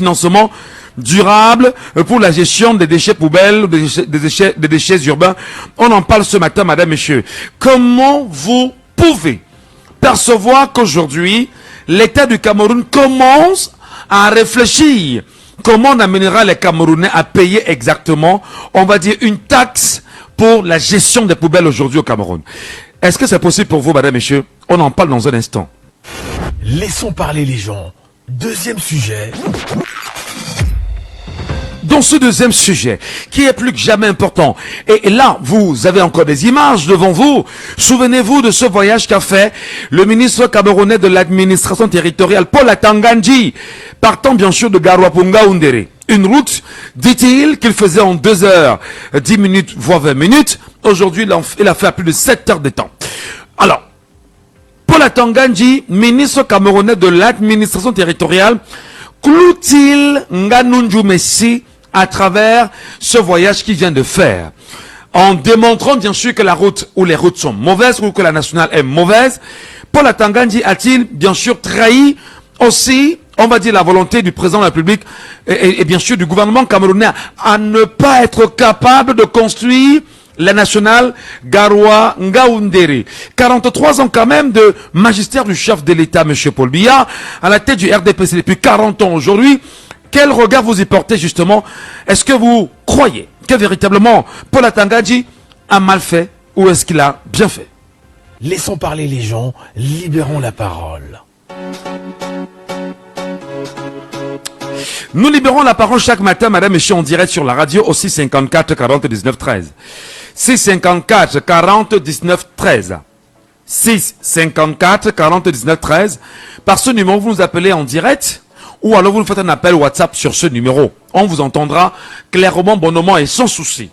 financement durable pour la gestion des déchets poubelles, des déchets urbains. On en parle ce matin, madame, messieurs. Comment vous pouvez percevoir qu'aujourd'hui, l'État du Cameroun commence à réfléchir comment on amènera les Camerounais à payer exactement, on va dire, une taxe pour la gestion des poubelles aujourd'hui au Cameroun. Est-ce que c'est possible pour vous, madame, messieurs? On en parle dans un instant. Laissons parler les gens. Deuxième sujet. Dans ce deuxième sujet, qui est plus que jamais important, et là, vous avez encore des images devant vous. Souvenez-vous de ce voyage qu'a fait le ministre camerounais de l'administration territoriale, Paul Atangandji, partant bien sûr de Garoua-Punga-Oundéré. Une route, dit-il, qu'il faisait en 2 heures, 10 minutes, voire 20 minutes. Aujourd'hui, il a fait à plus de 7 heures de temps. Alors, Paul Atangandji, ministre camerounais de l'administration territoriale, cloue-t-il Nganunju Messi à travers ce voyage qu'il vient de faire, en démontrant bien sûr que la route ou les routes sont mauvaises ou que la nationale est mauvaise? Paul Atangandji a-t-il bien sûr trahi aussi, on va dire, la volonté du président de la République et bien sûr du gouvernement camerounais à ne pas être capable de construire la nationale Garoua-Ngaoundéré. 43 ans quand même de magistère du chef de l'État, M. Paul Biya, à la tête du RDPC depuis 40 ans aujourd'hui. Quel regard vous y portez justement? Est-ce que vous croyez que véritablement Paul Atangandji a mal fait ou est-ce qu'il a bien fait? Laissons parler les gens, libérons la parole. Nous libérons la parole chaque matin, madame, messieurs, en direct sur la radio au 654 40 19 13. 654 40 19 13. 654 40 19 13. Par ce numéro, vous nous appelez en direct ou alors vous nous faites un appel WhatsApp sur ce numéro. On vous entendra clairement, bonnement et sans souci.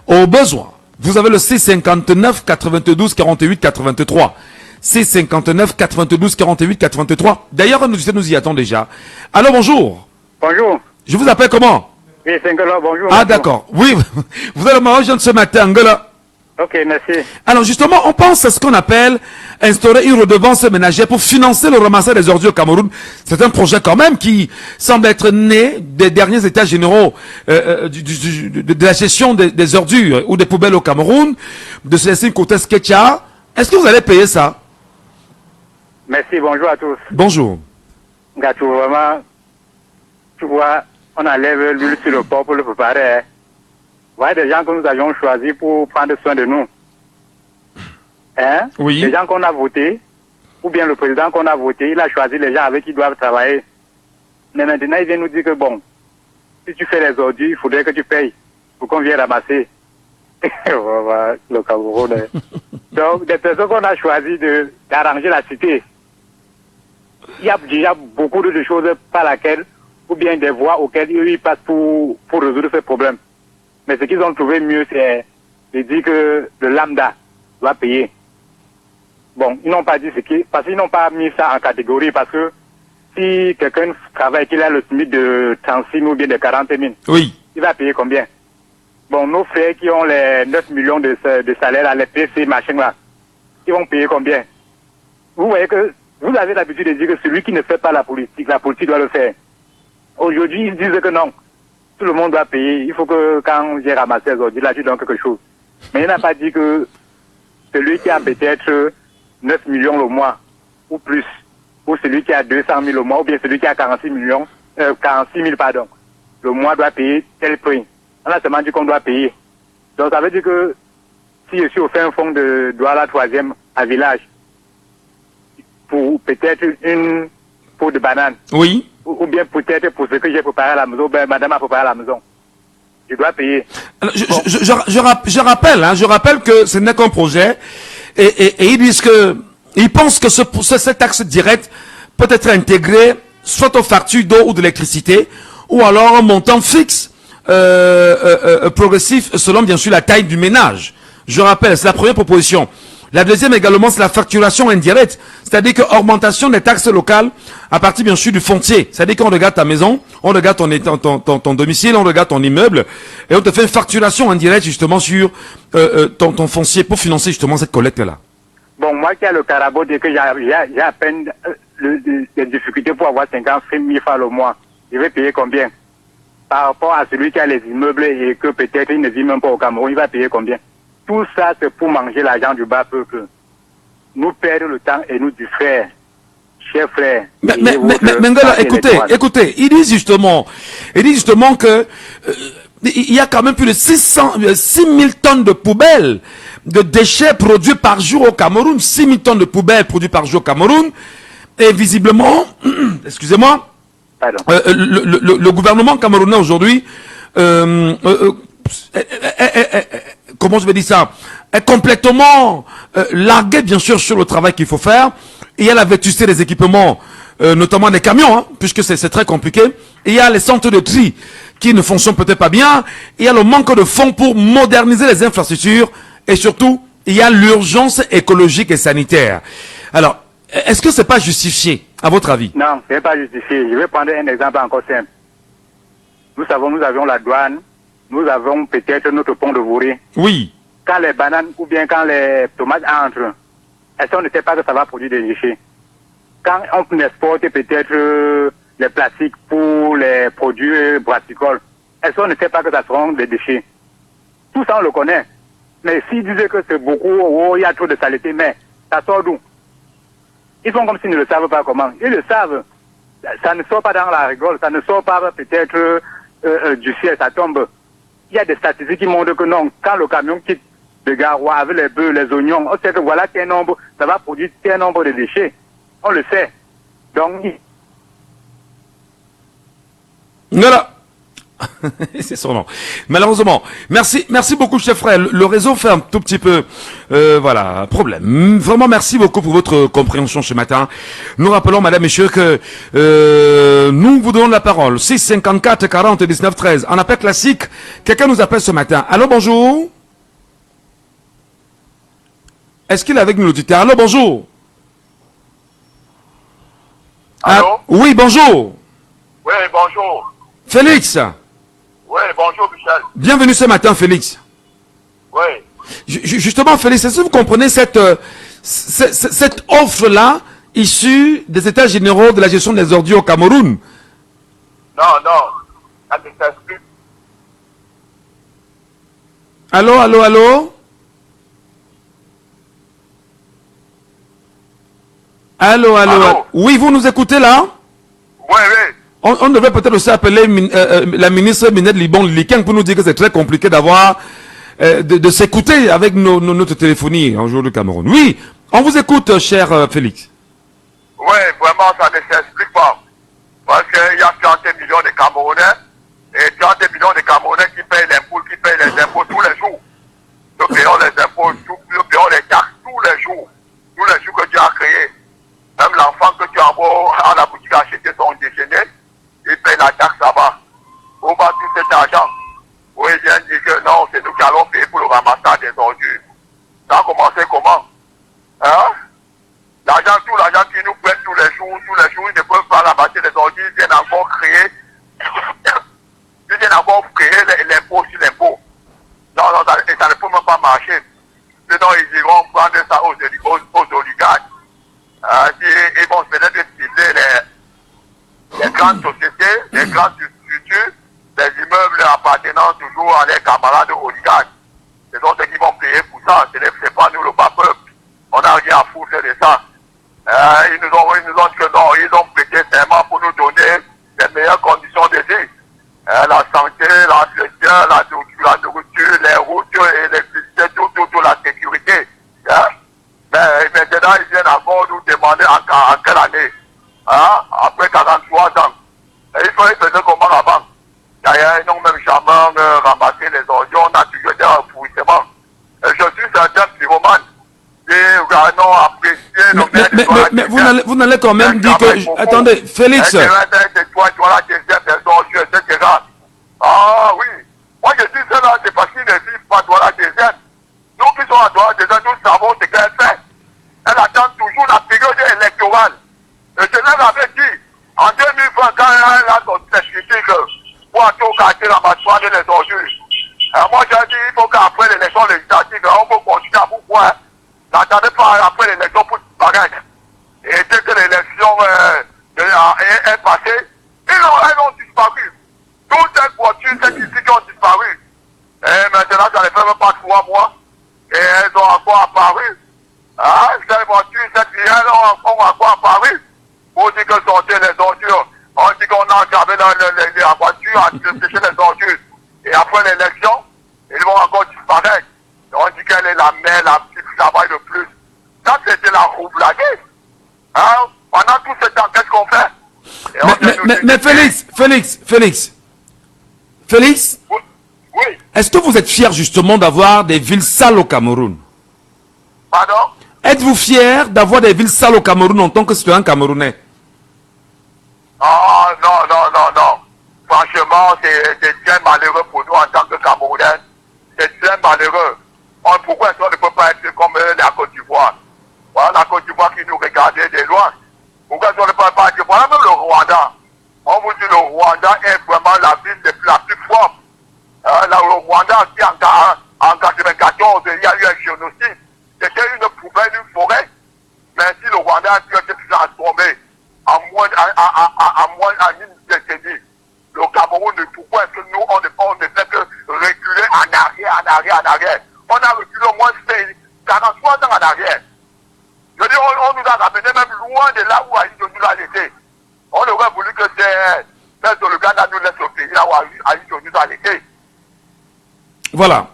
Au besoin, vous avez le 659 92 48 83. 659 92 48 83. D'ailleurs, nous y attend déjà. Alors, bonjour. Bonjour. Je vous appelle comment? Oui, c'est Ngola, bonjour. Ah, d'accord. Oui, vous allez me rejoindre ce matin, Ngola. Ok, merci. Alors, justement, on pense à ce qu'on appelle instaurer une redevance ménagère pour financer le ramassage des ordures au Cameroun. C'est un projet quand même qui semble être né des derniers états généraux de la gestion des ordures ou des poubelles au Cameroun, de Célestine Koutes-Ketcha. Est-ce que vous allez payer ça? Merci, bonjour à tous. Bonjour. Gâteau, vraiment, tu vois, on enlève l'huile sur le corps pour le préparer. Hein. Vous voyez des gens que nous avions choisis pour prendre soin de nous. Hein? Oui. Les gens qu'on a votés, ou bien le président qu'on a voté, il a choisi les gens avec qui ils doivent travailler. Mais maintenant, il vient nous dire que bon, si tu fais les ordures, il faudrait que tu payes pour qu'on vienne ramasser. Le Cameroun. Donc, des personnes qu'on a choisi d'arranger la cité, il y a déjà beaucoup de choses par lesquelles, ou bien des voies auxquelles ils passent pour résoudre ces problèmes. Mais ce qu'ils ont trouvé mieux, c'est de dire que le lambda va payer. Bon, ils n'ont pas dit parce qu'ils n'ont pas mis ça en catégorie, parce que si quelqu'un travaille, qu'il a le SMIC de 36 000 ou bien de 40 000, oui, il va payer combien? Bon, nos frères qui ont les 9 millions de salaires, là, les PC, machin là, ils vont payer combien? Vous voyez que vous avez l'habitude de dire que celui qui ne fait pas la politique doit le faire. Aujourd'hui, ils disent que non, tout le monde doit payer. Il faut que quand j'ai ramassé aujourd'hui, là, tu donnes quelque chose. Mais il n'a pas dit que celui qui a peut-être 9 millions le mois, ou plus, ou celui qui a 200 000 le mois, ou bien celui qui a 46 000, pardon, le mois doit payer tel prix. On a seulement dit qu'on doit payer. Donc ça veut dire que si je suis au fin fond de Douala 3e à village, pour peut-être une peau de banane, oui, ou bien peut-être pour ce que j'ai préparé à la maison, ben madame a préparé à la maison, je dois payer. Alors, je rappelle que ce n'est qu'un projet et ils disent que ils pensent que cette taxe directe peut être intégrée soit aux factures d'eau ou d'électricité ou alors un montant fixe progressif selon bien sûr la taille du ménage. Je rappelle, c'est la première proposition. La deuxième également, c'est la facturation indirecte, c'est-à-dire que augmentation des taxes locales à partir bien sûr du foncier. C'est-à-dire qu'on regarde ta maison, on regarde ton domicile, on regarde ton immeuble, et on te fait une facturation indirecte justement sur ton foncier pour financer justement cette collecte-là. Bon, moi qui ai le carabo, dès que j'ai à peine des difficultés pour avoir 50 000 francs le mois, il va payer combien? Par rapport à celui qui a les immeubles et que peut-être il ne vit même pas au Cameroun, il va payer combien? Tout ça, c'est pour manger l'argent du bas peuple. Nous perdons le temps et nous distraire. Chers frères. Mais Ngola, écoutez, il dit justement que il y a quand même plus de 6 000 tonnes de poubelles, de déchets produits par jour au Cameroun, 6 000 tonnes de poubelles produites par jour au Cameroun, et visiblement, excusez-moi, le gouvernement camerounais aujourd'hui, comment je vais dire ça, est complètement largué bien sûr sur le travail qu'il faut faire. Il y a la vétusté des équipements, notamment des camions, hein, puisque c'est très compliqué. Il y a les centres de tri qui ne fonctionnent peut-être pas bien. Il y a le manque de fonds pour moderniser les infrastructures. Et surtout, il y a l'urgence écologique et sanitaire. Alors, est-ce que c'est pas justifié, à votre avis? Non, c'est pas justifié. Je vais prendre un exemple encore simple. Nous avions la douane. Nous avons peut-être notre pont de Vouré. Oui. Quand les bananes ou bien quand les tomates entrent, est-ce qu'on ne sait pas que ça va produire des déchets? Quand on exporte peut-être les plastiques pour les produits brassicoles, est-ce qu'on ne sait pas que ça seront des déchets? Tout ça, on le connaît. Mais s'ils disaient que c'est beaucoup, oh, il y a trop de saleté, mais ça sort d'où? Ils font comme s'ils ne le savent pas comment. Ils le savent. Ça ne sort pas dans la rigole, ça ne sort pas peut-être du ciel, ça tombe. Il y a des statistiques qui montrent que non, quand le camion quitte de Garoua avec les bœufs, les oignons, on sait que voilà quel nombre, ça va produire tel nombre de déchets. On le sait. Donc, voilà. C'est son nom. Malheureusement. Merci beaucoup, chef frère. Le réseau fait un tout petit peu, voilà, problème. Vraiment, merci beaucoup pour votre compréhension ce matin. Nous rappelons, madame, messieurs, que nous vous donnons la parole. 6 54 40 19 13. En appel classique, quelqu'un nous appelle ce matin. Allô, bonjour. Est-ce qu'il est avec nous, l'auditeur? Allô, bonjour. Allô? Ah, oui, bonjour. Oui, bonjour. Félix. Oui, bonjour, Michel. Bienvenue ce matin, Félix. Oui. Justement, Félix, est-ce que vous comprenez cette offre-là issue des états généraux de la gestion des ordures au Cameroun? Non, ça ne s'explique. Allô? Allô? Oui, vous nous écoutez là? Oui. On devrait peut-être aussi appeler la ministre Minette Libon Liken pour nous dire que c'est très compliqué d'avoir de s'écouter avec notre téléphonie en jour du Cameroun. Oui, on vous écoute, cher Félix. Oui, vraiment, ça ne s'explique pas. Parce qu'il y a 30 millions de Camerounais et 30 millions de Camerounais qui payent l'impôt, qui payent les impôts tous les jours. Nous payons les impôts, nous payons les taxes tous les jours que tu as créés. Même l'enfant que tu envoies à la boutique acheter son déjeuner, il paye la taxe là-bas. Où va tout cet argent? Oui, il vient dire que non, c'est nous qui allons payer pour le ramassage des ordures. Ça a commencé comment? Hein? Tout l'argent qu'ils nous prennent tous les jours, ils ne peuvent pas ramasser les ordures, ils viennent encore créer l'impôt sur l'impôt. Non, ça ne peut même pas marcher. Sinon, ils iront prendre ça aux oligarques. Ils vont peut-être cibler les grandes sociétés, les grandes structures, les immeubles appartenant toujours à leurs camarades oligarques. C'est eux qui vont payer pour ça. Ce n'est pas nous le bas peuple. On n'a rien à foutre de ça. Ils nous ont dit que non, ils ont prêté serment pour nous donner les meilleures conditions de vie. La santé, l'entretien, la nourriture, les routes, l'électricité, tout, la sécurité. Mais maintenant, ils viennent encore nous demander en quelle année. Après 43 ans. Et il faisait comment avant? D'ailleurs, ils n'ont même jamais ramassé les ordures, on a toujours des enfouissements. Je suis certain pyromane. Et non apprécié mais vous n'allez quand même dire que... Attendez, Félix. Ah oui. Moi je dis cela, c'est parce qu'ils ne vivent pas dans la désert. Nous qui sommes à droite désert, nous savons ce qu'elle fait. Elle attend toujours la période électorale. Le Genève avait dit, en 2020, quand elle a son certificat pour tout quartier la mâchoire des ordures. Moi j'ai dit, il faut qu'après l'élection législative, on peut continuer à vous voir. N'attendez pas après l'élection pour disparaître. Et dès que l'élection est passée, elles ont dit pas 3 mois, et elles ont encore apparu. Ah, ces voitures, cette vieille ont encore apparu. Pour dire que sortir les ordures. On dit qu'on a engravé la voiture à dépêcher les ordures. Et après l'élection, ils vont encore disparaître. On dit qu'elle est la mère, la petite travail de plus. Ça, c'était la roue blaguée. Hein? Pendant tout ce temps, qu'est-ce qu'on fait? Et Mais Félix, Oui. Oui. est-ce que vous êtes fier justement d'avoir des villes sales au Cameroun? Pardon? Êtes-vous fier d'avoir des villes sales au Cameroun en tant que citoyen camerounais? Ah, non. Franchement, c'est très malheureux pour nous en tant que Camerounais. C'est très malheureux. Pourquoi est-ce qu'on ne peut pas être comme la Côte d'Ivoire? Voilà la Côte d'Ivoire qui nous regardait de loin. Pourquoi est-ce qu'on ne peut pas être... Voilà même le Rwanda. On vous dit le Rwanda est vraiment la ville la plus forte. Le Rwanda, qui en 94, il y a eu un génocide. C'était une poubelle, une forêt. Mais si le Rwanda a pu être transformé en moins d'une décennie, le Cameroun, pourquoi est-ce que nous, on ne fait que reculer en arrière? On a reculé au moins 43 ans en arrière. Je dis, on nous a ramené même loin de là où Aïe nous a laissé. On aurait voulu que le Ghana nous laisse au pays là où Aïe nous a laissé. Voilà.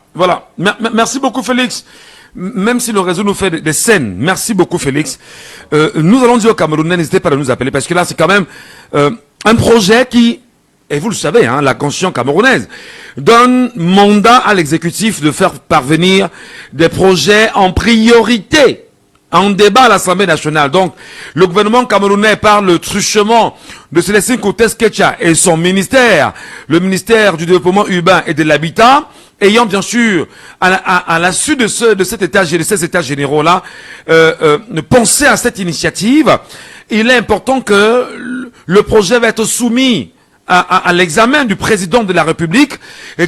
Merci beaucoup, Félix. Même si le réseau nous fait des scènes, merci beaucoup, Félix. Nous allons dire aux Camerounais, n'hésitez pas à nous appeler, parce que là, c'est quand même un projet qui, et vous le savez, hein, la Constitution camerounaise donne mandat à l'exécutif de faire parvenir des projets en priorité en débat à l'Assemblée nationale. Donc, le gouvernement camerounais, par le truchement de Célestin Koutes-Ketcha et son ministère, le ministère du développement urbain et de l'habitat, ayant bien sûr, à la suite de ces états généraux-là, pensé à cette initiative, il est important que le projet va être soumis à l'examen du président de la République,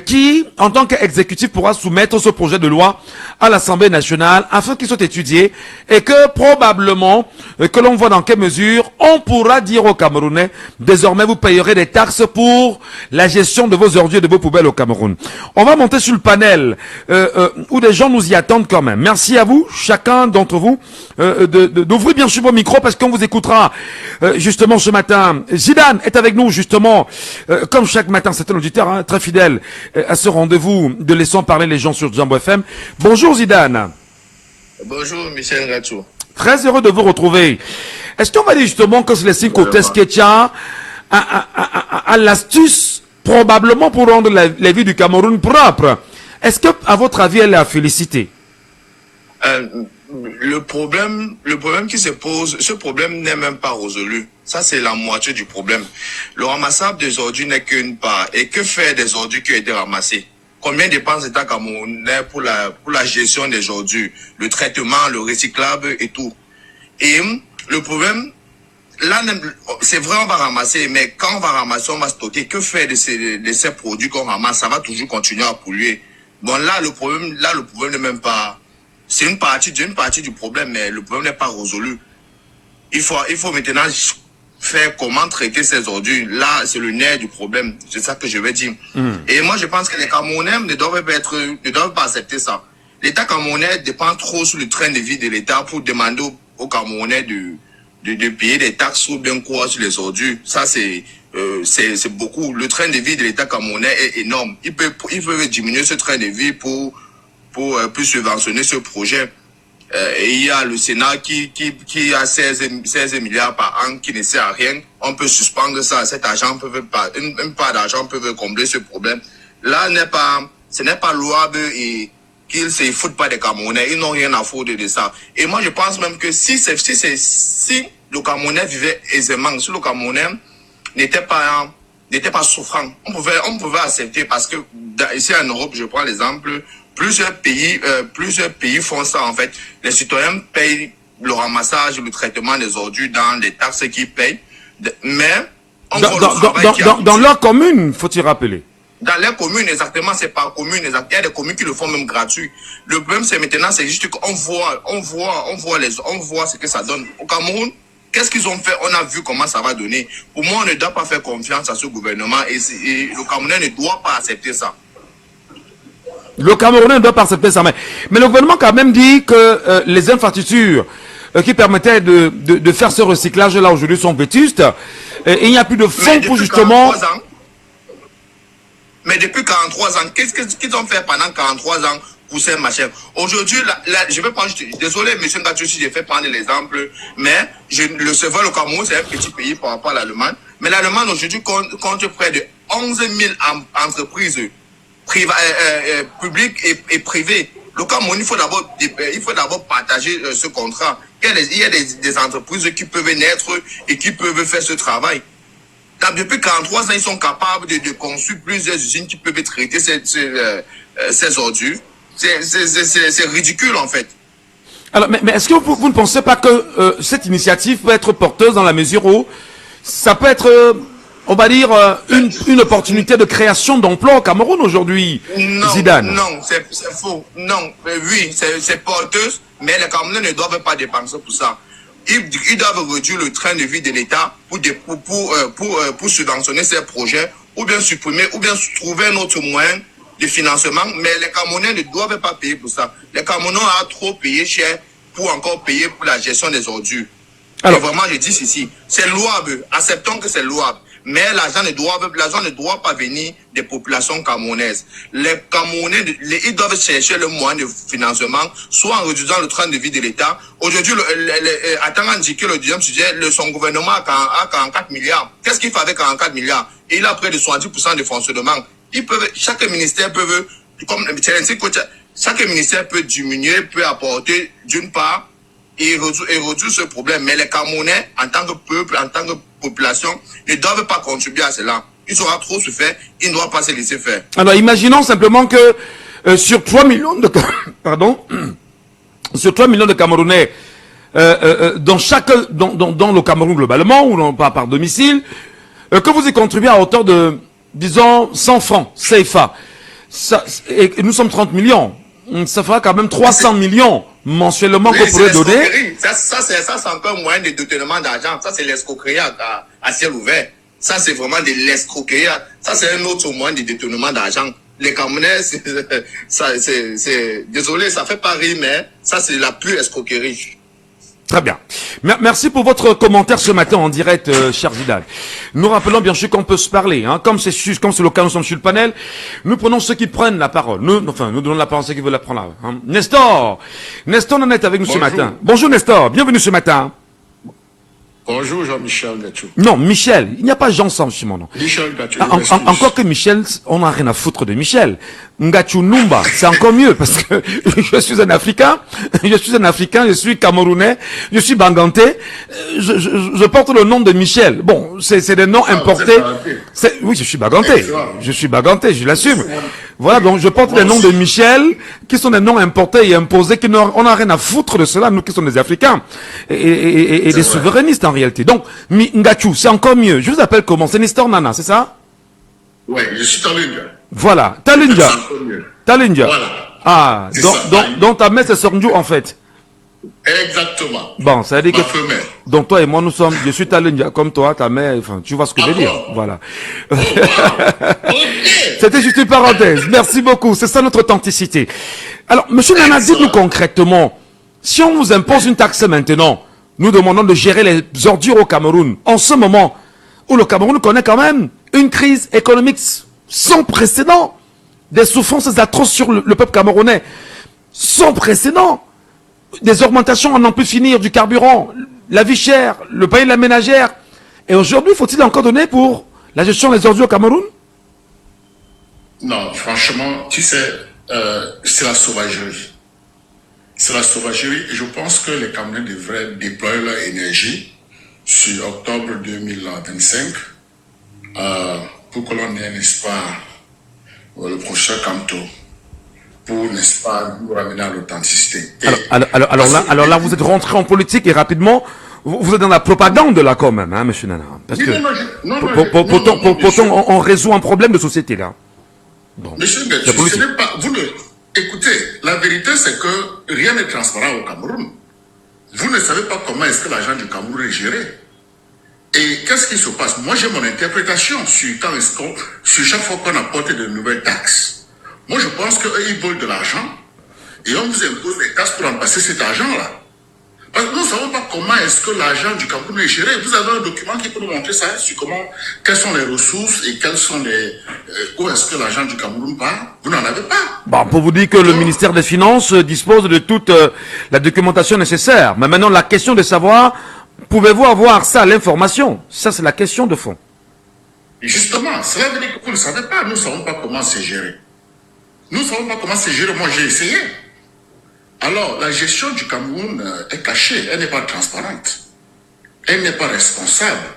qui, en tant qu'exécutif, pourra soumettre ce projet de loi à l'Assemblée nationale afin qu'il soit étudié et que probablement, que l'on voit dans quelle mesure on pourra dire aux Camerounais, désormais vous payerez des taxes pour la gestion de vos ordures et de vos poubelles au Cameroun. On va monter sur le panel où des gens nous y attendent quand même. Merci à vous, chacun d'entre vous, d'ouvrir bien sûr vos micros parce qu'on vous écoutera justement ce matin. Zidane est avec nous justement. Comme chaque matin, c'est un auditeur hein, très fidèle à ce rendez-vous de Laissons parler les gens sur Jambo FM. Bonjour Zidane. Bonjour Michel Gatou. Très heureux de vous retrouver. Est-ce qu'on va dire justement que Célestin Koutes-Ketcha a l'astuce probablement pour rendre la vie du Cameroun propre? Est-ce que, à votre avis, elle est à féliciter? Le problème qui se pose, ce problème n'est même pas résolu. Ça, c'est la moitié du problème. Le ramassable des ordures n'est qu'une part. Et que faire des ordures qui ont été ramassées? Combien dépense l'État camerounais pour la gestion des ordures, le traitement, le recyclable et tout? Et le problème, là, c'est vrai, on va ramasser, mais quand on va ramasser, on va stocker. Que faire de ces produits qu'on ramasse? Ça va toujours continuer à polluer. Bon, là, le problème n'est même pas... C'est une partie du problème, mais le problème n'est pas résolu. Il faut maintenant faire comment traiter ces ordures. Là, c'est le nerf du problème. C'est ça que je vais dire. Et moi, je pense que les Camerounais ne doivent pas accepter ça. L'État camerounais dépend trop sur le train de vie de l'État pour demander aux Camerounais de payer des taxes ou bien quoi sur les ordures. Ça, c'est beaucoup. Le train de vie de l'État camerounais est énorme. Il peut diminuer ce train de vie pour subventionner ce projet. Et il y a le Sénat qui a 16 milliards par an qui ne sert à rien. On peut suspendre ça. Cet argent une part d'argent peut combler ce problème. Là, ce n'est pas louable et qu'ils se foutent pas des Camerounais. Ils n'ont rien à foutre de ça. Et moi, je pense même que si le Camerounais vivait aisément, si le Camerounais n'était pas souffrant, on pouvait accepter parce que ici en Europe, je prends l'exemple, plusieurs pays font ça en fait. Les citoyens payent le ramassage, le traitement des ordures dans les taxes qu'ils payent. Mais dans leur commune, faut-il rappeler. Dans les communes, exactement, c'est par commune. Il y a des communes qui le font même gratuit. Le problème, c'est maintenant, c'est juste qu'on voit ce que ça donne. Au Cameroun, qu'est-ce qu'ils ont fait? On a vu comment ça va donner. Pour moi, on ne doit pas faire confiance à ce gouvernement et le Camerounais ne doit pas accepter ça. Le Camerounais ne doit pas accepter ça. Mais le gouvernement quand même dit que les infrastructures qui permettaient de faire ce recyclage-là aujourd'hui sont vétustes. Et il n'y a plus de fonds pour justement... Mais depuis 43 ans, qu'est-ce qu'ils ont fait pendant 43 ans pour ces machins? Aujourd'hui, je vais prendre, désolé, monsieur Ngatchou, si j'ai fait prendre l'exemple, mais le Cameroun, c'est un petit pays par rapport à l'Allemagne. Mais l'Allemagne, aujourd'hui, compte près de 11 000 entreprises publiques et privées. Le Cameroun, il faut d'abord partager ce contrat. Il y a des entreprises qui peuvent naître et qui peuvent faire ce travail. Depuis 43 ans, ils sont capables de construire plusieurs usines qui peuvent traiter ces ordures. C'est ridicule, en fait. Alors, mais est-ce que vous ne pensez pas que cette initiative peut être porteuse dans la mesure où ça peut être, on va dire, une opportunité de création d'emplois au Cameroun aujourd'hui, Zidane? Non, c'est faux. Non, oui, c'est porteuse, mais les Camerounais ne doivent pas dépenser pour ça. Ils doivent réduire le train de vie de l'État pour subventionner ces projets, ou bien supprimer, ou bien trouver un autre moyen de financement. Mais les Camerounais ne doivent pas payer pour ça. Les Camerounais ont trop payé cher pour encore payer pour la gestion des ordures. Alors, et vraiment, je dis ceci, c'est louable. Acceptons que c'est louable. Mais l'argent ne doit pas venir des populations camerounaises. Les Camerounais, ils doivent chercher le moyen de financement, soit en réduisant le train de vie de l'État. Aujourd'hui, attendant indiqué le deuxième sujet, son gouvernement a 44 milliards. Qu'est-ce qu'il fait avec 44 milliards? Et il a près de 70% de fonctionnement. Chaque ministère peut, chaque ministère peut diminuer, peut apporter d'une part et réduire ce problème. Mais les Camerounais, en tant que peuple, en tant que population, ne doivent pas contribuer à cela. Ils auront trop se faire, ils ne doivent pas se laisser faire. Alors, imaginons simplement que sur 3 millions de sur 3 millions de Camerounais, dans le Cameroun globalement, ou non, pas par domicile, que vous y contribuez à hauteur de, disons, 100 francs CFA. Et nous sommes 30 millions. Ça fera quand même 300 millions mensuellement qu'on pourrait donner. Ça, c'est encore un moyen de détournement d'argent. Ça, c'est l'escroquerie à ciel ouvert. Ça, c'est vraiment de l'escroquerie. Ça, c'est un autre moyen de détournement d'argent. Les Camerounais, désolé, ça fait pas rire, mais ça, c'est la pure escroquerie. Très bien. Merci pour votre commentaire ce matin en direct, cher Zidane. Nous rappelons bien sûr qu'on peut se parler. Hein. Comme c'est le cas, nous sommes sur le panel. Nous prenons ceux qui prennent la parole. Nous donnons la parole à ceux qui veulent la prendre. Hein. Nestor en est avec nous ce matin. Bonjour Nestor, bienvenue ce matin. Bonjour Jean-Michel Ngatchou. Non, Michel. Il n'y a pas Jean sans mon nom. Michel Ngatchou. Encore que Michel, on n'a rien à foutre de Michel. Ngatchou Numba, c'est encore mieux parce que je suis un Africain, je suis Camerounais, je suis Banganté, je porte le nom de Michel. Bon, c'est des noms importés. Oui, je suis Banganté. Je l'assume. Voilà, donc je porte les noms de Michel, qui sont des noms importés et imposés, on n'a rien à foutre de cela, nous qui sommes des Africains, et des souverainistes en réalité. Donc, Ngatchou, c'est encore mieux. Je vous appelle comment? C'est Nestor Nana, c'est ça? Oui, je suis Talundia. Voilà, Talundia. Voilà. Ah, donc ta mère c'est Sorndjou en fait. Exactement. Bon, ça veut dire que... femelle. Donc toi et moi, je suis Talundia comme toi, ta mère, enfin, tu vois ce que je veux dire. Voilà. C'était juste une parenthèse. Merci beaucoup. C'est ça notre authenticité. Alors, monsieur Nana, dites-nous concrètement, si on nous impose une taxe maintenant, nous demandons de gérer les ordures au Cameroun, en ce moment où le Cameroun connaît quand même une crise économique sans précédent, des souffrances atroces sur le peuple camerounais, sans précédent, des augmentations à n'en plus finir du carburant, la vie chère, le pain de la ménagère. Et aujourd'hui, faut-il encore donner pour la gestion des ordures au Cameroun? Non, franchement, tu sais, c'est la sauvagerie. C'est la sauvagerie. Et je pense que les Camerounais devraient déployer leur énergie sur octobre 2025 pour que l'on ait, n'est-ce pas, le prochain canto, pour, n'est-ce pas, nous ramener à l'authenticité. Alors là, vous êtes rentré en politique et rapidement, vous êtes dans la propagande là quand même, hein, monsieur Nana. Parce que pourtant, on résout un problème de société là. Bon, monsieur Ngatchou, ce n'est pas... Écoutez, la vérité c'est que rien n'est transparent au Cameroun. Vous ne savez pas comment est-ce que l'argent du Cameroun est géré. Et qu'est-ce qui se passe? Moi, j'ai mon interprétation sur chaque fois qu'on apporte de nouvelles taxes Moi, je pense qu'eux, ils volent de l'argent et on vous impose des taxes pour remplacer cet argent-là. Parce que nous ne savons pas comment est-ce que l'argent du Cameroun est géré. Vous avez un document qui peut nous montrer ça, sur quelles sont les ressources et où est-ce que l'argent du Cameroun part. Vous n'en avez pas. Bon, pour vous dire que le ministère des Finances dispose de toute la documentation nécessaire. Mais maintenant, la question de savoir, pouvez-vous avoir ça, l'information? Ça, c'est la question de fond. Et justement, cela veut dire que vous ne savez pas. Nous ne savons pas comment c'est géré. Nous ne savons pas comment c'est géré. Moi, j'ai essayé. Alors, la gestion du Cameroun est cachée, elle n'est pas transparente, elle n'est pas responsable.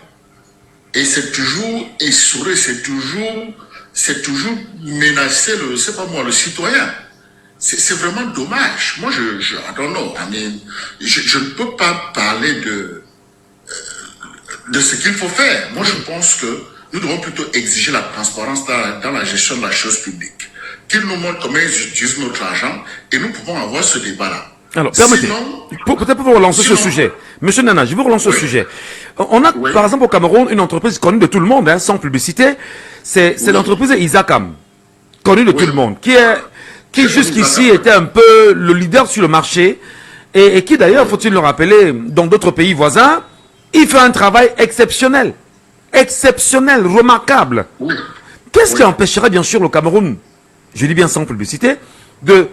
Et c'est toujours essoré, c'est toujours menacer le citoyen. C'est vraiment dommage. Moi, I don't know. Je ne peux pas parler de ce qu'il faut faire. Moi, je pense que nous devons plutôt exiger la transparence dans la gestion de la chose publique. Qu'ils nous montrent comment ils utilisent notre argent et nous pouvons avoir ce débat-là. Alors, permettez, peut-être pour vous relancer ce sujet. Monsieur Nana, je vous relance ce sujet. On a, par exemple, au Cameroun, une entreprise connue de tout le monde, hein, sans publicité. C'est l'entreprise Isacam, connue de tout le monde, qui jusqu'ici était un peu le leader sur le marché et qui d'ailleurs, faut-il le rappeler, dans d'autres pays voisins, il fait un travail exceptionnel. Exceptionnel, remarquable. Qu'est-ce qui empêcherait bien sûr le Cameroun, je dis bien sans publicité, de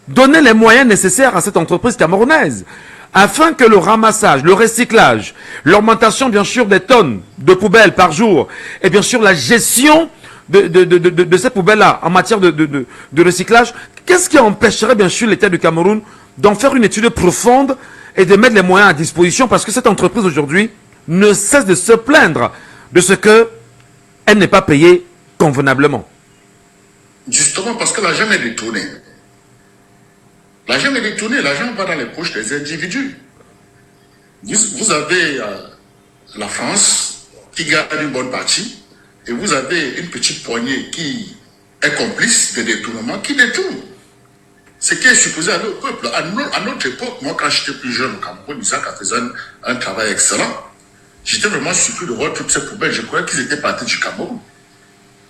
donner les moyens nécessaires à cette entreprise camerounaise afin que le ramassage, le recyclage, l'augmentation bien sûr des tonnes de poubelles par jour et bien sûr la gestion de ces poubelles-là en matière de recyclage, qu'est-ce qui empêcherait bien sûr l'État du Cameroun d'en faire une étude profonde et de mettre les moyens à disposition, parce que cette entreprise aujourd'hui ne cesse de se plaindre de ce qu'elle n'est pas payée convenablement. Justement parce que l'argent est détourné. L'argent est détourné, l'argent va dans les poches des individus. Vous avez la France qui garde une bonne partie et vous avez une petite poignée qui est complice de détournement, qui détourne. Ce qui est supposé aller au peuple. À notre époque, moi quand j'étais plus jeune au Cameroun, Isaac a fait un travail excellent. J'étais vraiment surpris de voir toutes ces poubelles. Je croyais qu'ils étaient partis du Cameroun.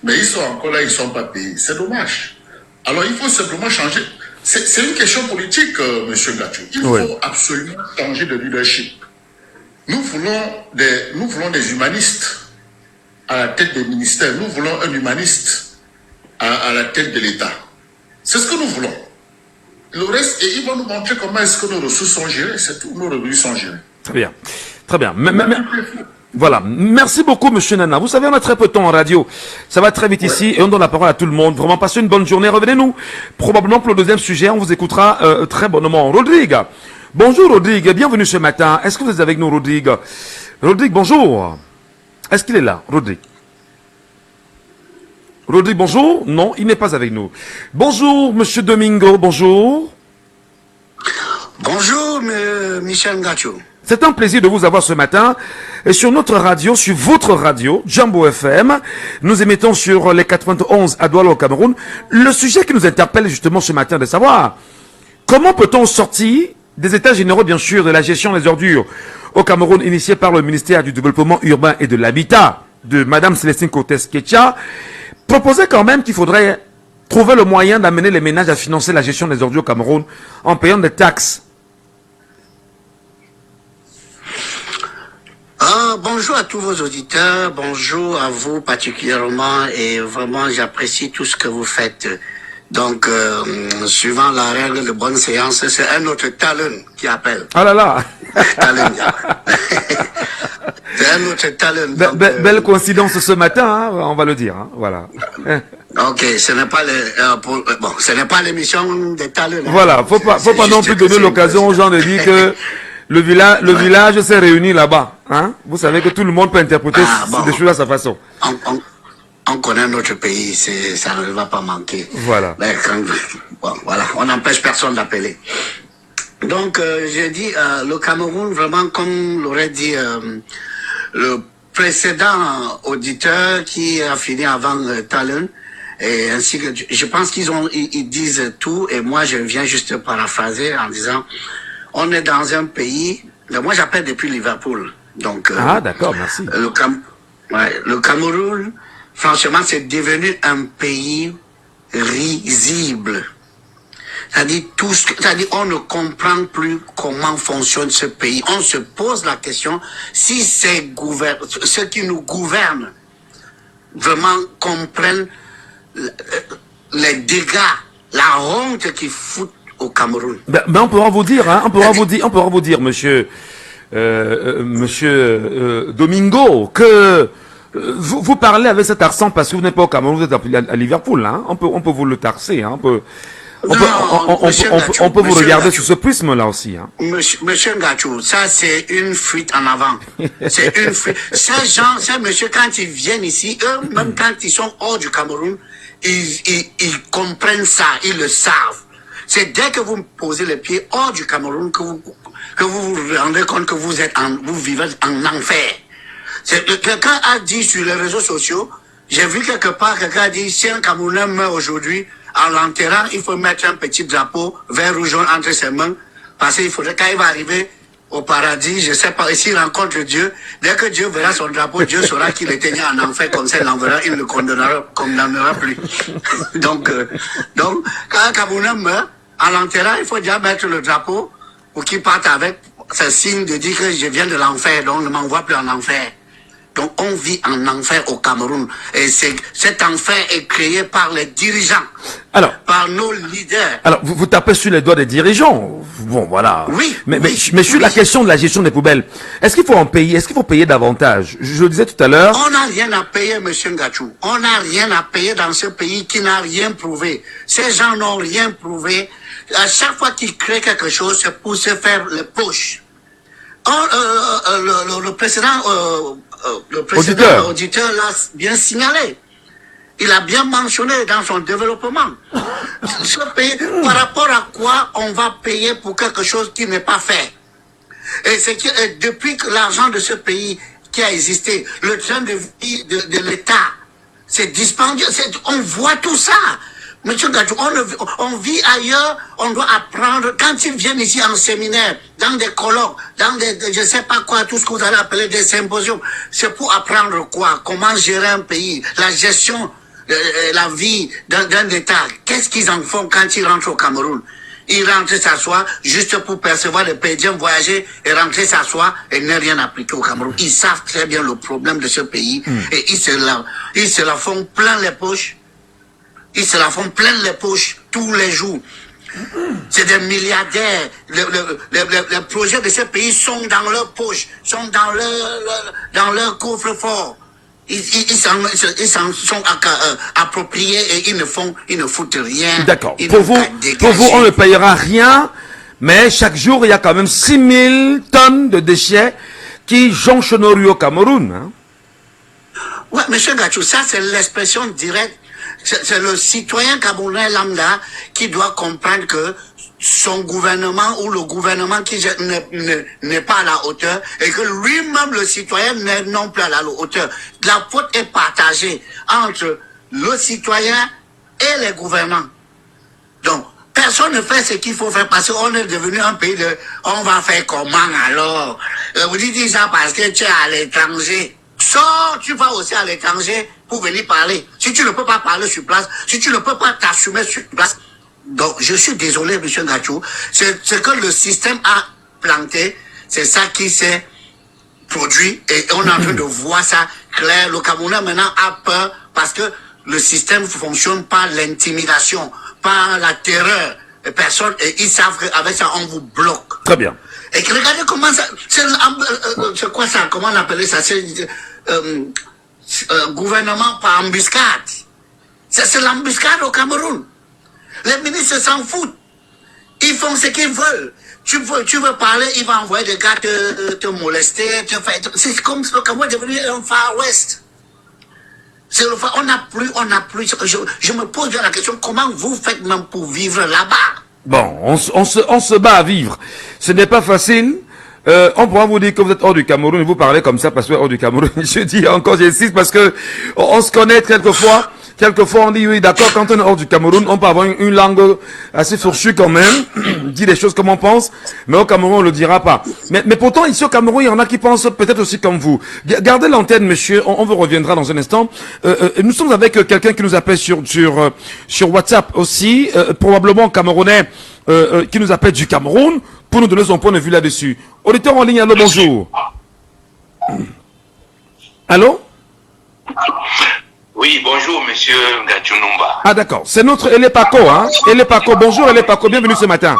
Mais ils sont encore là, ils ne sont pas payés. C'est dommage. Alors il faut simplement changer. C'est une question politique, M. Gatou. Il faut absolument changer de leadership. Nous voulons des humanistes à la tête des ministères. Nous voulons un humaniste à la tête de l'État. C'est ce que nous voulons. Le reste, et ils vont nous montrer comment est-ce que nos ressources sont gérées. C'est tout, nos revenus sont gérés. Très bien. Très bien. Voilà. Merci beaucoup, monsieur Nana. Vous savez, on a très peu de temps en radio. Ça va très vite ici et on donne la parole à tout le monde. Vraiment, passez une bonne journée. Revenez-nous. Probablement pour le deuxième sujet, on vous écoutera très bonnement. Rodrigue. Bonjour, Rodrigue. Bienvenue ce matin. Est-ce que vous êtes avec nous, Rodrigue? Rodrigue, bonjour. Est-ce qu'il est là, Rodrigue? Rodrigue, bonjour. Non, il n'est pas avec nous. Bonjour, monsieur Domingo. Bonjour. Bonjour, Michel Gatou. C'est un plaisir de vous avoir ce matin et sur notre radio, sur votre radio, Jambo FM. Nous émettons sur les 91 à Douala au Cameroun. Le sujet qui nous interpelle justement ce matin de savoir comment peut-on sortir des états généraux, bien sûr, de la gestion des ordures au Cameroun, initié par le ministère du Développement urbain et de l'Habitat de Madame Célestine Cortés-Ketcha, proposait quand même qu'il faudrait trouver le moyen d'amener les ménages à financer la gestion des ordures au Cameroun en payant des taxes. Bonjour à tous vos auditeurs, bonjour à vous particulièrement, et vraiment j'apprécie tout ce que vous faites. Donc, suivant la règle de bonne séance, c'est un autre talent qui appelle. Ah là là. Talent. C'est un autre talent. Donc, belle coïncidence ce matin, hein, on va le dire. Hein, voilà. Ok, ce n'est pas ce n'est pas l'émission des talents. Voilà, faut pas non plus donner l'occasion aux gens de dire que le village s'est réuni là-bas. Hein? Vous savez que tout le monde peut interpréter des choses à sa façon. On connaît notre pays, ça ne va pas manquer. Voilà. Mais voilà, on n'empêche personne d'appeler. Donc, j'ai dit, le Cameroun, vraiment, comme l'aurait dit le précédent auditeur qui a fini avant Talon, et ainsi que je pense ils disent tout, et moi je viens juste paraphraser en disant, on est dans un pays, moi j'appelle depuis Liverpool. Donc, d'accord, merci. Le Cameroun, franchement, c'est devenu un pays risible. C'est-à-dire, c'est-à-dire, on ne comprend plus comment fonctionne ce pays. On se pose la question si ceux qui nous gouvernent vraiment comprennent les dégâts, la honte qu'ils foutent au Cameroun. Ben, on pourra vous dire, hein, on pourra vous dire, monsieur Domingo, que vous parlez avec cet accent parce que vous n'êtes pas au Cameroun, vous êtes à Liverpool, hein. On peut vous le tarser, hein. On peut vous regarder sous ce prisme-là aussi, hein. Monsieur Ngachou, ça c'est une fuite en avant. C'est une fuite. Ces gens, ces messieurs, quand ils viennent ici, eux, même quand ils sont hors du Cameroun, ils comprennent ça, ils le savent. C'est dès que vous posez les pieds hors du Cameroun que vous vous rendez compte que vous vivez en enfer. Quelqu'un a dit sur les réseaux sociaux, j'ai vu quelque part, quelqu'un a dit, si un Camerounais meurt aujourd'hui, en l'enterrant, il faut mettre un petit drapeau vert ou jaune entre ses mains, parce qu'il faudrait, quand il va arriver au paradis, je sais pas, s'il rencontre Dieu, dès que Dieu verra son drapeau, Dieu saura qu'il était né en enfer, comme ça il l'enverra, il ne le condamnera plus. Donc, quand un Camerounais meurt, en l'enterrant, il faut déjà mettre le drapeau pour qu'il parte avec, c'est signe de dire que je viens de l'enfer, donc ne m'envoie plus en enfer. Donc on vit en enfer au Cameroun. Et cet enfer est créé par les dirigeants. Alors, par nos leaders. Alors, vous tapez sur les doigts des dirigeants. Bon, voilà. Oui. Mais sur la question de la gestion des poubelles, est-ce qu'il faut en payer? Est-ce qu'il faut payer davantage? Je le disais tout à l'heure. On n'a rien à payer, monsieur Ngachou. On n'a rien à payer dans ce pays qui n'a rien prouvé. Ces gens n'ont rien prouvé. À chaque fois qu'ils créent quelque chose, c'est pour se faire les poches. Le précédent auditeur l'a bien signalé. Il a bien mentionné dans son développement. Ce pays, par rapport à quoi on va payer pour quelque chose qui n'est pas fait? Et c'est que depuis que l'argent de ce pays qui a existé, le train de vie de l'État, c'est dispendieux. On voit tout ça. Monsieur Gadjou, on vit ailleurs, on doit apprendre. Quand ils viennent ici en séminaire, dans des colloques, dans des je sais pas quoi, tout ce que vous allez appeler des symposiums, c'est pour apprendre quoi? Comment gérer un pays, la gestion, la vie d'un État. Qu'est-ce qu'ils en font quand ils rentrent au Cameroun? Ils rentrent s'asseoir juste pour percevoir les pédiens voyager et rentrer s'asseoir et ne rien appliquer au Cameroun. Ils savent très bien le problème de ce pays et ils se la font plein les poches. Ils se la font plein les poches tous les jours. C'est des milliardaires. Les projets de ce pays sont dans leurs poches, sont dans leur coffre-fort. Ils s'en sont appropriés et ils ne foutent rien. D'accord. Pour vous, on ne payera rien, mais chaque jour, il y a quand même 6000 tonnes de déchets qui jonchent nos rues au Cameroun. Hein? Ouais, monsieur Gachou, ça c'est l'expression directe. C'est le citoyen camerounais lambda qui doit comprendre que son gouvernement ou le gouvernement qui n'est pas à la hauteur et que lui-même, le citoyen, n'est non plus à la hauteur. La faute est partagée entre le citoyen et les gouvernants. Donc, personne ne fait ce qu'il faut faire parce qu'on est devenu un pays de... On va faire comment alors? Vous dites ça parce que tu es à l'étranger. Sors, tu vas aussi à l'étranger pour venir parler. Si tu ne peux pas parler sur place, si tu ne peux pas t'assumer sur place. Donc, je suis désolé, monsieur Gachou. C'est ce que le système a planté, c'est ça qui s'est produit et on est en train de voir ça clair. Le Camerounais maintenant a peur parce que le système fonctionne par l'intimidation, par la terreur. Et personne, et ils savent qu'avec ça, on vous bloque. Très bien. Et regardez comment ça, c'est quoi ça, comment on appelle ça, c'est gouvernement par embuscade. C'est l'embuscade au Cameroun. Les ministres s'en foutent. Ils font ce qu'ils veulent. Tu veux parler, ils vont envoyer des gars te molester, c'est comme si le Cameroun est devenu un Far West. On n'a plus, je me pose bien la question, comment vous faites même pour vivre là-bas? Bon, on se bat à vivre. Ce n'est pas facile. On pourra vous dire que vous êtes hors du Cameroun et vous parlez comme ça parce que hors du Cameroun. Je dis encore, j'insiste parce que on se connaît quelquefois. quelquefois on dit oui, d'accord, quand on est hors du Cameroun, on peut avoir une langue assez fourchue quand même, dit des choses comme on pense, mais au Cameroun on le dira pas. Mais pourtant ici au Cameroun, il y en a qui pensent peut-être aussi comme vous. Gardez l'antenne, monsieur, on vous reviendra dans un instant. Nous sommes avec quelqu'un qui nous appelle sur WhatsApp aussi, probablement camerounais, qui nous appelle du Cameroun, pour nous donner son point de vue là-dessus. Auditeur en ligne, allô, bonjour. Allô? Oui, bonjour, monsieur Ngachunumba. Ah, d'accord. C'est notre Elepako, hein? Elepako, bonjour Elepako, bienvenue ce matin.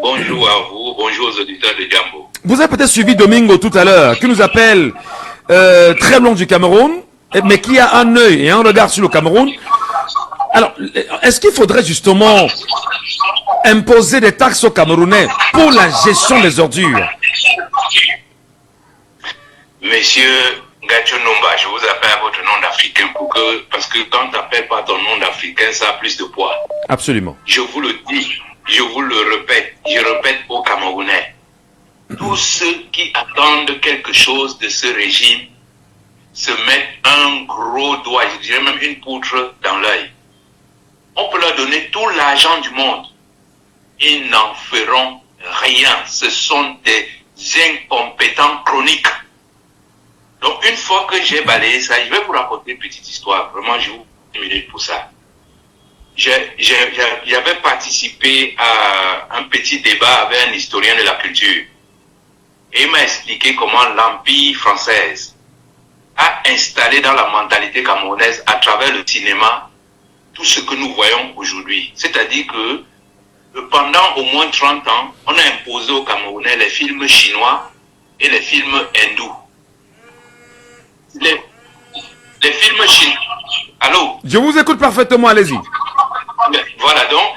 Bonjour à vous, bonjour aux auditeurs de Jambo. Vous avez peut-être suivi Domingo tout à l'heure, qui nous appelle très loin du Cameroun, mais qui a un œil et un regard sur le Cameroun. Alors, est-ce qu'il faudrait justement imposer des taxes aux Camerounais pour la gestion des ordures? Monsieur Ngachunumba, je vous appelle à votre nom d'Africain parce que quand tu n'appelles pas ton nom d'Africain, ça a plus de poids. Absolument. Je vous le dis, je vous le répète, je répète aux Camerounais. Tous ceux qui attendent quelque chose de ce régime se mettent un gros doigt, je dirais même une poutre dans l'œil. On peut leur donner tout l'argent du monde. Ils n'en feront rien. Ce sont des incompétents chroniques. Donc, une fois que j'ai balayé ça, je vais vous raconter une petite histoire. Vraiment, je vous ai 10 minutes pour ça. J'avais participé à un petit débat avec un historien de la culture. Et il m'a expliqué comment l'Empire française a installé dans la mentalité camerounaise, à travers le cinéma, tout ce que nous voyons aujourd'hui. C'est-à-dire que pendant au moins 30 ans, on a imposé aux Camerounais les films chinois et les films hindous. Les films chinois. Allô? Je vous écoute parfaitement, allez-y. Voilà, donc,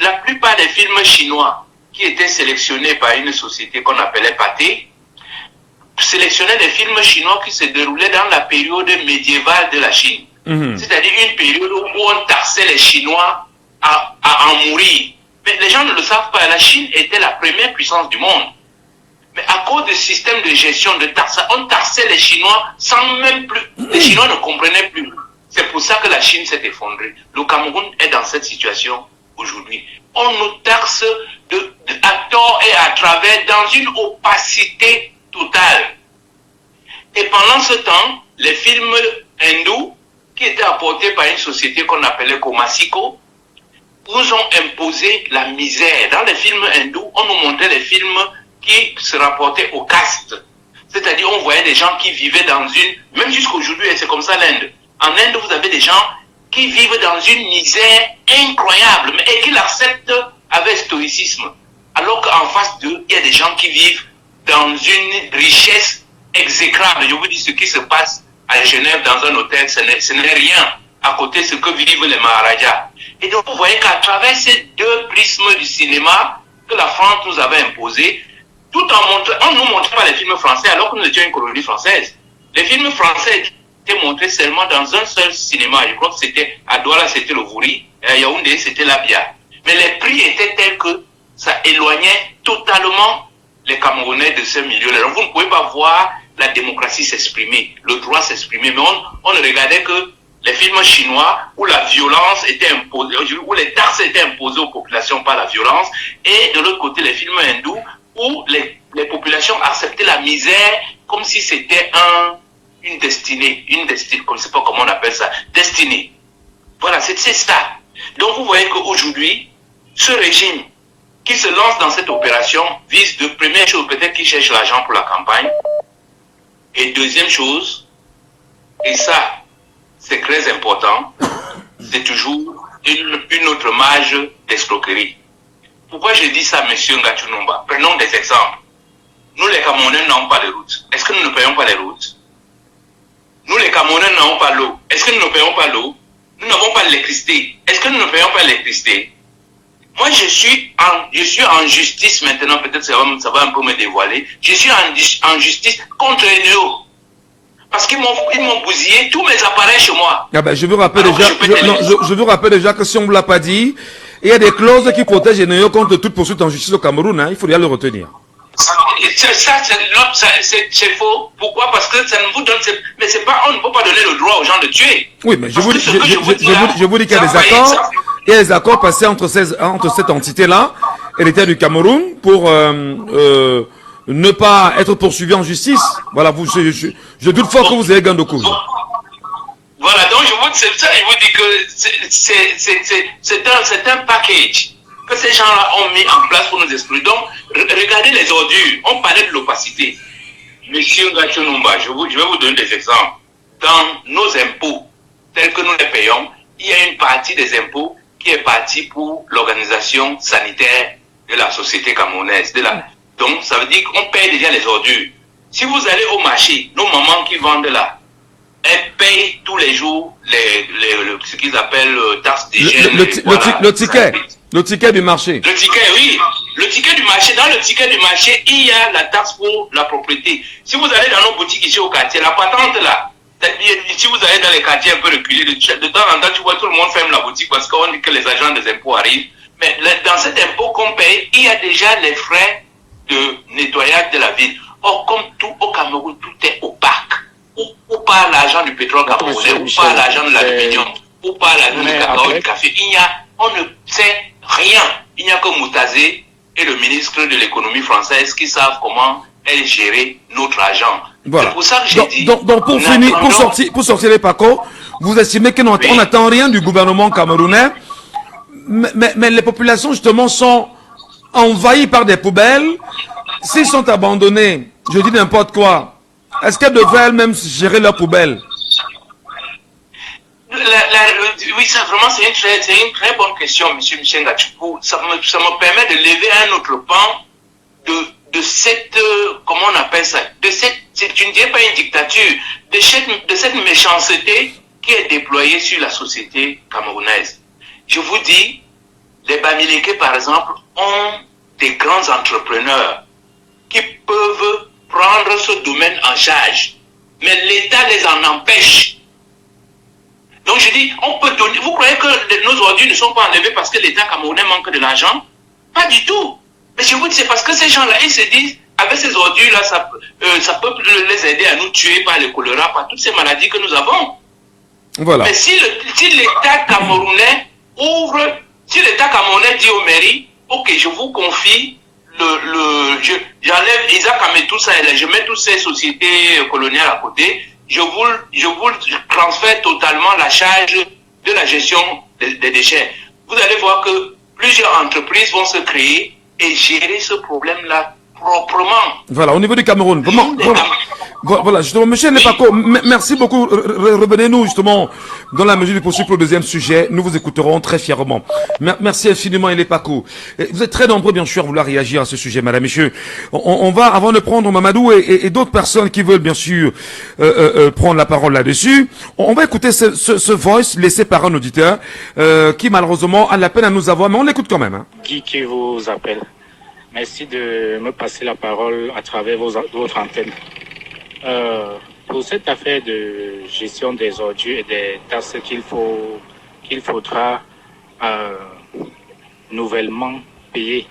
la plupart des films chinois qui étaient sélectionnés par une société qu'on appelait Pathé, sélectionnaient des films chinois qui se déroulaient dans la période médiévale de la Chine. C'est-à-dire une période où on taxait les Chinois à en mourir. Mais les gens ne le savent pas, la Chine était la première puissance du monde. Mais à cause du système de gestion de taxes, on taxait les Chinois sans même plus. Les Chinois ne comprenaient plus. C'est pour ça que la Chine s'est effondrée. Le Cameroun est dans cette situation aujourd'hui. On nous taxe à tort et à travers dans une opacité totale. Et pendant ce temps, les films hindous, qui étaient apportés par une société qu'on appelait Komasiko, nous ont imposé la misère. Dans les films hindous, on nous montrait les films qui se rapportaient aux castes. C'est-à-dire, on voyait des gens qui vivaient dans même jusqu'aujourd'hui, et c'est comme ça l'Inde. En Inde, vous avez des gens qui vivent dans une misère incroyable, et qui l'acceptent avec stoïcisme. Alors qu'en face d'eux, il y a des gens qui vivent dans une richesse exécrable. Je vous dis ce qui se passe à Genève dans un hôtel, ce n'est rien à côté de ce que vivent les Maharajas. Et donc, vous voyez qu'à travers ces deux prismes du cinéma que la France nous avait imposé, tout on ne nous montrait pas les films français alors que nous étions une colonie française. Les films français étaient montrés seulement dans un seul cinéma. Je crois que c'était à Douala, c'était le Vouri, et à Yaoundé, c'était l'Abia. Mais les prix étaient tels que ça éloignait totalement les Camerounais de ce milieu-là. Donc, vous ne pouvez pas voir la démocratie s'exprimer, le droit s'exprimer, mais on ne regardait que les films chinois où la violence était imposée, où les taxes étaient imposées aux populations par la violence, et de l'autre côté, les films hindous où les populations acceptaient la misère comme si c'était une destinée, je ne sais pas comment on appelle ça, destinée. Voilà, c'est ça. Donc vous voyez qu'aujourd'hui, ce régime qui se lance dans cette opération vise de première chose, peut-être qu'il cherche l'argent pour la campagne, et deuxième chose, et ça, c'est très important, c'est toujours une autre marge d'escroquerie. Pourquoi je dis ça, monsieur Ngachunumba? Prenons des exemples. Nous, les Camerounais, n'avons pas de routes. Est-ce que nous ne payons pas les routes? Nous, les Camerounais, n'avons pas l'eau. Est-ce que nous ne payons pas l'eau? Nous n'avons pas l'électricité. Est-ce que nous ne payons pas l'électricité? Moi, je suis en justice maintenant, peut-être ça va un peu me dévoiler. Je suis en justice contre NEO. Parce qu'ils m'ont bousillé tous mes appareils chez moi. Ah ben, je vous rappelle déjà que si on ne vous l'a pas dit, il y a des clauses qui protègent NEO contre toute poursuite en justice au Cameroun. Hein, il faut bien le retenir. C'est faux. Pourquoi? Parce que ça ne vous donne... Mais c'est pas... On ne peut pas donner le droit aux gens de tuer. Oui, mais je vous dis qu'il y a des accords. Il y a des accords passés entre cette entité-là et l'État du Cameroun pour ne pas être poursuivi en justice. Voilà, je doute fort que vous ayez gain de cause. Voilà, donc je vous dis que c'est un package que ces gens-là ont mis en place pour nous exclure. Donc, regardez les ordures. On parlait de l'opacité. Monsieur Ngachonumba, je vais vous donner des exemples. Dans nos impôts, tels que nous les payons, il y a une partie des impôts qui est partie pour l'organisation sanitaire de la société camerounaise. Donc, ça veut dire qu'on paye déjà les ordures. Si vous allez au marché, nos mamans qui vendent là, elles payent tous les jours ce qu'ils appellent taxe d'hygiène. Le ticket du marché. Le ticket, oui. Le ticket du marché, dans le ticket du marché, il y a la taxe pour la propriété. Si vous allez dans nos boutiques ici au quartier, la patente là, si vous allez dans les quartiers un peu reculés, de temps en temps, tu vois tout le monde ferme la boutique parce qu'on dit que les agents des impôts arrivent. Mais dans cet impôt qu'on paye, il y a déjà les frais de nettoyage de la ville. Or, comme tout au Cameroun, tout est opaque. Ou pas l'argent du pétrole camerounais, ou pas l'argent de l'aluminium, ou pas l'argent du cacao, du café. On ne sait rien. Il n'y a que Moutazé et le ministre de l'économie française qui savent comment elle gérer notre argent. Voilà. C'est pour ça que j'ai dit... Donc pour finir, pour sortir les PACO, vous estimez qu'on n'attend rien du gouvernement camerounais, mais les populations justement sont envahies par des poubelles. S'ils sont abandonnés, je dis n'importe quoi, est-ce qu'elles devraient elles-mêmes gérer leurs poubelles? Oui, ça vraiment c'est une très bonne question, M. Michel Ngachoukou. Ça me permet de lever un autre pan de cette, comment on appelle ça, tu ne dirais pas une dictature, de cette méchanceté qui est déployée sur la société camerounaise. Je vous dis, les Bamileke par exemple ont des grands entrepreneurs qui peuvent prendre ce domaine en charge, mais l'État les en empêche. Donc je dis, on peut donner... Vous croyez que nos ordures ne sont pas enlevées parce que l'État camerounais manque de l'argent? Pas du tout. Mais je vous dis, c'est parce que ces gens-là, ils se disent, avec ces ordures-là, ça peut les aider à nous tuer par le choléra, par toutes ces maladies que nous avons. Voilà. Mais si l'État camerounais ouvre, si l'État camerounais dit aux mairies, ok, je vous confie j'enlève Isaac Ametou, je mets toutes ces sociétés coloniales à côté, je vous transfère totalement la charge de la gestion des déchets. Vous allez voir que plusieurs entreprises vont se créer et gérer ce problème-là proprement. Voilà, au niveau du Cameroun. Voilà, justement, monsieur Lepako, merci beaucoup. Revenez-nous justement dans la mesure du possible au deuxième sujet. Nous vous écouterons très fièrement. Merci infiniment, Lepako. Vous êtes très nombreux, bien sûr, à vouloir réagir à ce sujet, madame, messieurs. On va, avant de prendre Mamadou et d'autres personnes qui veulent, bien sûr, prendre la parole là-dessus, on va écouter ce voice laissé par un auditeur qui, malheureusement, a la peine à nous avoir, mais on l'écoute quand même. Hein. Qui vous appelle? Merci de me passer la parole à travers votre antenne. Pour cette affaire de gestion des ordures et des taxes qu'il faudra nouvellement payer,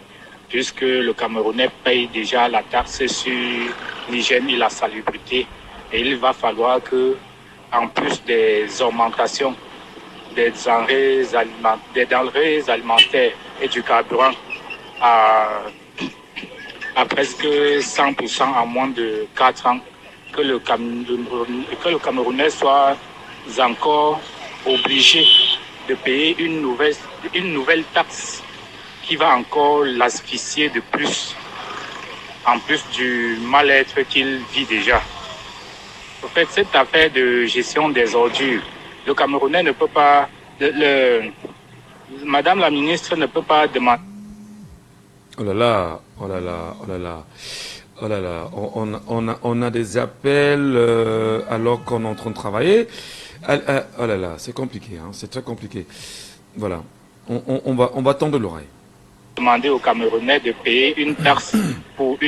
puisque le Camerounais paye déjà la taxe sur l'hygiène et la salubrité, et il va falloir que, en plus des augmentations des denrées alimentaires et du carburant à presque 100% en moins de 4 ans, que le Camerounais soit encore obligé de payer une nouvelle taxe qui va encore l'asphyxier de plus, en plus du mal-être qu'il vit déjà. En fait, cette affaire de gestion des ordures, le Camerounais ne peut pas, Madame la ministre ne peut pas demander. Oh là là, oh là là, oh là là, oh là là, on a des appels alors qu'on est en train de travailler. Oh là là, c'est compliqué, hein, c'est très compliqué. Voilà, on va tendre l'oreille. Demander aux Camerounais de payer une taxe pour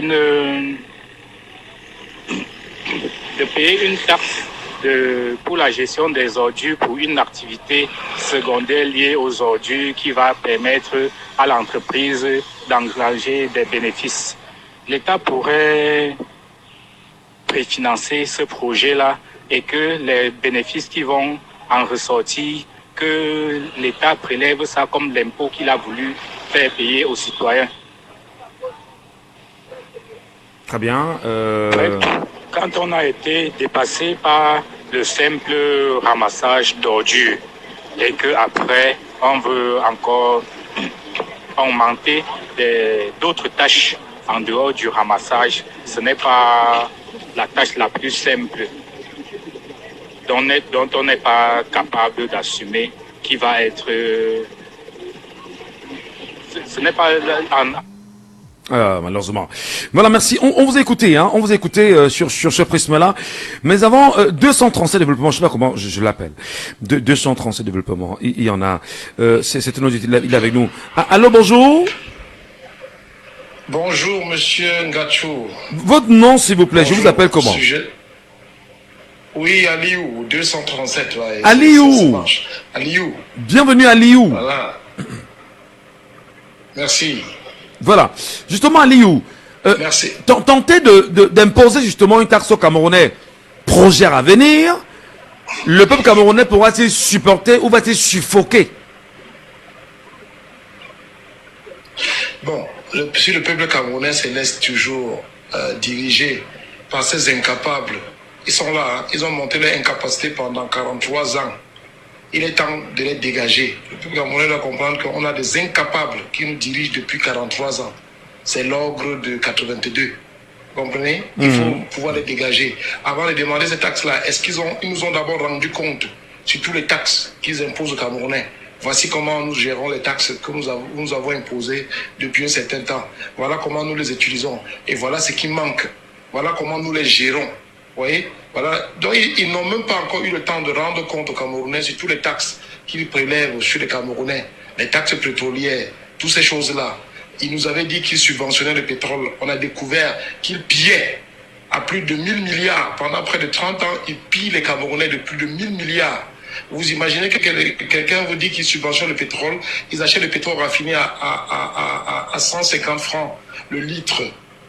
pour la gestion des ordures pour une activité secondaire liée aux ordures qui va permettre à l'entreprise d'engranger des bénéfices. l'État pourrait préfinancer ce projet-là et que les bénéfices qui vont en ressortir, que l'État prélève ça comme l'impôt qu'il a voulu faire payer aux citoyens. Très bien. Quand on a été dépassé par le simple ramassage d'ordures et qu'après on veut encore augmenter d'autres tâches en dehors du ramassage, ce n'est pas la tâche la plus simple dont on n'est pas capable d'assumer, qui va être... ce n'est pas... Malheureusement. Voilà, merci. On vous a écouté, hein. On vous a écouté sur ce prisme-là. Mais avant 237 développement, je sais pas comment je l'appelle. 237 développement. Il y en a. C'est un auditeur, il est avec nous. Ah, allô, bonjour. Bonjour, monsieur Ngacho. Votre nom, s'il vous plaît. Bonjour, je vous appelle comment? Oui, Aliou, 237. Ouais, Aliou. Aliou. Bienvenue, Aliou. Voilà. Merci. Voilà. Justement, Aliou, tenter d'imposer justement une taxe aux Camerounais, projet à venir, le peuple camerounais pourra-t-il supporter ou va-t-il suffoquer? Bon, si le peuple camerounais se laisse toujours diriger par ces incapables, ils sont là, hein, ils ont monté leur incapacité pendant 43 ans. Il est temps de les dégager. Le peuple camerounais doit comprendre qu'on a des incapables qui nous dirigent depuis 43 ans. C'est l'ogre de 82. Vous comprenez? Il faut pouvoir les dégager. Avant de demander ces taxes-là, ils nous ont d'abord rendu compte sur toutes les taxes qu'ils imposent aux Camerounais. Voici comment nous gérons les taxes que nous avons imposées depuis un certain temps. Voilà comment nous les utilisons. Et voilà ce qui manque. Voilà comment nous les gérons. Vous voyez? Voilà. Donc, ils n'ont même pas encore eu le temps de rendre compte aux Camerounais sur toutes les taxes qu'ils prélèvent sur les Camerounais, les taxes pétrolières, toutes ces choses-là. Ils nous avaient dit qu'ils subventionnaient le pétrole. On a découvert qu'ils pillaient à plus de 1000 milliards. Pendant près de 30 ans, ils pillent les Camerounais de plus de 1000 milliards. Vous imaginez que quelqu'un vous dit qu'il subventionne le pétrole, ils achètent le pétrole raffiné à 150 francs le litre.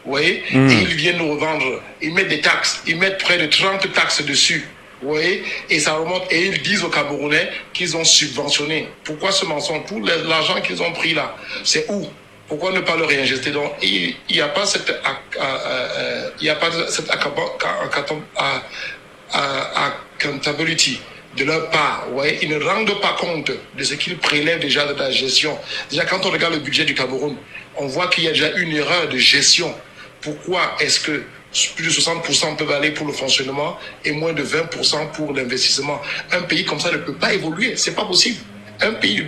Vous voyez? Et ils viennent nous revendre. Ils mettent des taxes. Ils mettent près de 30 taxes dessus. Vous voyez? Et ça remonte. Et ils disent aux Camerounais qu'ils ont subventionné. Pourquoi ce mensonge? Tout l'argent qu'ils ont pris là, c'est où? Pourquoi ne pas le réinjecter? Donc, il n'y a pas cette accountability de leur part. Ouais, ils ne rendent pas compte de ce qu'ils prélèvent déjà de la gestion. Déjà, quand on regarde le budget du Cameroun, on voit qu'il y a déjà une erreur de gestion. Pourquoi est-ce que plus de 60% peuvent aller pour le fonctionnement et moins de 20% pour l'investissement? Un pays comme ça ne peut pas évoluer, c'est pas possible. Un pays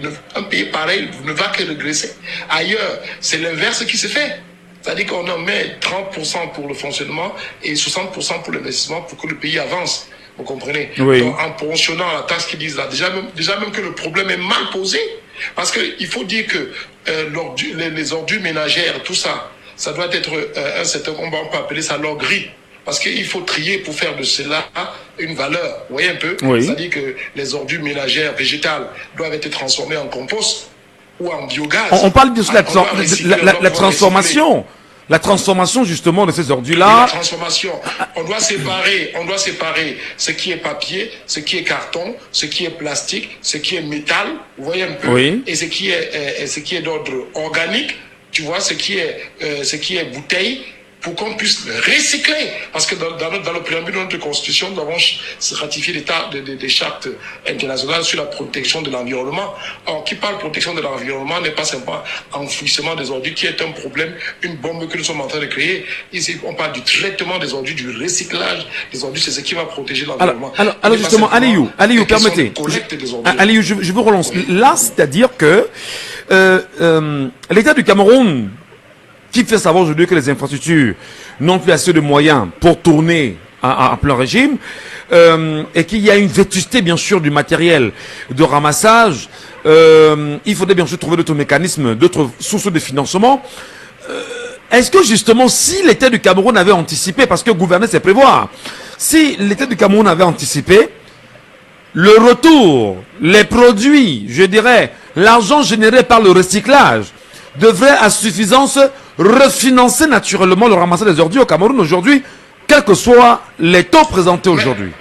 pareil ne va que régresser. Ailleurs, c'est l'inverse qui se fait. C'est-à-dire qu'on en met 30% pour le fonctionnement et 60% pour l'investissement pour que le pays avance. Vous comprenez? Oui. Donc, en pensionnant la taxe qu'ils disent là, déjà même que le problème est mal posé. Parce qu'il faut dire que les ordures ménagères, tout ça, ça doit être un certain, on peut appeler ça l'orguerie. Parce qu'il faut trier pour faire de cela une valeur. Vous voyez un peu? Oui. C'est-à-dire que les ordures ménagères végétales doivent être transformées en compost ou en biogaz. On parle de la transformation. La transformation justement de ces ordures-là. La transformation. On doit séparer ce qui est papier, ce qui est carton, ce qui est plastique, ce qui est métal. Vous voyez un peu? Oui. Et ce qui est d'ordre organique. Tu vois, ce qui est bouteille, pour qu'on puisse recycler. Parce que dans le préambule de notre constitution, nous avons ratifié des chartes internationales sur la protection de l'environnement. Or, qui parle de protection de l'environnement n'est pas simplement enfouissement des ordures, qui est un problème, une bombe que nous sommes en train de créer. Ici, on parle du traitement des ordures, du recyclage des ordures, c'est ce qui va protéger l'environnement. Alors justement, Aliou, permettez. Aliou, je vous relance. Là, c'est-à-dire que l'État du Cameroun, qui fait savoir aujourd'hui que les infrastructures n'ont plus assez de moyens pour tourner à plein régime, et qu'il y a une vétusté bien sûr du matériel de ramassage, il faudrait bien sûr trouver d'autres mécanismes, d'autres sources de financement. Est-ce que justement, si l'État du Cameroun avait anticipé, parce que gouverner c'est prévoir, si l'État du Cameroun avait anticipé, le retour, les produits, je dirais, l'argent généré par le recyclage devrait à suffisance refinancer naturellement le ramassage des ordures au Cameroun aujourd'hui, quels que soient les taux présentés aujourd'hui?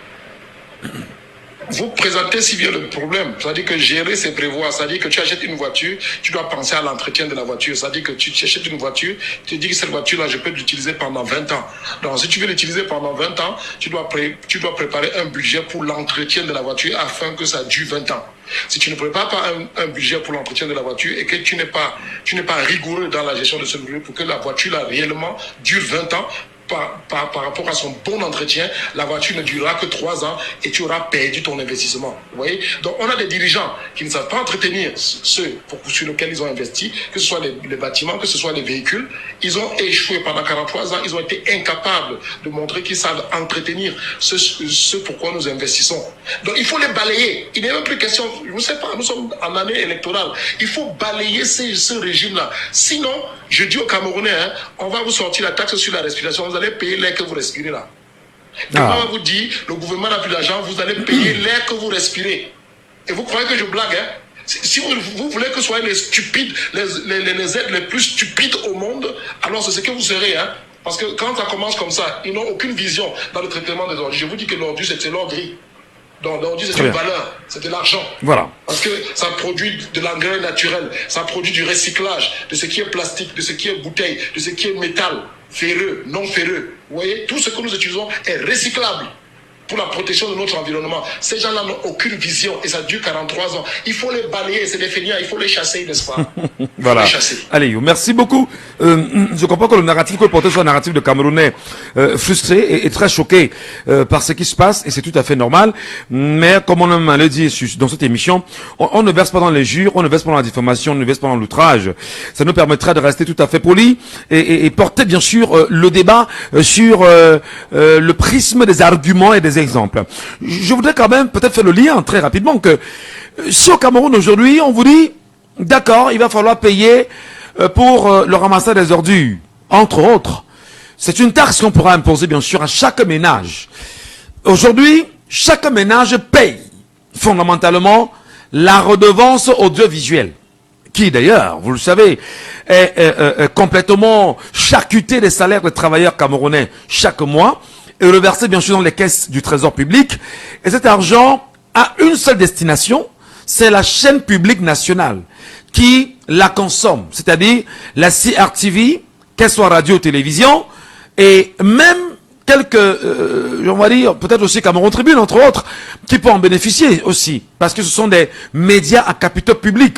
Vous présentez si bien le problème. C'est-à-dire que gérer, c'est prévoir. C'est-à-dire que tu achètes une voiture, tu dois penser à l'entretien de la voiture. C'est-à-dire que tu achètes une voiture, tu te dis que cette voiture-là, je peux l'utiliser pendant 20 ans. Donc, si tu veux l'utiliser pendant 20 ans, tu dois préparer un budget pour l'entretien de la voiture afin que ça dure 20 ans. Si tu ne prépares pas un budget pour l'entretien de la voiture et que tu n'es pas rigoureux dans la gestion de ce budget pour que la voiture-là réellement dure 20 ans, par rapport à son bon entretien, la voiture ne durera que 3 ans et tu auras perdu ton investissement. Vous voyez? Donc, on a des dirigeants qui ne savent pas entretenir ceux sur lesquels ils ont investi, que ce soit les bâtiments, que ce soit les véhicules. Ils ont échoué pendant 43 ans. Ils ont été incapables de montrer qu'ils savent entretenir ce pourquoi nous investissons. Donc, il faut les balayer. Il n'est même plus question, je ne sais pas, nous sommes en année électorale. Il faut balayer ce régime-là. Sinon, je dis aux Camerounais, on va vous sortir la taxe sur la respiration. Vous allez payer l'air que vous respirez là. On va vous dire, le gouvernement n'a plus d'argent, vous allez payer l'air que vous respirez. Et vous croyez que je blague, Si vous voulez que soyez les stupides, les êtres les plus stupides au monde, alors c'est ce que vous serez, Parce que quand ça commence comme ça, ils n'ont aucune vision dans le traitement des ordures. Je vous dis que l'ordure, c'est l'ordure. Donc l'ordure, c'est une valeur, c'est de l'argent. Voilà. Parce que ça produit de l'engrais naturel, ça produit du recyclage, de ce qui est plastique, de ce qui est bouteille, de ce qui est métal, ferreux, non ferreux. Vous voyez, tout ce que nous utilisons est recyclable pour la protection de notre environnement. Ces gens-là n'ont aucune vision et ça dure 43 ans. Il faut les balayer, c'est des fainéants, il faut les chasser, n'est-ce pas? Voilà. Allez, merci beaucoup. Je comprends que le narratif que vous portez soit un narratif de Camerounais frustré et très choqué par ce qui se passe, et c'est tout à fait normal. Mais comme on aime le dire dans cette émission, on ne verse pas dans les jures, on ne verse pas dans la diffamation, on ne verse pas dans l'outrage. Ça nous permettra de rester tout à fait poli et porter bien sûr le débat sur le prisme des arguments et des exemples. Je voudrais quand même peut-être faire le lien très rapidement que si au Cameroun aujourd'hui on vous dit d'accord, il va falloir payer pour le ramassage des ordures, entre autres, c'est une taxe qu'on pourra imposer bien sûr à chaque ménage. Aujourd'hui, chaque ménage paye fondamentalement la redevance audiovisuelle, qui d'ailleurs, vous le savez, est complètement charcutée des salaires des travailleurs camerounais chaque mois, et reversé bien sûr dans les caisses du trésor public. Et cet argent a une seule destination, c'est la chaîne publique nationale qui la consomme, c'est-à-dire la CRTV, qu'elle soit radio ou télévision, et même quelques, on va dire, peut-être aussi Cameroun Tribune, entre autres, qui peuvent en bénéficier aussi, parce que ce sont des médias à capitaux publics.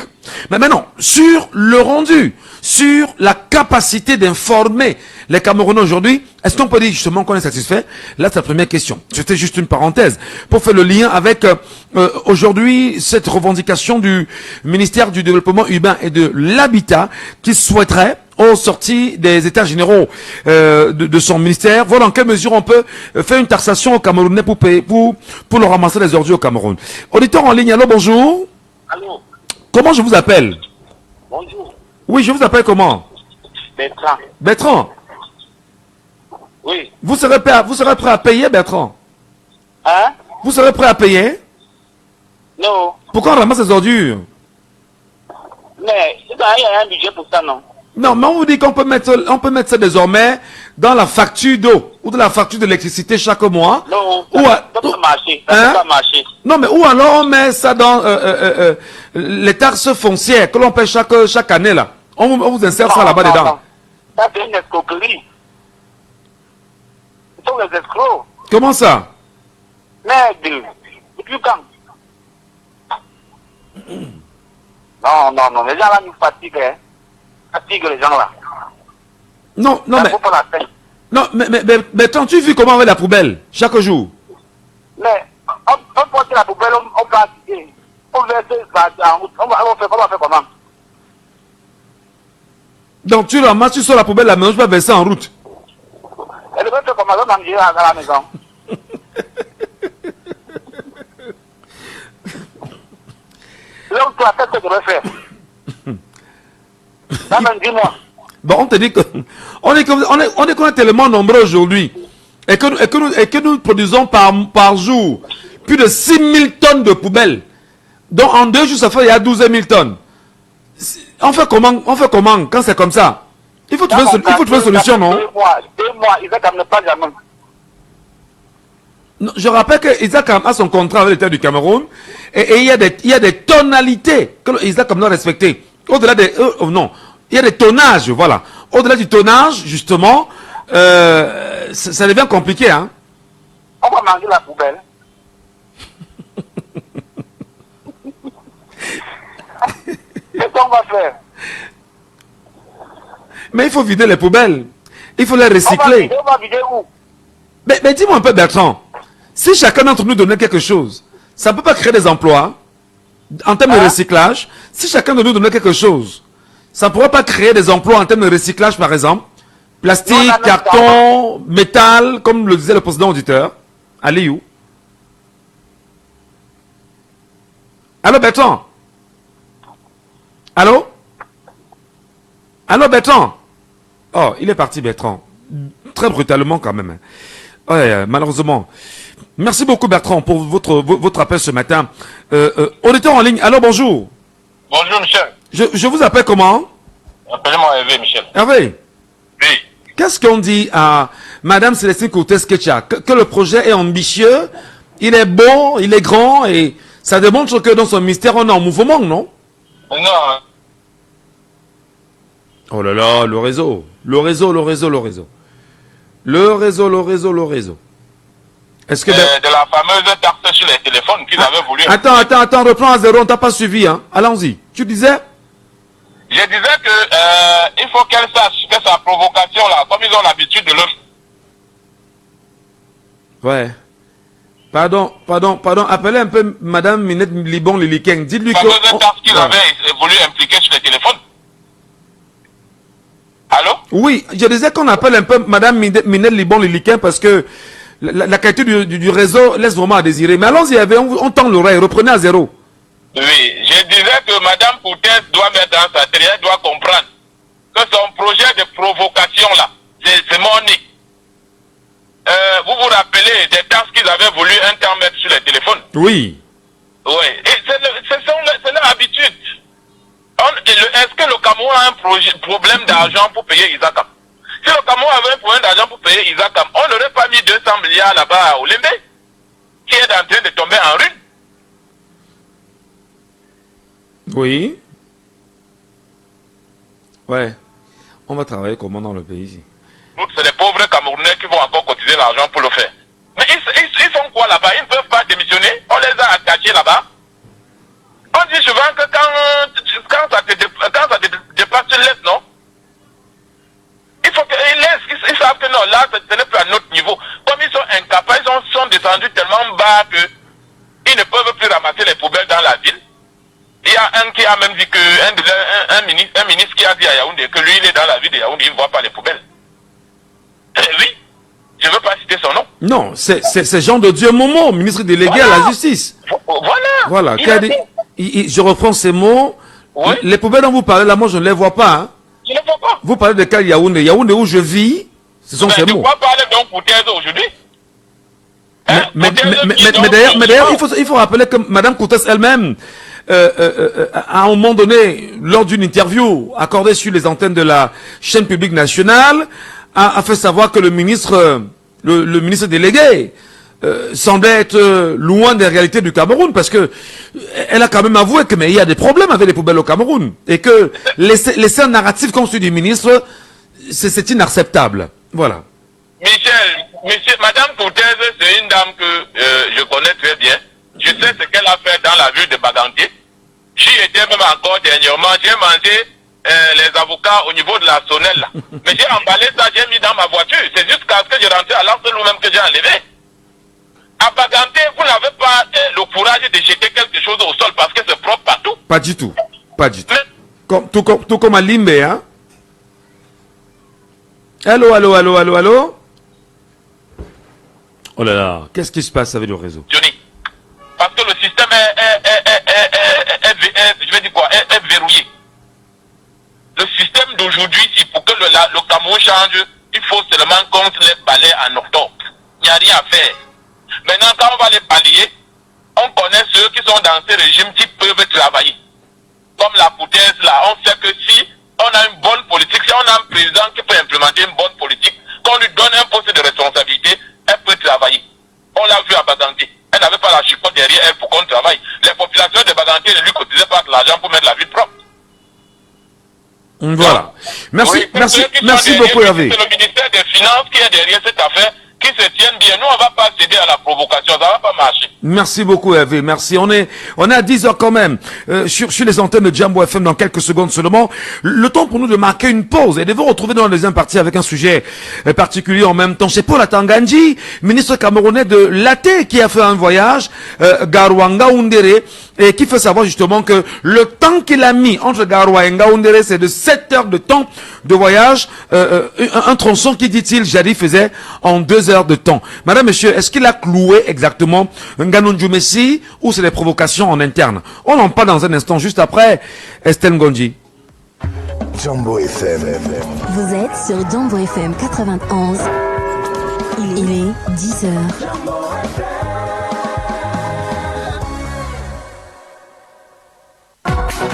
Mais maintenant, sur le rendu, sur la capacité d'informer les Camerounais aujourd'hui, est-ce qu'on peut dire justement qu'on est satisfait? Là, c'est la première question. C'était juste une parenthèse pour faire le lien avec aujourd'hui cette revendication du ministère du Développement urbain et de l'Habitat qui souhaiterait, aux sorties des états généraux de son ministère, voir dans quelle mesure on peut faire une taxation aux Camerounais pour payer, pour le ramasser des ordures au Cameroun. Auditeur en ligne, allô, bonjour. Allô. Comment je vous appelle? Bonjour. Oui, je vous appelle comment? Bertrand. Bertrand. Oui. Vous serez prêt à payer, Bertrand? Hein? Vous serez prêt à payer? Non. Pourquoi on ramasse ces ordures? Mais il y a un budget pour ça, non? Non, mais on vous dit qu'on peut mettre ça désormais dans la facture d'eau ou dans la facture d'électricité chaque mois. Non, ça ne peut pas marcher. Ça peut pas marcher. Non, mais ou alors on met ça dans les taxes foncières que l'on paie chaque année là. On vous insère ça là-bas dedans. Non. Ça c'est une escroquerie. Ce sont les escrocs. Comment ça? Merde. Depuis quand? Non. Les gens là nous fatiguent. Fatigue les gens là. Non, mais. Vaut pas la peine. Non, mais quand tu vis comment avec la poubelle chaque jour? Mais on porte la poubelle, on va quitter. On verse ça en route. On va faire comment? Donc tu ramasses, tu sors la poubelle, la maison, tu vas verser en route. Elle va faire comment? On va manger à la maison. Donc tu as fait ce que tu devrais faire. Dis-moi. Bon, on te dit que on est tellement nombreux aujourd'hui et que nous produisons par jour plus de 6000 tonnes de poubelles. Donc en 2 jours, ça fait il y a 12 000 tonnes. On fait comment quand c'est comme ça? Il faut trouver une solution, non? 2 mois, Isaac Am ne parle jamais. Non, je rappelle que Isaac Am a son contrat avec l'État du Cameroun et il y a des tonalités que Isaac Am doit respecter. Au-delà des... non, il y a des tonnages, voilà. Au-delà du tonnage, justement, ça devient compliqué, hein. On va manger la poubelle. Qu'est-ce qu'on va faire? Mais il faut vider les poubelles. Il faut les recycler. On va vider où? Mais dis-moi un peu, Bertrand. Si chacun d'entre nous donnait quelque chose, ça ne peut pas créer des emplois en termes de recyclage. Si chacun de nous donnait quelque chose, ça ne pourrait pas créer des emplois en termes de recyclage, par exemple. Plastique, carton, métal, comme le disait le précédent auditeur. Allez où? Allô, Bertrand? Allô? Allô, Bertrand? Oh, il est parti, Bertrand. Très brutalement, quand même. Ouais, malheureusement. Merci beaucoup, Bertrand, pour votre appel ce matin. Auditeur en ligne, allô, bonjour. Bonjour, Michel. Je vous appelle comment? Appelez-moi Hervé, Michel. Hervé? Oui. Qu'est-ce qu'on dit à Madame Célestine Cortez-Ketcha? Que le projet est ambitieux, il est beau, il est grand, et ça démontre que dans son ministère, on est en mouvement, non? Non. Oh là là, le réseau. Est-ce que... de la fameuse taxe sur les téléphones qu'ils avaient voulu... Attends, reprends à zéro, on t'a pas suivi, hein. Allons-y. Tu disais? Je disais que il faut qu'elle sache que sa provocation là, comme ils ont l'habitude de le... Ouais. Pardon, appelez un peu Madame Minette Libon Liliken. Dites-lui que... La fameuse taxe qu'ils avaient voulu impliquer sur les téléphones. Allô? Oui, je disais qu'on appelle un peu Madame Minette Libon Liliken parce que la qualité du réseau laisse vraiment à désirer. Mais allons-y, on tend l'oreille, reprenez à zéro. Oui, je disais que Madame Cortez doit mettre dans sa tête, elle doit comprendre que son projet de provocation là, c'est mon nez. Vous vous rappelez des taxes qu'ils avaient voulu intermettre sur les téléphones? Oui. Oui, et c'est leur habitude. Est-ce que le Cameroun a un problème d'argent pour payer Isaac Am? Si le Cameroun avait un problème d'argent pour payer Isaac Am, on n'aurait pas mis 200 milliards là-bas au Lembe, qui est en train de tomber en ruine. Oui. Ouais. On va travailler comment dans le pays? C'est les pauvres Camerounais qui vont encore cotiser l'argent pour le faire. Mais ils font quoi là-bas? Ils ne peuvent pas démissionner? On les a attachés là-bas. On dit souvent que quand ça te dépasse, tu laisses, non? Il faut qu'ils laissent. Ils savent que non, là, ce n'est plus à notre niveau. Comme ils sont incapables, ils sont descendus tellement bas qu'ils ne peuvent plus ramasser les poubelles dans la ville. Il y a un qui a même dit que un ministre qui a dit à Yaoundé que lui, il est dans la ville de Yaoundé, il ne voit pas les poubelles. Oui, je ne veux pas citer son nom. Non, c'est Jean de Dieu Momo, ministre délégué à la justice. Voilà. Je reprends ces mots. Oui. Les poubelles dont vous parlez là, moi je ne les vois pas. Hein. Je ne vois pas. Vous parlez de quel Yaoundé? Yaoundé où je vis, ce sont ces mots. Tu ne parler donc pour Thèse aujourd'hui? Mais d'ailleurs, il faut rappeler que Mme Cortez elle-même, à un moment donné, lors d'une interview accordée sur les antennes de la chaîne publique nationale, a fait savoir que le ministre délégué semblait être loin des réalités du Cameroun, parce que elle a quand même avoué que mais il y a des problèmes avec les poubelles au Cameroun, et que laisser un narratif comme celui du ministre, c'est inacceptable. Voilà. Madame Cortez, c'est une dame que je connais très bien. Je sais ce qu'elle a fait dans la ville de Baganté. J'y étais même encore dernièrement. J'ai mangé les avocats au niveau de la Sonnelle là. Mais j'ai emballé ça, j'ai mis dans ma voiture. C'est jusqu'à ce que je rentre à l'Arsenal même que j'ai enlevé. À Baganté, vous n'avez pas le courage de jeter quelque chose au sol parce que c'est propre partout. Pas du tout. Pas du tout. Tout comme à Limbe, hein. Allô. Oh là là, qu'est-ce qui se passe avec le réseau? Johnny, parce que le système est verrouillé. Le système d'aujourd'hui, si pour que le Cameroun change, il faut seulement qu'on les balaye en octobre. Il n'y a rien à faire. Maintenant, quand on va les balayer, on connaît ceux qui sont dans ces régimes qui peuvent travailler. Comme la Cortez là, on sait que si on a une bonne politique, si on a un président Voilà. Merci, Oui, merci, ceux qui sont merci derrière, beaucoup, Hervé. c'est le ministère des Finances qui est derrière cette affaire, qui se tienne bien. Nous, on ne va pas céder à la provocation, ça ne va pas marcher. Merci beaucoup, Hervé. Merci. On est à 10 heures quand même, sur les antennes de Jambo FM dans quelques secondes seulement. Le temps pour nous de marquer une pause et de vous retrouver dans la deuxième partie avec un sujet particulier en même temps. C'est Paul Atangandji, ministre camerounais de l'AT, qui a fait un voyage, Garouanga Oundéré, et qui fait savoir justement que le temps qu'il a mis entre Garoua et Ngaoundéré, c'est de 7 heures de temps de voyage, un tronçon qui, dit-il, jadis faisait en 2 heures de temps. Madame, monsieur, est-ce qu'il a cloué exactement Nganonju Messi ou c'est des provocations en interne? On en parle dans un instant, juste après Estelle Ngonji. Jambo FM. Vous êtes sur Jambo FM 91. Il est 10 heures.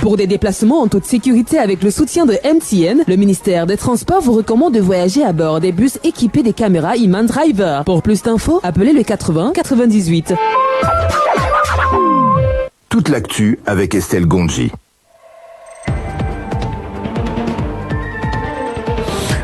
Pour des déplacements en toute sécurité avec le soutien de MTN, le ministère des Transports vous recommande de voyager à bord des bus équipés des caméras Iman Driver. Pour plus d'infos, appelez le 80 98. Toute l'actu avec Estelle Ngonji.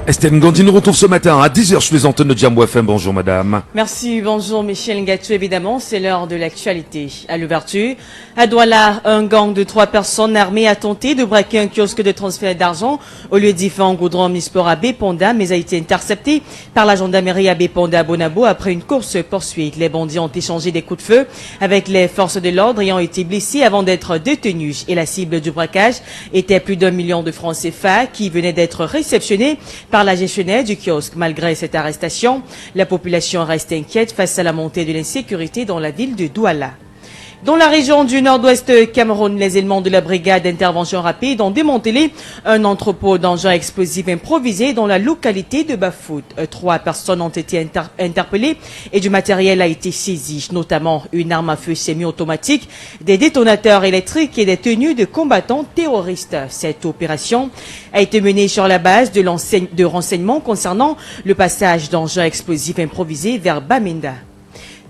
Estelle Ngonji nous retrouve ce matin à 10h sur les antennes de Jambo FM. Bonjour madame. Merci, bonjour Michel Ngatou. Évidemment, c'est l'heure de l'actualité. À l'ouverture, à Douala, un gang de 3 personnes armées a tenté de braquer un kiosque de transfert d'argent au lieu d'Ifa en Goudron Misport à Béponda, mais a été intercepté par la gendarmerie à Béponda Bonabo après une course-poursuite. Les bandits ont échangé des coups de feu avec les forces de l'ordre et ont été blessés avant d'être détenus. Et la cible du braquage était plus d'1 million de francs CFA qui venait d'être réceptionné par la gestionnaire du kiosque. Malgré cette arrestation, la population reste inquiète face à la montée de l'insécurité dans la ville de Douala. Dans la région du nord-ouest Cameroun, les éléments de la brigade d'intervention rapide ont démantelé un entrepôt d'engins explosifs improvisés dans la localité de Bafout. 3 personnes ont été interpellées et du matériel a été saisi, notamment une arme à feu semi-automatique, des détonateurs électriques et des tenues de combattants terroristes. Cette opération a été menée sur la base de renseignements concernant le passage d'engins explosifs improvisés vers Bamenda.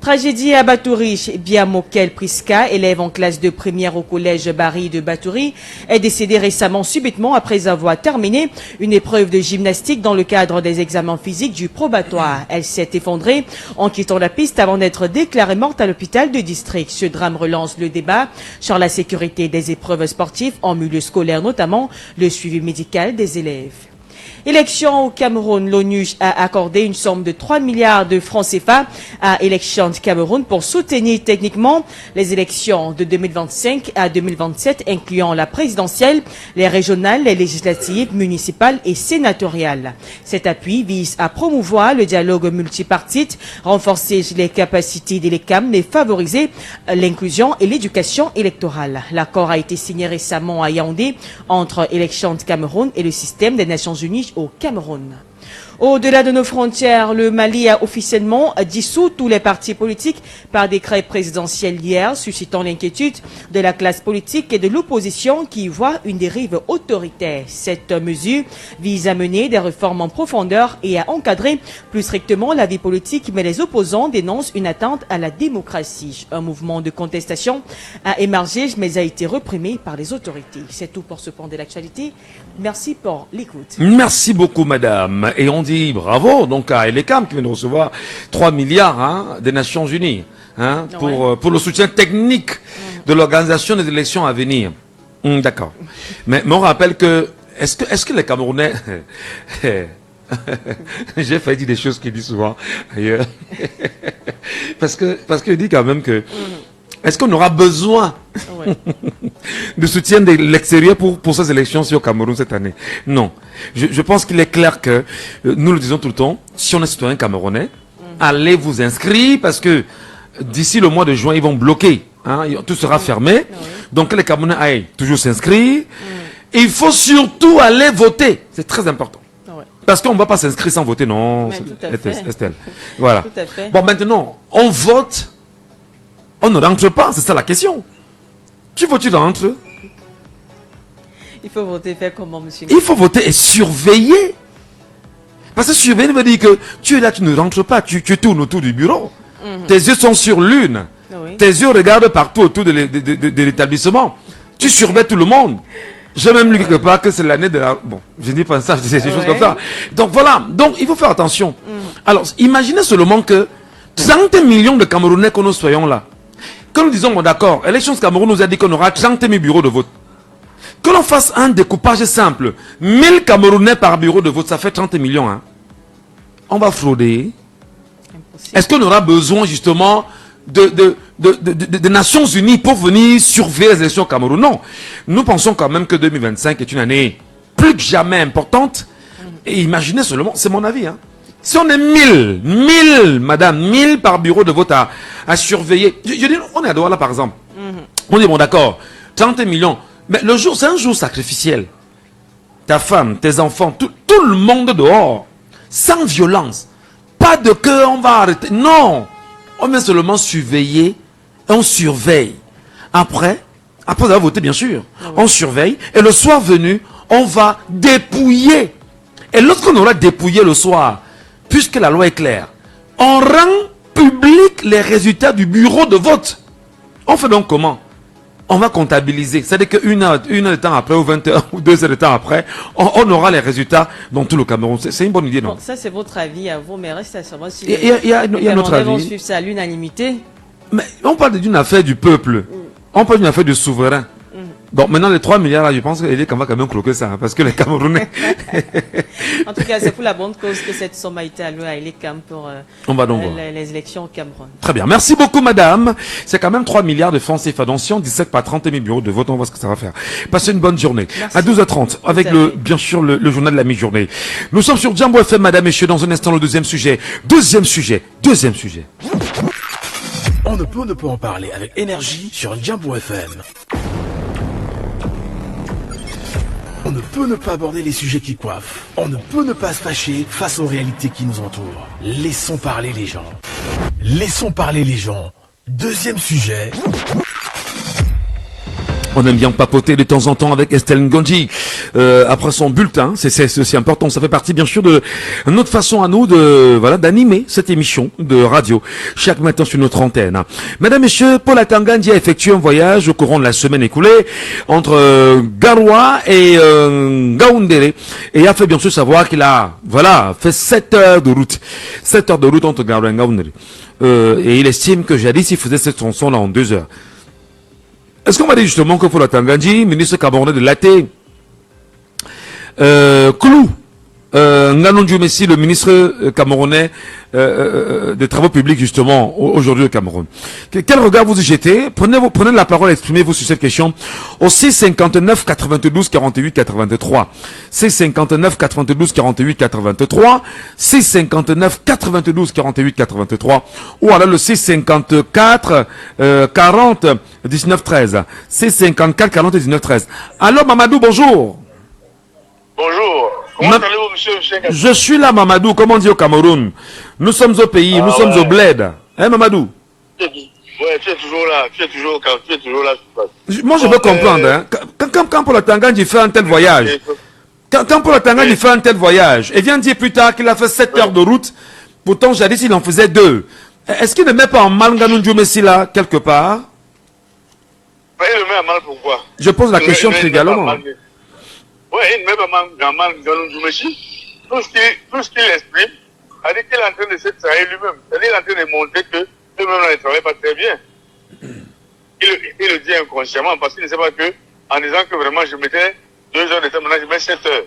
Tragédie à Batouri. Biamokel Priska, élève en classe de première au collège Barry de Batouri, est décédée récemment subitement après avoir terminé une épreuve de gymnastique dans le cadre des examens physiques du probatoire. Elle s'est effondrée en quittant la piste avant d'être déclarée morte à l'hôpital de district. Ce drame relance le débat sur la sécurité des épreuves sportives en milieu scolaire, notamment le suivi médical des élèves. Élection au Cameroun, l'ONU a accordé une somme de 3 milliards de francs CFA à Élections Cameroun pour soutenir techniquement les élections de 2025 à 2027, incluant la présidentielle, les régionales, les législatives, municipales et sénatoriales. Cet appui vise à promouvoir le dialogue multipartite, renforcer les capacités des LECAM et favoriser l'inclusion et l'éducation électorale. L'accord a été signé récemment à Yaoundé entre Élections Cameroun et le système des Nations Unies au Cameroun. Au-delà de nos frontières, le Mali a officiellement dissous tous les partis politiques par décret présidentiel hier, suscitant l'inquiétude de la classe politique et de l'opposition qui voit une dérive autoritaire. Cette mesure vise à mener des réformes en profondeur et à encadrer plus strictement la vie politique, mais les opposants dénoncent une atteinte à la démocratie. Un mouvement de contestation a émergé, mais a été reprimé par les autorités. C'est tout pour ce point de l'actualité. Merci pour l'écoute. Merci beaucoup, madame. Et on dit bravo donc à Elecam qui vient de recevoir 3 milliards des Nations Unies pour le soutien technique de l'organisation des élections à venir. D'accord. Mais on rappelle que est-ce que les Camerounais j'ai failli dire des choses qu'il dit souvent ailleurs parce qu'il dit quand même que est-ce qu'on aura besoin de soutien de l'extérieur pour ces élections au Cameroun cette année? Non. Je pense qu'il est clair que, nous le disons tout le temps, si on est citoyen camerounais, allez vous inscrire parce que d'ici le mois de juin, ils vont bloquer. Tout sera fermé. Donc les Camerounais aillent toujours s'inscrire. Et il faut surtout aller voter. C'est très important. Parce qu'on ne va pas s'inscrire sans voter, non, Estelle. Voilà. Bon, maintenant, on vote. On ne rentre pas, c'est ça la question. Tu veux, tu rentres. Il faut voter, faire comment, monsieur? Il faut voter et surveiller. Parce que surveiller veut dire que tu es là, tu ne rentres pas, tu tournes autour du bureau. Tes yeux sont sur l'une. Tes yeux regardent partout autour de l'établissement. Tu surveilles tout le monde. J'ai même lu quelque part que c'est l'année de la... Bon, je dis pas ça, je disais des choses comme ça. Donc voilà, donc il faut faire attention. Alors, imaginez seulement que 30 millions de Camerounais que nous soyons là. Que nous disons, bon d'accord, Élections Cameroun nous a dit qu'on aura 30 000 bureaux de vote. Que l'on fasse un découpage simple. 1000 Camerounais par bureau de vote, ça fait 30 millions. Hein. On va frauder. Est-ce qu'on aura besoin justement de Nations Unies pour venir surveiller les élections au Cameroun? Non. Nous pensons quand même que 2025 est une année plus que jamais importante. Et imaginez seulement, c'est mon avis. Hein. Si on est 1000, madame, 1000 par bureau de vote à surveiller. Je dis, on est à Douala par exemple. On dit, bon d'accord, 30 millions. Mais le jour, c'est un jour sacrificiel. Ta femme, tes enfants, tout le monde dehors. Sans violence. Pas de que on va arrêter. Non. On vient seulement surveiller. On surveille. Après avoir voté, bien sûr. On surveille. Et le soir venu, on va dépouiller. Et lorsqu'on aura dépouillé le soir, puisque la loi est claire, on rend public les résultats du bureau de vote. On fait donc comment? On va comptabiliser. C'est-à-dire qu'une heure de temps après, ou 20 heures, ou 2 heures de temps après, on aura les résultats dans tout le Cameroun. C'est une bonne idée, non? Bon, ça, c'est votre avis à vous, mais reste à savoir si il y a notre avis. Vont suivre ça à l'unanimité. Mais on parle d'une affaire du peuple. On parle d'une affaire du souverain. Donc maintenant, les 3 milliards, là, je pense qu'on va quand même cloquer ça, hein, parce que les Camerounais... En tout cas, c'est pour la bonne cause que cette somme a été allouée à l'ECAM pour on va donc les élections au Cameroun. Très bien. Merci beaucoup, madame. C'est quand même 3 milliards de francs CFA. Donc, si on 17 par 30 000 bureaux de vote, on voit ce que ça va faire. Passez une bonne journée. Merci. À 12h30, avec bien sûr, le journal de la mi-journée. Nous sommes sur Jambo FM, madame, messieurs. Dans un instant, le deuxième sujet. Deuxième sujet. On ne peut en parler avec énergie sur Jambo FM. On ne peut ne pas aborder les sujets qui coiffent. On ne peut ne pas se fâcher face aux réalités qui nous entourent. Laissons parler les gens. Laissons parler les gens. Deuxième sujet. On aime bien papoter de temps en temps avec Estelle Ngonji après son bulletin. C'est aussi important. Ça fait partie bien sûr de notre façon à nous d'animer cette émission de radio chaque matin sur notre antenne. Mesdames, Messieurs, Paul Atangandi a effectué un voyage au courant de la semaine écoulée entre Garoua et Ngaoundéré et a fait bien sûr savoir qu'il a fait 7 heures de route. 7 heures de route entre Garoua et Ngaoundéré. Et il estime que jadis il faisait cette chanson là en 2 heures. Est-ce qu'on va dire justement que Paul Atangandi, ministre camerounais de l'AT, Clou, Nganondiou Messi, le ministre camerounais des travaux publics justement aujourd'hui au Cameroun. Quel regard vous y jetez? Prenez la parole, exprimez-vous sur cette question au 659 92 48 83. 659 92 48 83. 659 92 48 83. Ou alors le 654 40 19 13. 654 40 19 13. Alors Mamadou, bonjour. Bonjour. Comment allez-vous, monsieur? Je suis là, Mamadou. Comment on dit au Cameroun? Nous sommes au pays, nous sommes au bled. Hein, Mamadou? Ouais, tu es toujours là. Moi, je veux comprendre. Hein. Quand Paul Atangandi fait un tel voyage, quand Paul Atangandi fait un tel voyage, et vient dire plus tard qu'il a fait 7 heures de route, pourtant, jadis, il en faisait 2. Est-ce qu'il ne met pas en mal Nganondiou Messi là, quelque part? Il le met en mal pourquoi? Je pose la question également. Oui, il ne met pas en mal Nganondiou Messi. Tout ce qu'il exprime, c'est-à-dire qu'il est en train de se trahir lui-même. C'est-à-dire qu'il est en train de montrer que lui-même ne travaille pas très bien. Il le dit inconsciemment parce qu'il ne sait pas que, en disant que vraiment je mettais 2 heures de temps, maintenant je mets 7 heures.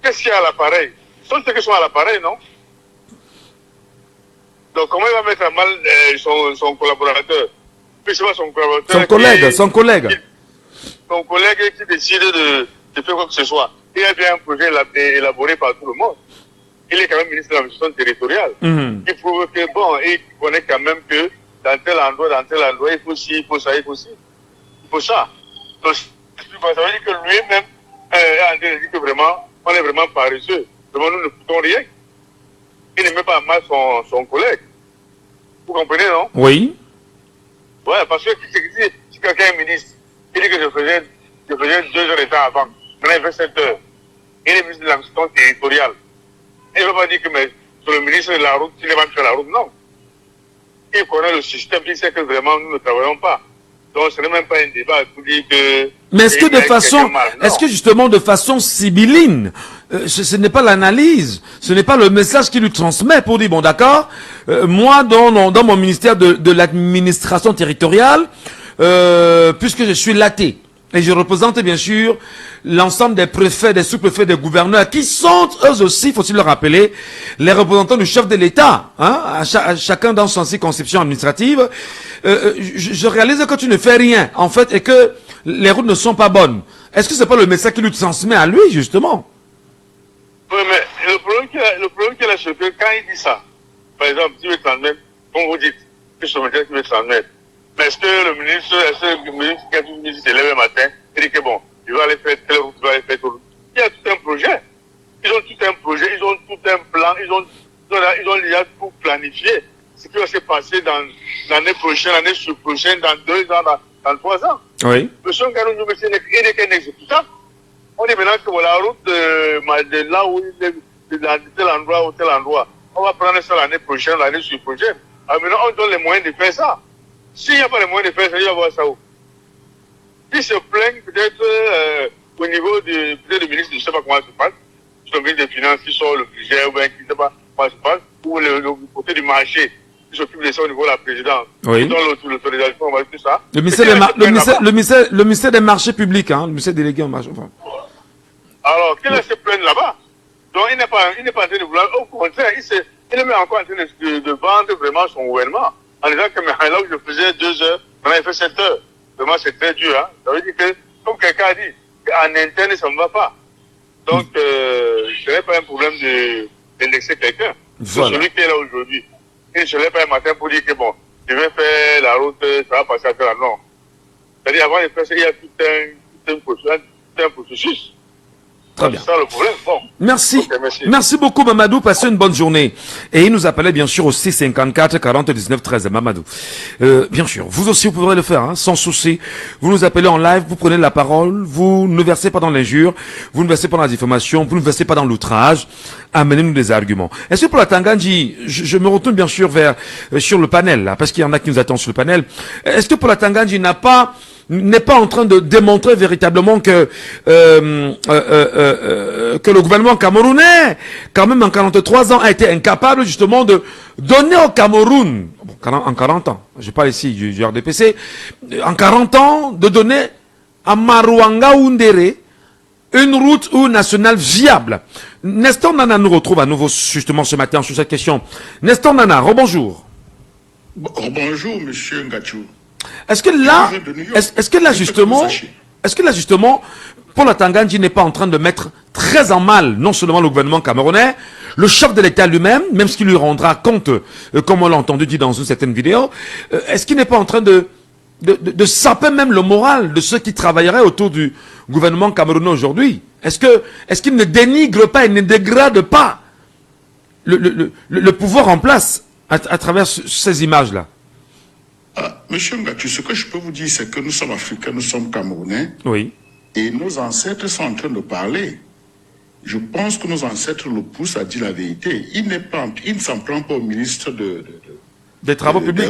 Qu'est-ce qu'il y a à l'appareil? Ce sont ceux qui sont à l'appareil, non? Donc comment il va mettre à mal son collaborateur? Puis c'est pas son collaborateur. Son collègue Qui décide de faire quoi que ce soit. Il y a bien un projet élaboré par tout le monde. Il est quand même ministre de l'administration territoriale. Il prouve que, il connaît quand même que dans tel endroit, il faut ci, il faut ça, il faut ça. Donc, ça veut dire que lui-même est en train de dire que vraiment, on est vraiment paresseux. Vraiment, nous ne foutons rien. Il ne met pas mal son collègue. Vous comprenez, non? Oui. Ouais, parce que si quelqu'un est ministre, il dit que je faisais 2 heures de temps avant. Maintenant, il fait 7 heures. Il est ministre de l'administration territoriale. Il ne veut pas dire que sur le ministre de la route, il est même sur la route, non. Il connaît le système, il sait que vraiment nous ne travaillons pas. Donc ce n'est même pas un débat pour dire que... Mais est-ce que justement de façon sibylline, ce n'est pas l'analyse, ce n'est pas le message qu'il lui transmet pour dire, bon d'accord, moi dans mon ministère de l'administration territoriale, puisque je suis laté, et je représente bien sûr l'ensemble des préfets, des sous-préfets, des gouverneurs, qui sont eux aussi, faut-il le rappeler, les représentants du chef de l'État, hein, chacun dans son circonscription administrative. Je réalise que tu ne fais rien, en fait, et que les routes ne sont pas bonnes. Est-ce que c'est pas le message qu'il lui transmet à lui, justement? Oui, mais le problème qu'il a, c'est que quand il dit ça, par exemple, tu veux transmettre, comme vous dites, que ce message qu'il veut transmettre, mais est-ce que le ministre se lève le matin et dit que bon, il va aller faire telle route, il va aller faire telle route. Il y a tout un projet. Ils ont tout un projet, ils ont tout un plan, ils ont déjà tout planifié. Ce qui va se passer dans l'année prochaine, l'année sur-prochaine, dans 2 ans, dans 3 ans. Oui. Monsieur Nganou, il n'est qu'un exécutant. On dit maintenant que la route de là où il est, de tel endroit ou tel endroit, on va prendre ça l'année prochaine, l'année sur-prochaine. Alors maintenant, on donne les moyens de faire ça. S'il n'y a pas les moyens de faire ça, il va voir ça où? Il se plaignent peut-être au niveau peut-être du ministre, je ne sais pas comment ça se passe, le ministre des Finances qui sort le budget, ou bien qui ne sait pas comment ça se passe, ou le côté du marché, qui s'occupe de ça au niveau de la présidence. Oui. Dans l'autorisation, on va tout ça. Le ministère des marchés publics, hein, le ministère délégué en marché. Enfin. Alors, qu'il se plaigne là-bas. Donc, il n'est pas en train de vouloir, au contraire, il est même encore en train de vendre vraiment son gouvernement. En disant que là où je faisais 2 heures, maintenant il fait 7 heures. Vraiment, c'est très dur. Hein. Ça veut dire que, comme quelqu'un a dit, en interne, ça ne va pas. Donc, ce n'est pas un problème d'indexer quelqu'un. Voilà. Celui qui est là aujourd'hui, il ne se lève pas un matin pour dire que bon, je vais faire la route, ça va passer à faire la non. C'est-à-dire, avant de faire ça, il y a tout un processus. Très bien. C'est ça le problème. Bon. Merci. Okay, merci. Merci beaucoup, Mamadou. Passez une bonne journée. Et il nous appelait bien sûr au 654 40 19 13. Mamadou. Bien sûr, vous aussi, vous pourrez le faire, hein, sans souci. Vous nous appelez en live, vous prenez la parole, vous ne versez pas dans l'injure, vous ne versez pas dans la diffamation, vous ne versez pas dans l'outrage. Amenez-nous des arguments. Est-ce que pour la Tangandji, je me retourne bien sûr vers sur le panel, là, parce qu'il y en a qui nous attendent sur le panel. Est-ce que pour la Tangandji n'est pas en train de démontrer véritablement que le gouvernement camerounais, quand même en 43 ans, a été incapable justement de donner au Cameroun, en 40 ans, je parle ici du RDPC, en 40 ans, de donner à Marouanga Oundéré une route nationale viable. Nestor Nana nous retrouve à nouveau justement ce matin sur cette question. Nestor Nana, rebonjour. Bonjour, monsieur Ngachou. Est-ce que là justement, pour la Tangandji n'est pas en train de mettre très en mal, non seulement le gouvernement camerounais, le chef de l'État lui-même, même ce qui lui rendra compte, comme on l'a entendu dire dans une certaine vidéo, est-ce qu'il n'est pas en train de saper même le moral de ceux qui travailleraient autour du gouvernement camerounais aujourd'hui? Est-ce qu'il ne dénigre pas et ne dégrade pas le pouvoir en place à travers ces images-là? Monsieur Ngachou, ce que je peux vous dire, c'est que nous sommes africains, nous sommes camerounais. Oui. Et nos ancêtres sont en train de parler. Je pense que nos ancêtres le poussent à dire la vérité. Il ne s'en prend pas au ministre des Travaux publics.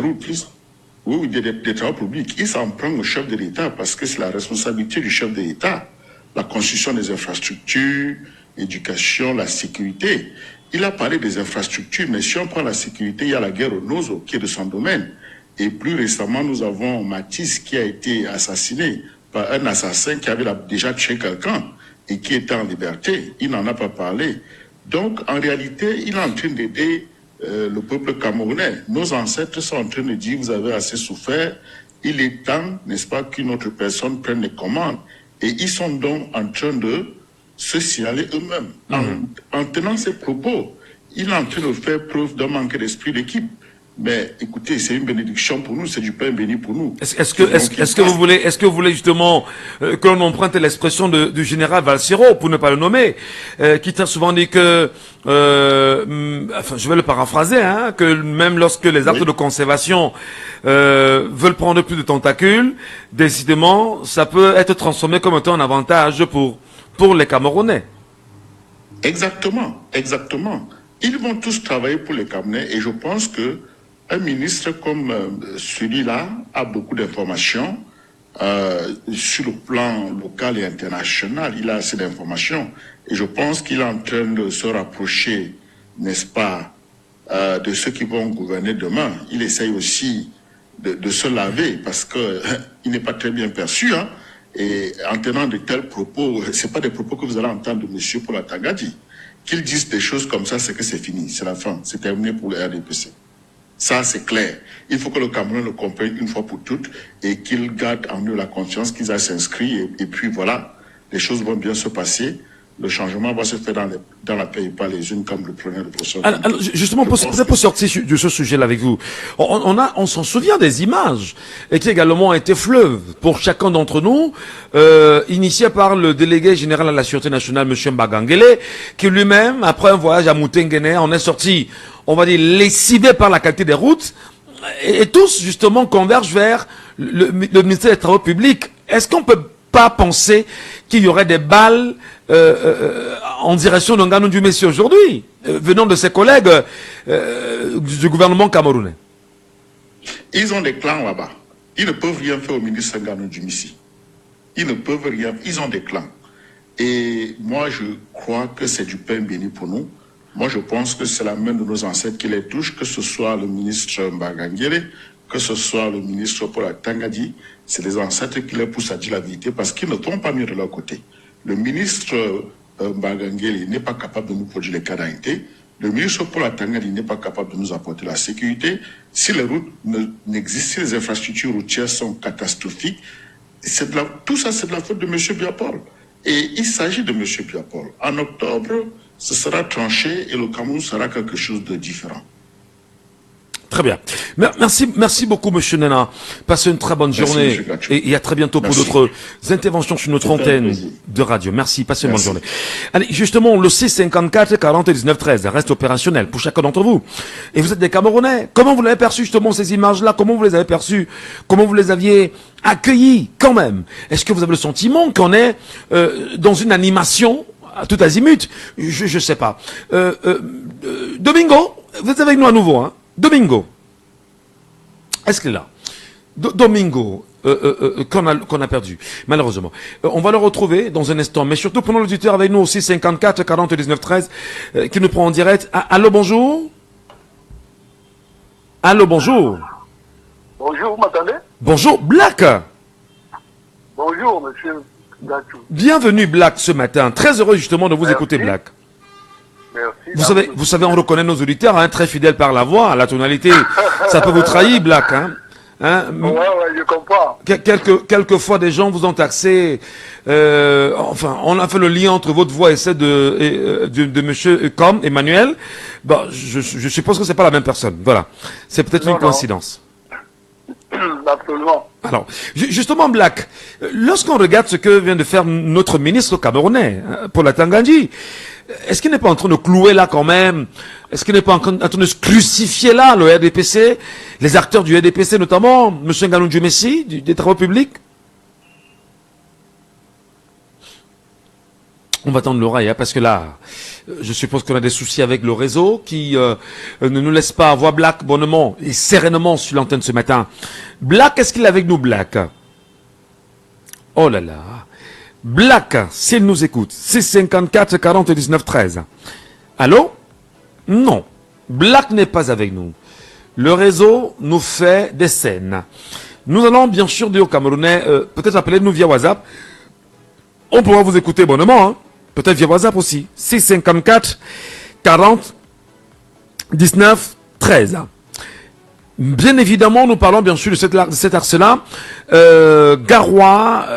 Oui, des Travaux publics. Il s'en prend au chef de l'État parce que c'est la responsabilité du chef de l'État. La construction des infrastructures, l'éducation, la sécurité. Il a parlé des infrastructures, mais si on prend la sécurité, il y a la guerre au Nozo qui est de son domaine. Et plus récemment, nous avons Matisse qui a été assassiné par un assassin qui avait déjà tué quelqu'un et qui était en liberté. Il n'en a pas parlé. Donc, en réalité, il est en train d'aider le peuple camerounais. Nos ancêtres sont en train de dire, vous avez assez souffert. Il est temps, n'est-ce pas, qu'une autre personne prenne les commandes. Et ils sont donc en train de se signaler eux-mêmes. En tenant ces propos, il est en train de faire preuve d'un manque d'esprit d'équipe. Mais écoutez, c'est une bénédiction pour nous, c'est du pain béni pour nous. Est-ce que vous voulez justement que l'on emprunte l'expression du général Valsero, pour ne pas le nommer, qui très souvent dit que, enfin, je vais le paraphraser, hein, que même lorsque les actes de conservation veulent prendre plus de tentacules, décidément, ça peut être transformé comme étant un avantage pour les Camerounais. Exactement, exactement. Ils vont tous travailler pour les Camerounais et je pense que un ministre comme celui-là a beaucoup d'informations sur le plan local et international, il a assez d'informations. Et je pense qu'il est en train de se rapprocher, n'est-ce pas, de ceux qui vont gouverner demain. Il essaye aussi de se laver parce que il n'est pas très bien perçu. Hein, et en tenant de tels propos, c'est pas des propos que vous allez entendre de M. Paul Atangadi. Qu'ils disent des choses comme ça, c'est que c'est fini, c'est la fin, c'est terminé pour le RDPC. Ça, c'est clair. Il faut que le Cameroun le comprenne une fois pour toutes et qu'il garde en eux la confiance qu'ils ont s'inscrit. Et puis voilà, les choses vont bien se passer. Le changement va se faire dans la paix et pas les unes comme le prenait le professeur. Alors, justement, pour sortir de ce sujet-là avec vous, on s'en souvient des images et qui également ont été fleuves pour chacun d'entre nous, initié par le délégué général à la Sûreté nationale, M. Mbagangele, qui lui-même, après un voyage à Moutenguene, en est sorti, on va dire, lessivé par la qualité des routes, et tous, justement, convergent vers le ministère des Travaux publics. Est-ce qu'on peut pas penser qu'il y aurait des balles en direction de Nganou Messi aujourd'hui, venant de ses collègues du gouvernement camerounais? Ils ont des clans là-bas. Ils ne peuvent rien faire au ministre Nganou Messi. Ils ne peuvent rien. Ils ont des clans. Et moi, je crois que c'est du pain béni pour nous. Moi, je pense que c'est la main de nos ancêtres qui les touche, que ce soit le ministre Mbagangele, que ce soit le ministre Paul Atangadi, c'est les ancêtres qui les poussent à dire la vérité parce qu'ils ne tombent pas mieux de leur côté. Le ministre Mbagangele n'est pas capable de nous produire les cadavérités. Le ministre Paul Atangadi n'est pas capable de nous apporter la sécurité. Si les routes n'existent, si les infrastructures routières sont catastrophiques, tout ça, c'est de la faute de M. Biapol. Et il s'agit de M. Biapol. En octobre, ce sera tranché et le Cameroun sera quelque chose de différent. Très bien. Merci beaucoup, Monsieur Nena. Passez une très bonne journée. Et à très bientôt pour d'autres interventions sur notre antenne de radio. Merci. Passez une bonne journée. Allez, justement, le 654 40 19 13 reste opérationnel pour chacun d'entre vous. Et vous êtes des Camerounais. Comment vous l'avez perçu, justement, ces images-là? Comment vous les avez perçues? Comment vous les aviez accueillies, quand même? Est-ce que vous avez le sentiment qu'on est dans une animation à tout azimut? Je sais pas. Domingo, vous êtes avec nous à nouveau, hein? Domingo, est-ce qu'il est là? Domingo, qu'on a perdu, malheureusement. On va le retrouver dans un instant, mais surtout prenons l'auditeur avec nous aussi, 54 40 19 13, qui nous prend en direct. Allô, bonjour? Allô, bonjour? Bonjour, vous m'entendez? Bonjour, Black. Bonjour, monsieur Gachou. Bienvenue, Black, ce matin. Très heureux, justement, de vous écouter, Black. Merci. Vous savez, on reconnaît nos auditeurs, hein, très fidèles par la voix, à la tonalité. Ça peut vous trahir, Black, hein. Ouais, je comprends. Quelques fois, des gens vous ont taxé. Enfin, on a fait le lien entre votre voix et celle de Monsieur Emmanuel. Bon, je suppose que c'est pas la même personne. Voilà, c'est peut-être une coïncidence. Absolument. Alors, justement, Black, lorsqu'on regarde ce que vient de faire notre ministre camerounais, Paul Atangadi, est-ce qu'il n'est pas en train de clouer là quand même? Est-ce qu'il n'est pas en train de se crucifier là, le RDPC, les acteurs du RDPC notamment, M. Nganou Messi, des travaux publics? On va tendre l'oreille, hein, parce que là, je suppose qu'on a des soucis avec le réseau qui ne nous laisse pas avoir Black bonnement et sereinement sur l'antenne ce matin. Black, est-ce qu'il est avec nous, Black? Oh là là. Black, s'il nous écoute, 654 40 19 13. Allô? Non. Black n'est pas avec nous. Le réseau nous fait des scènes. Nous allons bien sûr dire aux Camerounais, peut-être appelez-nous via WhatsApp. On pourra vous écouter bonnement, hein? Peut-être via WhatsApp aussi. 654 40 19 13. Bien évidemment, nous parlons bien sûr de cet axe-là. Garoua,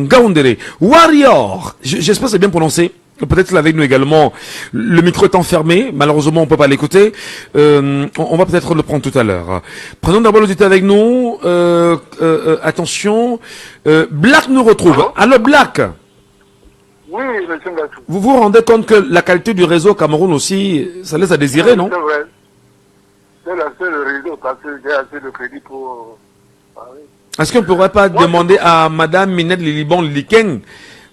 Gaoundéré. Warrior. J'espère que c'est bien prononcé. Peut-être qu'il est avec nous également. Le micro est enfermé. Malheureusement, on peut pas l'écouter. On va peut-être le prendre tout à l'heure. Prenons d'abord l'auditeur avec nous. Attention. Black nous retrouve. Allô, Black. Oui, monsieur Ngatou. Vous vous rendez compte que la qualité du réseau au Cameroun aussi, ça laisse à désirer, non? C'est vrai. C'est le réseau, parce que j'ai assez de crédit pour parler. Est-ce qu'on ne pourrait pas demander à Madame Minette Lilibon Likeng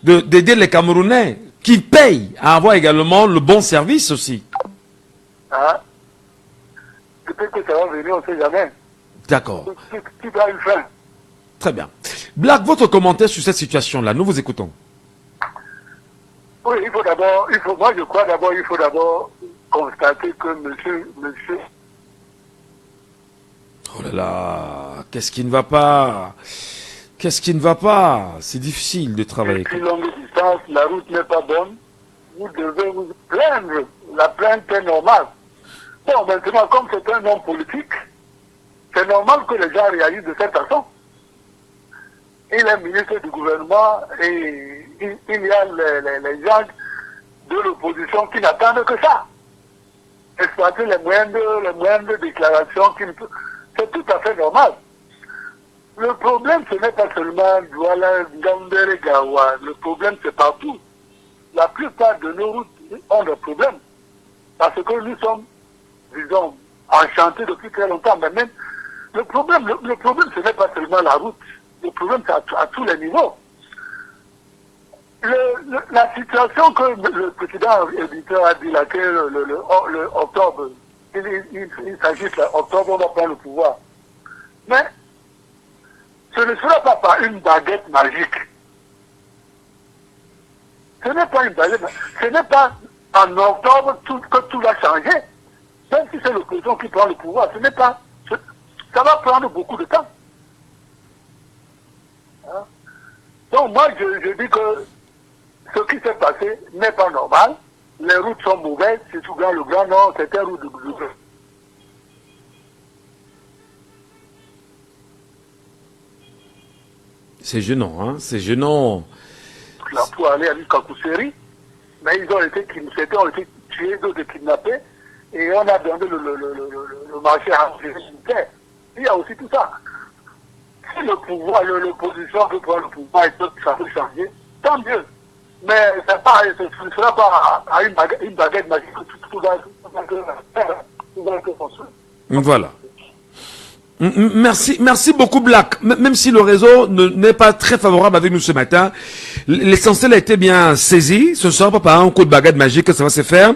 d'aider les Camerounais qui payent à avoir également le bon service aussi? Ah. Peut-être que ça va venir, on ne sait jamais. D'accord. Qui a une fin. Très bien. Black, votre commentaire sur cette situation-là, nous vous écoutons. Oui, il faut d'abord constater que monsieur... Oh là là, qu'est-ce qui ne va pas? Qu'est-ce qui ne va pas? C'est difficile de travailler. Depuis longue distance, la route n'est pas bonne. Vous devez vous plaindre. La plainte est normale. Bon, maintenant, comme c'est un homme politique, c'est normal que les gens réagissent de cette façon. Il est ministre du gouvernement et il y a les gens de l'opposition qui n'attendent que ça. Exploiter les moindres déclarations, c'est tout à fait normal. Le problème, ce n'est pas seulement Douala, Gambere, Gawa. Le problème, c'est partout. La plupart de nos routes ont des problèmes. Parce que nous sommes, disons, enchantés depuis très longtemps. Mais même, le problème, ce n'est pas seulement la route. Le problème, c'est à tous les niveaux. La situation que le président éditeur a dit, laquelle le octobre, il s'agit d'octobre, on va prendre le pouvoir. Mais ce ne sera pas par une baguette magique. Ce n'est pas une baguette magique. Ce n'est pas en octobre que tout va changer. Même si c'est l'opposition qui prend le pouvoir, ce n'est pas. Ça va prendre beaucoup de temps. Hein? Donc moi, je dis que ce qui s'est passé n'est pas normal. Les routes sont mauvaises, surtout dans le Grand Nord, c'est un route de goudron. C'est gênant, hein, c'est gênant. Là, pour aller jusqu'à Kousseri, mais ils ont été tués, d'autres kidnappés, et on a donné le marché à militaire. Il y a aussi tout ça. Si le pouvoir, l'opposition veut prendre le pouvoir et que ça peut changer, tant mieux. Mais ce ne sera pas à une baguette magique que tout va être construit. Voilà. Merci beaucoup Black. Même si le réseau n'est pas très favorable avec nous ce matin, l'essentiel a été bien saisi. Ce ne sera pas par un coup de baguette magique que ça va se faire.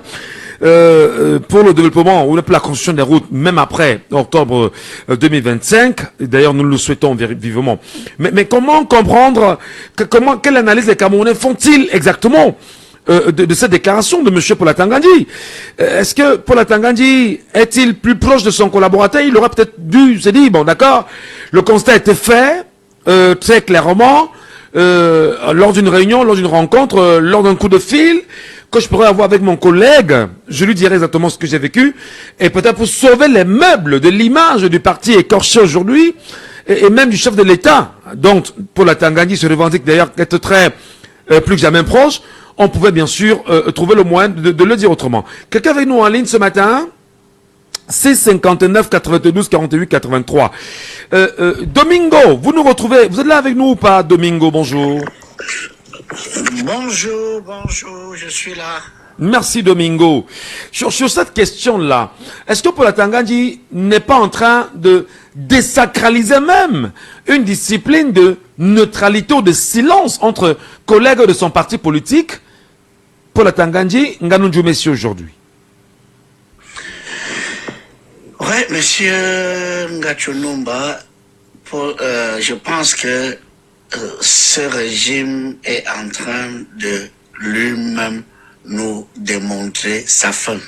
Pour le développement ou pour la construction des routes, même après octobre 2025. D'ailleurs, nous le souhaitons vivement. Mais comment comprendre, quelle analyse les Camerounais font-ils exactement de cette déclaration de M. Paula Tangandji? Est-ce que Paula Tangandji est-il plus proche de son collaborateur? Il aurait peut-être dû se dire, bon d'accord, le constat a été fait très clairement lors d'une réunion, lors d'une rencontre, lors d'un coup de fil que je pourrais avoir avec mon collègue, je lui dirai exactement ce que j'ai vécu, et peut-être pour sauver les meubles de l'image du parti écorché aujourd'hui, et même du chef de l'État. Donc, Paula Tangandji se revendique d'ailleurs d'être très, plus que jamais proche. On pouvait bien sûr trouver le moyen de le dire autrement. Quelqu'un avec nous en ligne ce matin? C59 92 48 83. Domingo, vous nous retrouvez, vous êtes là avec nous ou pas, Domingo? Bonjour. Bonjour, je suis là. Merci Domingo. Sur cette question-là, est-ce que Paula Tangandji n'est pas en train de désacraliser même une discipline de neutralité ou de silence entre collègues de son parti politique? Paula Tangandji, Nganou Messi aujourd'hui. Oui, monsieur Ngachonumba, je pense que ce régime est en train de lui-même nous démontrer sa fin.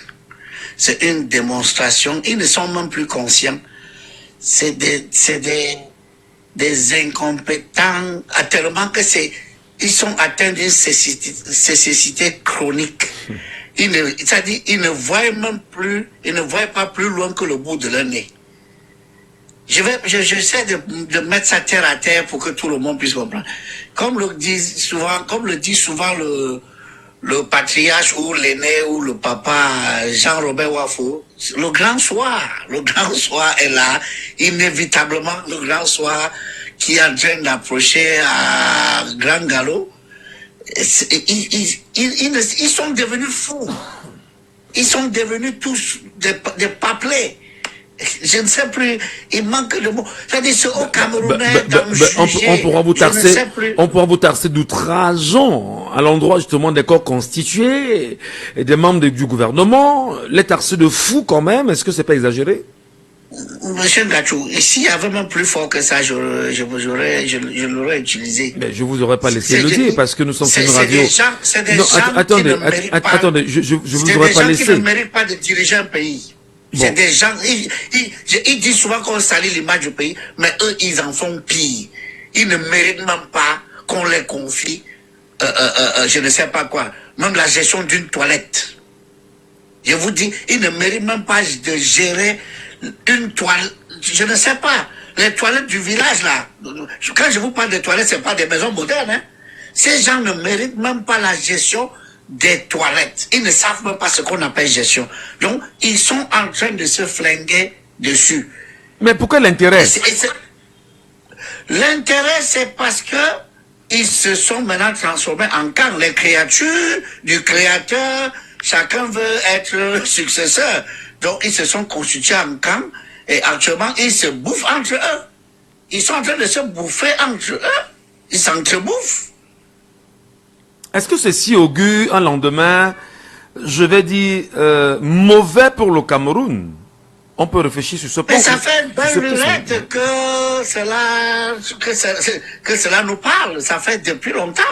C'est une démonstration, ils ne sont même plus conscients. C'est des incompétents, tellement que ils sont atteints d'une cécité chronique. C'est-à-dire, ils ne voient même plus, ils ne voient pas plus loin que le bout de leur nez. J'essaie de mettre ça terre à terre pour que tout le monde puisse comprendre. Comme le dit souvent le patriarche ou l'aîné ou le papa Jean-Robert Wafo, le grand soir est là, inévitablement le grand soir qui est en train d'approcher à grand galop. Ils sont devenus fous. Ils sont devenus tous des paplets. Je ne sais plus, il manque de mots. C'est-à-dire, c'est au Camerounais on pourra vous tarcer d'outrageant à l'endroit justement des corps constitués et des membres du gouvernement. Les tarcer de fous quand même, est-ce que c'est pas exagéré? Monsieur Ngachou, s'il y avait même plus fort que ça, je l'aurais utilisé. Mais je vous aurais pas laissé le dire parce que nous sommes sur une radio. C'est des gens qui ne méritent pas. Attendez, je vous aurais pas laissé. C'est des gens qui ne méritent pas de diriger un pays. Bon. C'est des gens, ils disent souvent qu'on salit l'image du pays, mais eux, ils en font pire. Ils ne méritent même pas qu'on les confie, je ne sais pas quoi, même la gestion d'une toilette. Je vous dis, ils ne méritent même pas de gérer une toilette, je ne sais pas, les toilettes du village là. Quand je vous parle de toilettes, c'est pas des maisons modernes, hein. Ces gens ne méritent même pas la gestion des toilettes. Ils ne savent même pas ce qu'on appelle gestion. Donc, ils sont en train de se flinguer dessus. Mais pourquoi l'intérêt? L'intérêt, c'est parce que ils se sont maintenant transformés en camp. Les créatures du créateur, chacun veut être successeur. Donc, ils se sont constitués en camp et actuellement, ils se bouffent entre eux. Ils sont en train de se bouffer entre eux. Ils s'entrebouffent. Est-ce que ceci augure un lendemain, je vais dire, mauvais pour le Cameroun? On peut réfléchir sur ce point. Mais ça fait une belle lurette que cela nous parle. Ça fait depuis longtemps.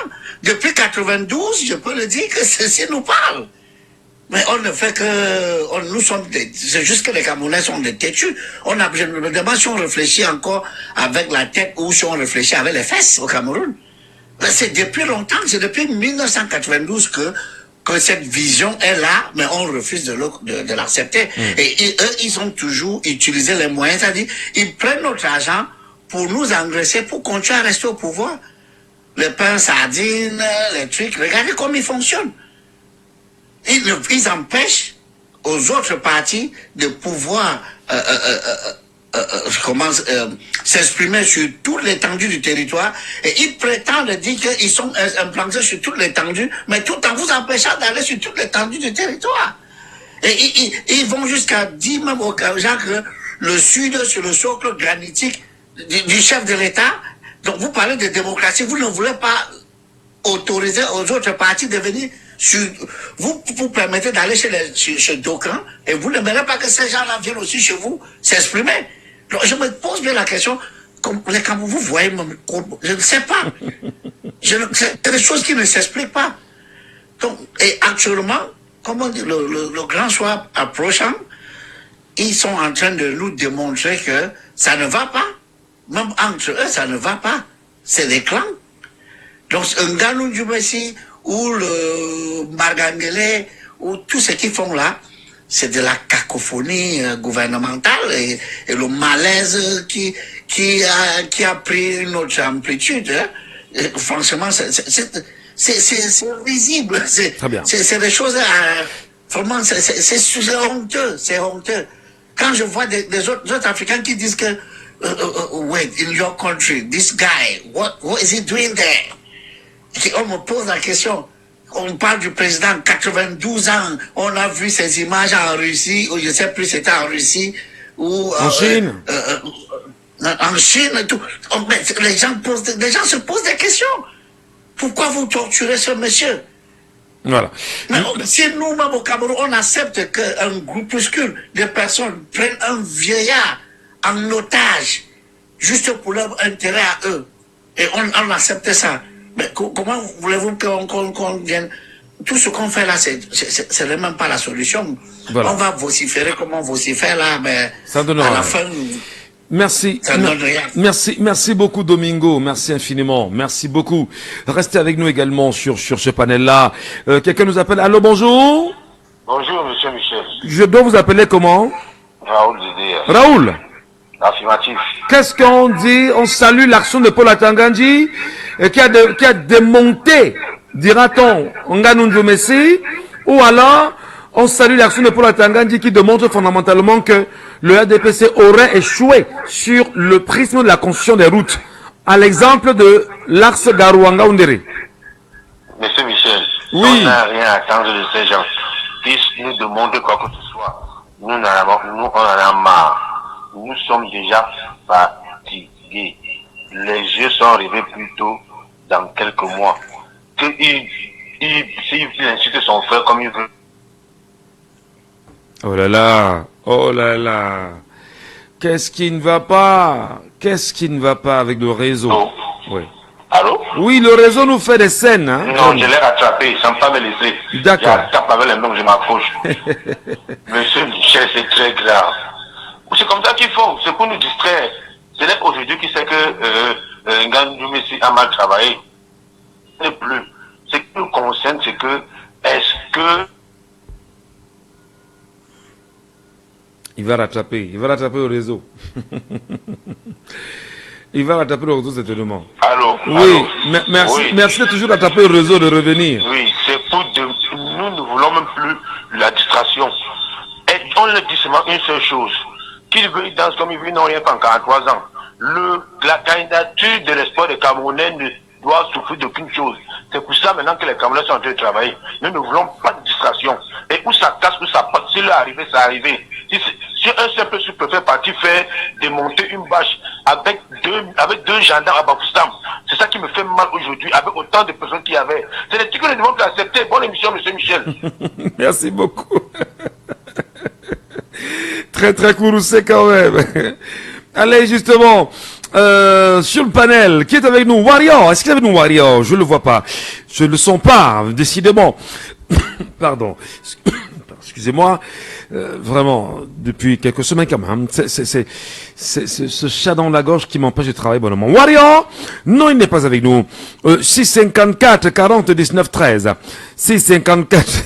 Depuis 92, je peux le dire que ceci nous parle. Mais on ne fait que... nous sommes c'est juste que les Camerounais sont des têtus. Je me demande si on réfléchit encore avec la tête ou si on réfléchit avec les fesses au Cameroun. C'est depuis longtemps, c'est depuis 1992 que cette vision est là, mais on refuse de l'accepter. Et eux, ils ont toujours utilisé les moyens, c'est-à-dire, ils prennent notre argent pour nous engraisser, pour continuer à rester au pouvoir. Le pain sardine, les trucs, regardez comment ils fonctionnent. Ils empêchent aux autres partis de pouvoir s'exprimer sur toute l'étendue du territoire et ils prétendent dire qu'ils sont implantés sur toute l'étendue, mais tout en vous empêchant d'aller sur toute l'étendue du territoire. Et ils vont jusqu'à dire même aux gens que le Sud, sur le socle granitique du chef de l'État, donc vous parlez de démocratie, vous ne voulez pas autoriser aux autres partis de venir sur... Vous permettez d'aller chez d'aucuns et vous ne voulez pas que ces gens-là viennent aussi chez vous s'exprimer. Donc, je me pose bien la question, comme les Camerounais, vous voyez, je ne sais pas. C'est des choses qui ne s'expliquent pas. Donc, et actuellement, comme on dit, le grand soir approchant, ils sont en train de nous démontrer que ça ne va pas. Même entre eux, ça ne va pas. C'est des clans. Donc, un Nganou du Messi, ou le Margangele, ou tout ce qu'ils font là, c'est de la cacophonie gouvernementale et le malaise qui a pris une autre amplitude. Hein. Et franchement, c'est visible. C'est des choses, vraiment, c'est honteux, c'est honteux. Quand je vois des autres Africains qui disent que, wait, in your country, this guy, what is he doing there? Et on me pose la question. On parle du président, 92 ans, on a vu ces images en Russie, ou je ne sais plus c'était en Russie, ou en Chine. En Chine et tout. Les gens se posent des questions. Pourquoi vous torturez ce monsieur? Voilà. Mais si nous-mêmes au Cameroun, on accepte qu'un groupuscule de personnes prennent un vieillard en otage, juste pour leur intérêt à eux, et on accepte ça. Mais comment voulez-vous qu'on vienne? Tout ce qu'on fait là, c'est même pas la solution. Voilà. On va vociférer comme on vocifère là, mais ça donne à la fin... Merci. Merci beaucoup Domingo. Merci infiniment. Merci beaucoup. Restez avec nous également sur ce panel-là. Quelqu'un nous appelle. Allô, bonjour. Bonjour, monsieur Michel. Je dois vous appeler comment? Raoul Dédé. Raoul. Affirmatif. Qu'est-ce qu'on dit? On salue l'action de Paul Atangandji qui a démonté, dira-t-on, Nganou Messi, ou alors on salue l'action de Paul Atangandji qui démontre fondamentalement que le RDPC aurait échoué sur le prisme de la construction des routes, à l'exemple de l'axe Garouanga-Oundéré. Monsieur Michel, oui. On n'a rien à attendre de ces gens. Puissent nous demander quoi que ce soit. Nous, on en a marre. Nous sommes déjà fatigués. Les yeux sont arrivés plus tôt dans quelques mois. S'il insulte son frère comme il veut. Oh là là, oh là là. Qu'est-ce qui ne va pas? Qu'est-ce qui ne va pas avec le réseau? Oui. Allô? Oui, le réseau nous fait des scènes. Hein? Non, je l'ai rattrapé, ça ne pas me laisser. D'accord. Je tape avec les mains, je m'approche. Monsieur Michel, c'est très grave. C'est comme ça qu'ils font, c'est pour nous distraire. Ce n'est aujourd'hui qui sait que Ngandou Messi a mal travaillé. Ce n'est plus. Ce qui nous concerne, c'est que, est-ce que... Il va rattraper le réseau. Il va rattraper le réseau certainement. Allô? Oui, allô? merci, Oui. merci de toujours rattraper le réseau, de revenir. Oui, c'est pour... Nous ne voulons même plus la distraction. Et on le dit seulement une seule chose. Qu'il veut, il danse comme il veut, non, rien qu'en 43 ans. La candidature de l'espoir des Camerounais ne doit souffrir d'aucune chose. C'est pour ça maintenant que les Camerounais sont en train de travailler. Nous ne voulons pas de distraction. Et où ça casse, où ça passe, s'il est arrivé, ça arrivé. Si un simple sous-préfet parti fait démonter une bâche avec deux gendarmes à Bafoussam, c'est ça qui me fait mal aujourd'hui, avec autant de personnes qu'il y avait. C'est des trucs que nous devons accepter. Bonne émission, monsieur Michel. Merci beaucoup. Très très courroucé quand même. Allez, justement, sur le panel, qui est avec nous? Wario, est-ce qu'il est avec nous, Wario? Je ne le vois pas. Je ne le sens pas, décidément. Pardon. Excusez-moi. Vraiment, depuis quelques semaines quand même. C'est ce chat dans la gorge qui m'empêche de travailler bonnement. Wario? Non, il n'est pas avec nous. 654 40 19 13. 654...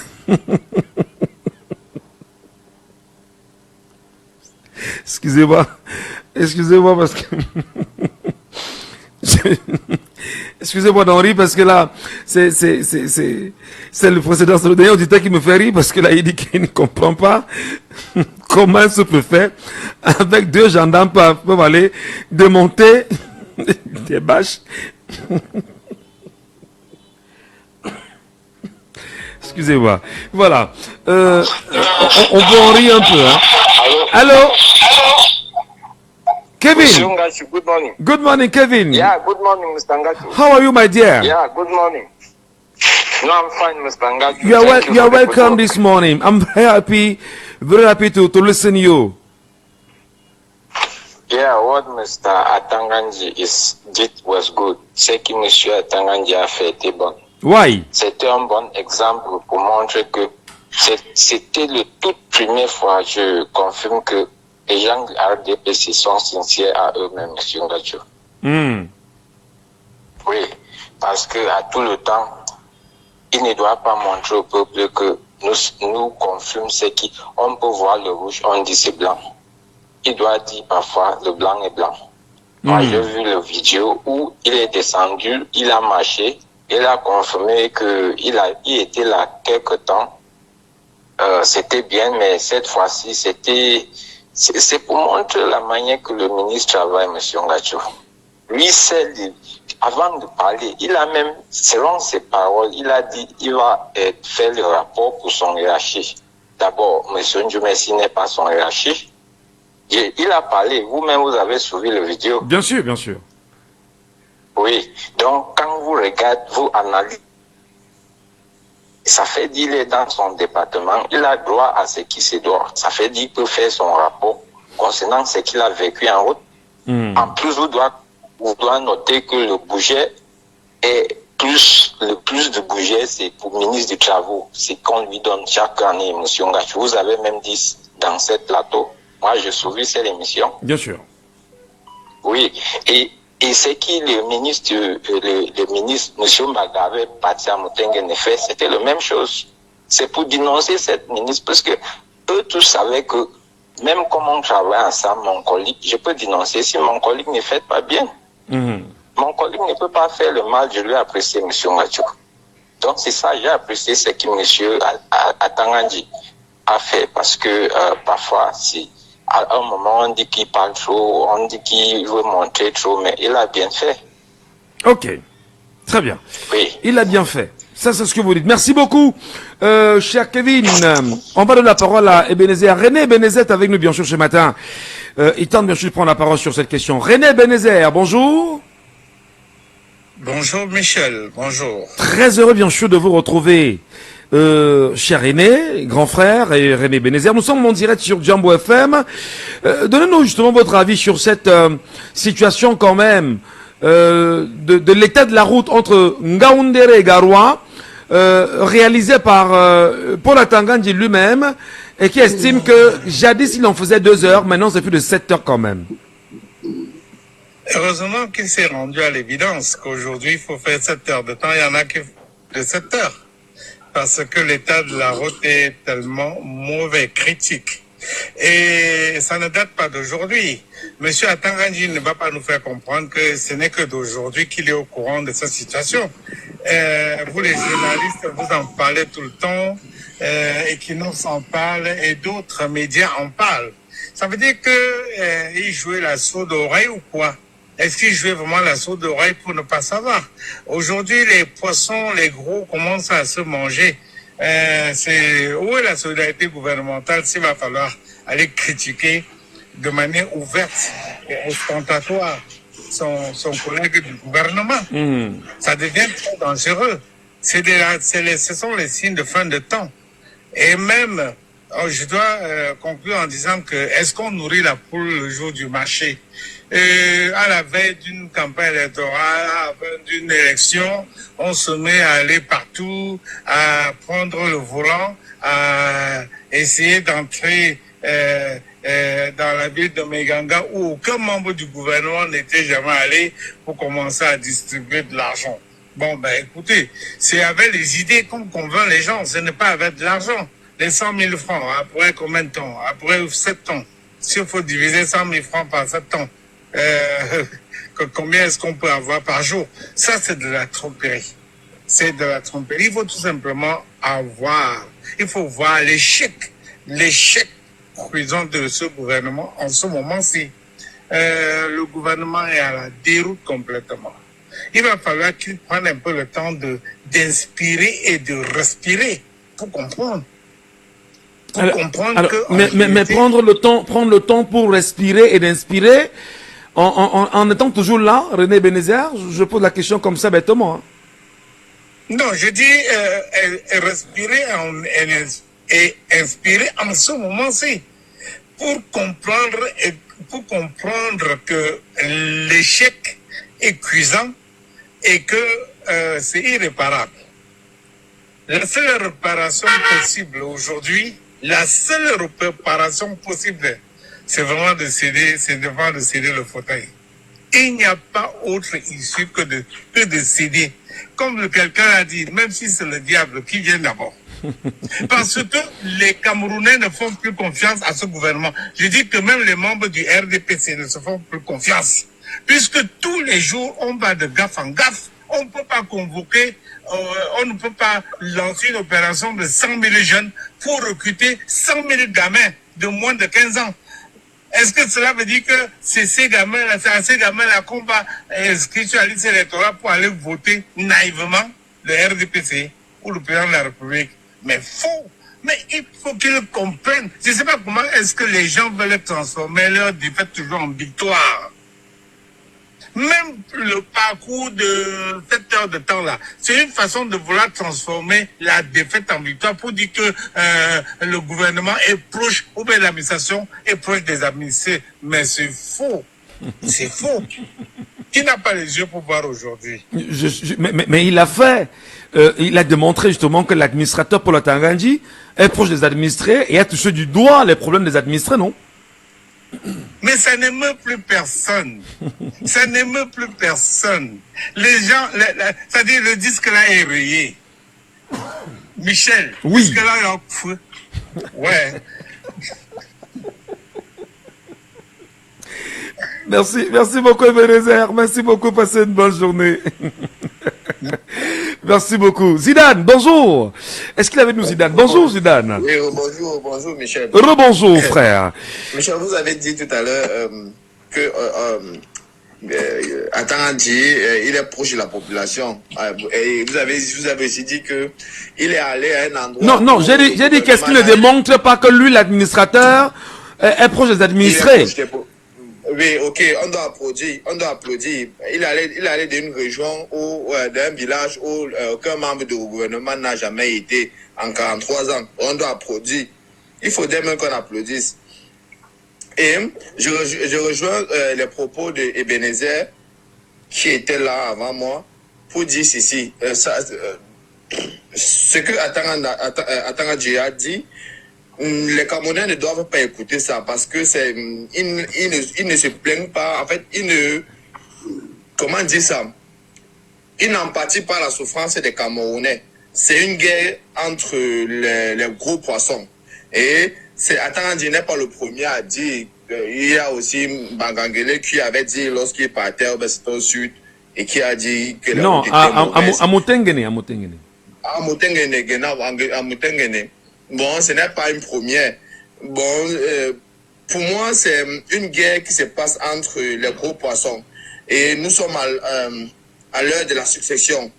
Excusez-moi parce que excusez-moi d'en rire parce que là c'est le précédent auditeur qui me fait rire parce que là il dit qu'il ne comprend pas comment ce peut faire avec deux gendarmes peuvent aller démonter des bâches. Excusez-moi. Voilà. On peut en rire un peu. Hein. Allô? Kevin. Good morning. Good morning, Kevin. Yeah, good morning, Mr. Ngatu. How are you, my dear? Yeah, good morning. No, I'm fine, Mr. Ngatu. You are welcome this morning. I'm very happy to listen to you. Yeah, what Mr. Atanganji did was good. Ce que Monsieur Atanganji a fait était bon. Why? C'était un bon exemple pour montrer que c'était la toute première fois, je confirme que les gens de RDPC sont sincères à eux-mêmes, M. Ngacho. Oui, parce que à tout le temps, il ne doit pas montrer au peuple que nous confirmons ce qui, on peut voir le rouge, on dit c'est blanc. Il doit dire parfois le blanc est blanc. Moi, j'ai vu la vidéo où il est descendu, il a marché, il a confirmé qu'il était là quelque temps. C'était bien, mais cette fois-ci, c'est pour montrer la manière que le ministre travaille, M. Ngacho. Lui, avant de parler, il a même, selon ses paroles, il a dit qu'il va faire le rapport pour son hiérarchie. D'abord, M. Ndjoumessi n'est pas son hiérarchie. Il a parlé, vous-même, vous avez suivi la vidéo. Bien sûr, bien sûr. Oui, donc quand vous regardez, vous analysez, ça fait dire qu'il est dans son département, il a droit à ce qui se doit. Ça fait dire qu'il peut faire son rapport concernant ce qu'il a vécu en route. En plus, vous doit noter que le budget est le plus de budget, c'est pour le ministre des Travaux. C'est qu'on lui donne chaque année, M. Ngacho. Vous avez même dit dans cette plateau, moi je suivi cette émission. Bien sûr. Oui, et ce que le ministre, M. Mbagave, Patia Moutengue, ne fait, c'était la même chose. C'est pour dénoncer cette ministre, parce que eux tous savaient que, même comme on travaille ensemble, mon collègue, je peux dénoncer si mon collègue ne fait pas bien. Mon collègue ne peut pas faire le mal, je lui apprécie, M. Ngacho. Donc c'est ça, j'ai apprécié ce que M. Atanganji a fait, parce que parfois, à un moment, on dit qu'il parle trop, on dit qu'il veut montrer trop, mais il a bien fait. Ok, très bien. Oui. Il a bien fait. Ça, c'est ce que vous dites. Merci beaucoup, cher Kevin. On va donner la parole à Ebenezer. René Ebenezer est avec nous, bien sûr, ce matin. Il tente, bien sûr, de prendre la parole sur cette question. René Ebenezer, bonjour. Bonjour, Michel. Bonjour. Très heureux, bien sûr, de vous retrouver cher René, grand frère, et René Bénézer. Nous sommes en direct sur Jambo FM. Donnez-nous justement votre avis sur cette situation quand même de l'état de la route entre Ngaoundéré et Garoua, réalisé par Paul Atangandji lui-même, et qui estime que jadis il en faisait 2 heures, maintenant c'est plus de 7 heures quand même. Heureusement qu'il s'est rendu à l'évidence qu'aujourd'hui il faut faire 7 heures de temps, il y en a qui font de 7 heures. Parce que l'état de la route est tellement mauvais, critique. Et ça ne date pas d'aujourd'hui. Monsieur Atangandji ne va pas nous faire comprendre que ce n'est que d'aujourd'hui qu'il est au courant de cette situation. Vous les journalistes, vous en parlez tout le temps, Equinox en parle et d'autres médias en parlent. Ça veut dire que il jouait la sourde oreille ou quoi? Est-ce qu'il jouait vraiment la sourde oreille pour ne pas savoir? Aujourd'hui, les poissons, les gros commencent à se manger. Où est la solidarité gouvernementale s'il va falloir aller critiquer de manière ouverte et ostentatoire son collègue du gouvernement? Ça devient trop dangereux. Ce sont les signes de fin de temps. Et même, je dois conclure en disant que est-ce qu'on nourrit la poule le jour du marché? À la veille d'une campagne électorale, à la veille d'une élection, on se met à aller partout, à prendre le volant, à essayer d'entrer dans la ville de Meganga où aucun membre du gouvernement n'était jamais allé pour commencer à distribuer de l'argent. Bon, ben écoutez, c'est avec les idées qu'on convainc les gens, ce n'est pas avec de l'argent. Les 100 000 francs, après combien de temps? Après 7 ans. S'il faut diviser 100 000 francs par 7 ans, combien est-ce qu'on peut avoir par jour? Ça, c'est de la tromperie. C'est de la tromperie. Il faut tout simplement il faut voir l'échec cuisant de ce gouvernement en ce moment-ci. Le gouvernement est à la déroute complètement. Il va falloir qu'il prenne un peu le temps d'inspirer et de respirer pour comprendre. Mais prendre le temps pour respirer et d'inspirer, en étant toujours là, René Bénézer, je pose la question comme ça bêtement. Hein. Non, je dis respirer et inspirer en ce moment-ci pour comprendre que l'échec est cuisant et que c'est irréparable. La seule réparation possible aujourd'hui, c'est vraiment de céder le fauteuil. Il n'y a pas autre issue que de céder. Comme quelqu'un a dit, même si c'est le diable qui vient d'abord. Parce que les Camerounais ne font plus confiance à ce gouvernement. Je dis que même les membres du RDPC ne se font plus confiance. Puisque tous les jours, on va de gaffe en gaffe. On ne peut pas convoquer, on ne peut pas lancer une opération de 100 000 jeunes pour recruter 100 000 gamins de moins de 15 ans. Est-ce que cela veut dire que c'est ces gamins-là qu'on va inscrire sur la liste électorale pour aller voter naïvement le RDPC ou le président de la République? Mais faux! Mais il faut qu'ils comprennent. Je ne sais pas comment est-ce que les gens veulent transformer leur défaite toujours en victoire. Même le parcours de 7 heures de temps là, c'est une façon de vouloir transformer la défaite en victoire pour dire que le gouvernement est proche, ou bien l'administration est proche des administrés. Mais c'est faux. C'est faux. Qui n'a pas les yeux pour voir aujourd'hui? Mais il a fait. Il a démontré justement que l'administrateur Paul Atangandji est proche des administrés et a touché du doigt les problèmes des administrés, non? Mais ça n'émeut plus personne. Ça n'émeut plus personne. Les gens, c'est-à-dire le disque là est rayé. Michel, oui. Le disque là est fou. Ouais. Merci beaucoup Ebenezer, merci beaucoup, passez une bonne journée. Merci beaucoup. Zidane, bonjour. Est-ce qu'il est avec nous, Zidane? Bonjour, Zidane. Oui, bonjour, Michel. Rebonjour, frère. Michel, vous avez dit tout à l'heure que Atangandji, il est proche de la population. Et vous avez aussi dit que il est allé à un endroit. Non, j'ai dit qu'est-ce qu'il ne démontre pas que lui, l'administrateur, est proche des administrés. Oui, ok, on doit applaudir. Il allait d'une région ou d'un village où aucun membre du gouvernement n'a jamais été en 43 ans. On doit applaudir. Il faudrait même qu'on applaudisse. Et je rejoins les propos de Ebenezer qui était là avant moi pour dire ceci. Ce que Atangadji a dit, les Camerounais ne doivent pas écouter ça parce que ils ne se plaignent pas. En fait, comment dire ça? Ils n'empâtient pas la souffrance des Camerounais. C'est une guerre entre les gros poissons. Et Atangadji n'est pas le premier à dire. Il y a aussi Bangangele qui avait dit lorsqu'il partait au sud et qui a dit que la non, à Motengene. Bon, ce n'est pas une première. Bon, pour moi, c'est une guerre qui se passe entre les gros poissons. Et nous sommes à l'heure de la succession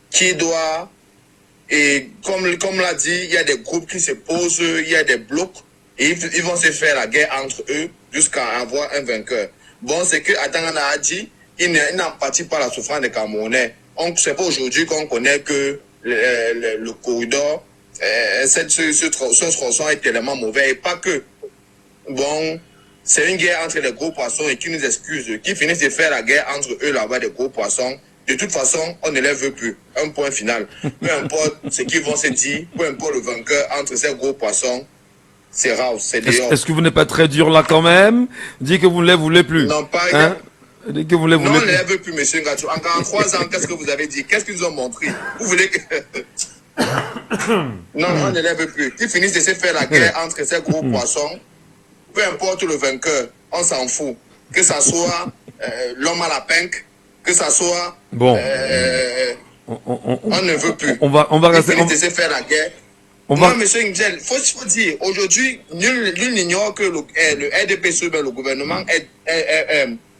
qui doit, et comme l'a dit, il y a des groupes qui se posent, il y a des blocs, et ils vont se faire la guerre entre eux jusqu'à avoir un vainqueur. Bon, c'est que Atangana a dit, il n'empathie pas la souffrance des Camerounais. C'est pas aujourd'hui qu'on connaît que le corridor, ce tronçon est tellement mauvais, et pas que. Bon, c'est une guerre entre les gros poissons et qui nous excusent, qui finissent de faire la guerre entre eux là-bas, des gros poissons. De toute façon, on ne les veut plus. Un point final. Peu importe ce qu'ils vont se dire, peu importe le vainqueur entre ces gros poissons, c'est rare, c'est dehors. Est-ce que vous n'êtes pas très dur là quand même? Dites que vous ne les voulez plus. Non, pas hein? Dites que vous ne les voulez non, plus. on ne les veut plus, monsieur Ngacho. En 43 ans, qu'est-ce que vous avez dit? Qu'est-ce qu'ils nous ont montré? Vous voulez que... Non, on ne les veut plus. Qu'ils finissent de se faire la guerre entre ces gros poissons, peu importe le vainqueur, on s'en fout. Que ça soit l'homme à la pinque, que ça soit... Bon. On ne veut plus. On va rester... Ils finissent de se faire la guerre. Moi, monsieur Ngel, faut dire, aujourd'hui, nul n'ignore que le RDPC, le gouvernement,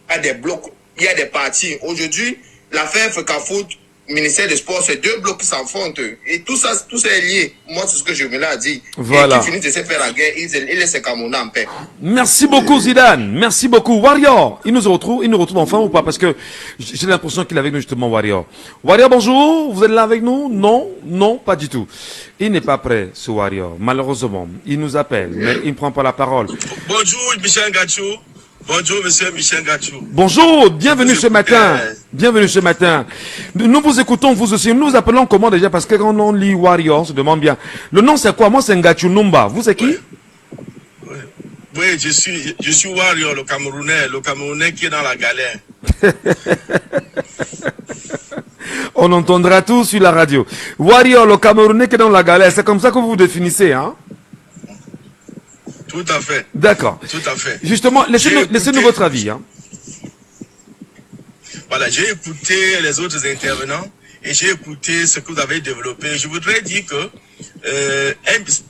a des blocs, il y a des partis. Aujourd'hui, l'affaire Fekafout, ministère des Sports, c'est deux blocs qui s'enfrontent. Et tout ça est lié. Moi, c'est ce que je me l'ai dit. Voilà. Et qui finissent de se faire la guerre, ils laissent les Camerounais en paix. Merci beaucoup, Zidane. Merci beaucoup. Warrior, il nous retrouve enfin ou pas? Parce que j'ai l'impression qu'il est avec nous justement, Warrior. Warrior, bonjour. Vous êtes là avec nous? Non, pas du tout. Il n'est pas prêt, ce Warrior. Malheureusement, il nous appelle, mais il ne prend pas la parole. Bonjour, Michel Gachou. Bonjour, monsieur Michel Gachou. Bonjour, bienvenue ce matin. Bienvenue ce matin. Nous vous écoutons, vous aussi. Nous vous appelons comment déjà? Parce que quand on lit Warrior, on se demande bien. Le nom c'est quoi? Moi c'est Ngachou Numba. Vous c'est qui? Oui, je suis Warrior, le Camerounais qui est dans la galère. On entendra tout sur la radio. Warrior, le Camerounais qui est dans la galère. C'est comme ça que vous vous définissez, hein? Tout à fait. D'accord. Tout à fait. Justement, laissez-nous votre avis. Hein. Voilà, j'ai écouté les autres intervenants et j'ai écouté ce que vous avez développé. Je voudrais dire que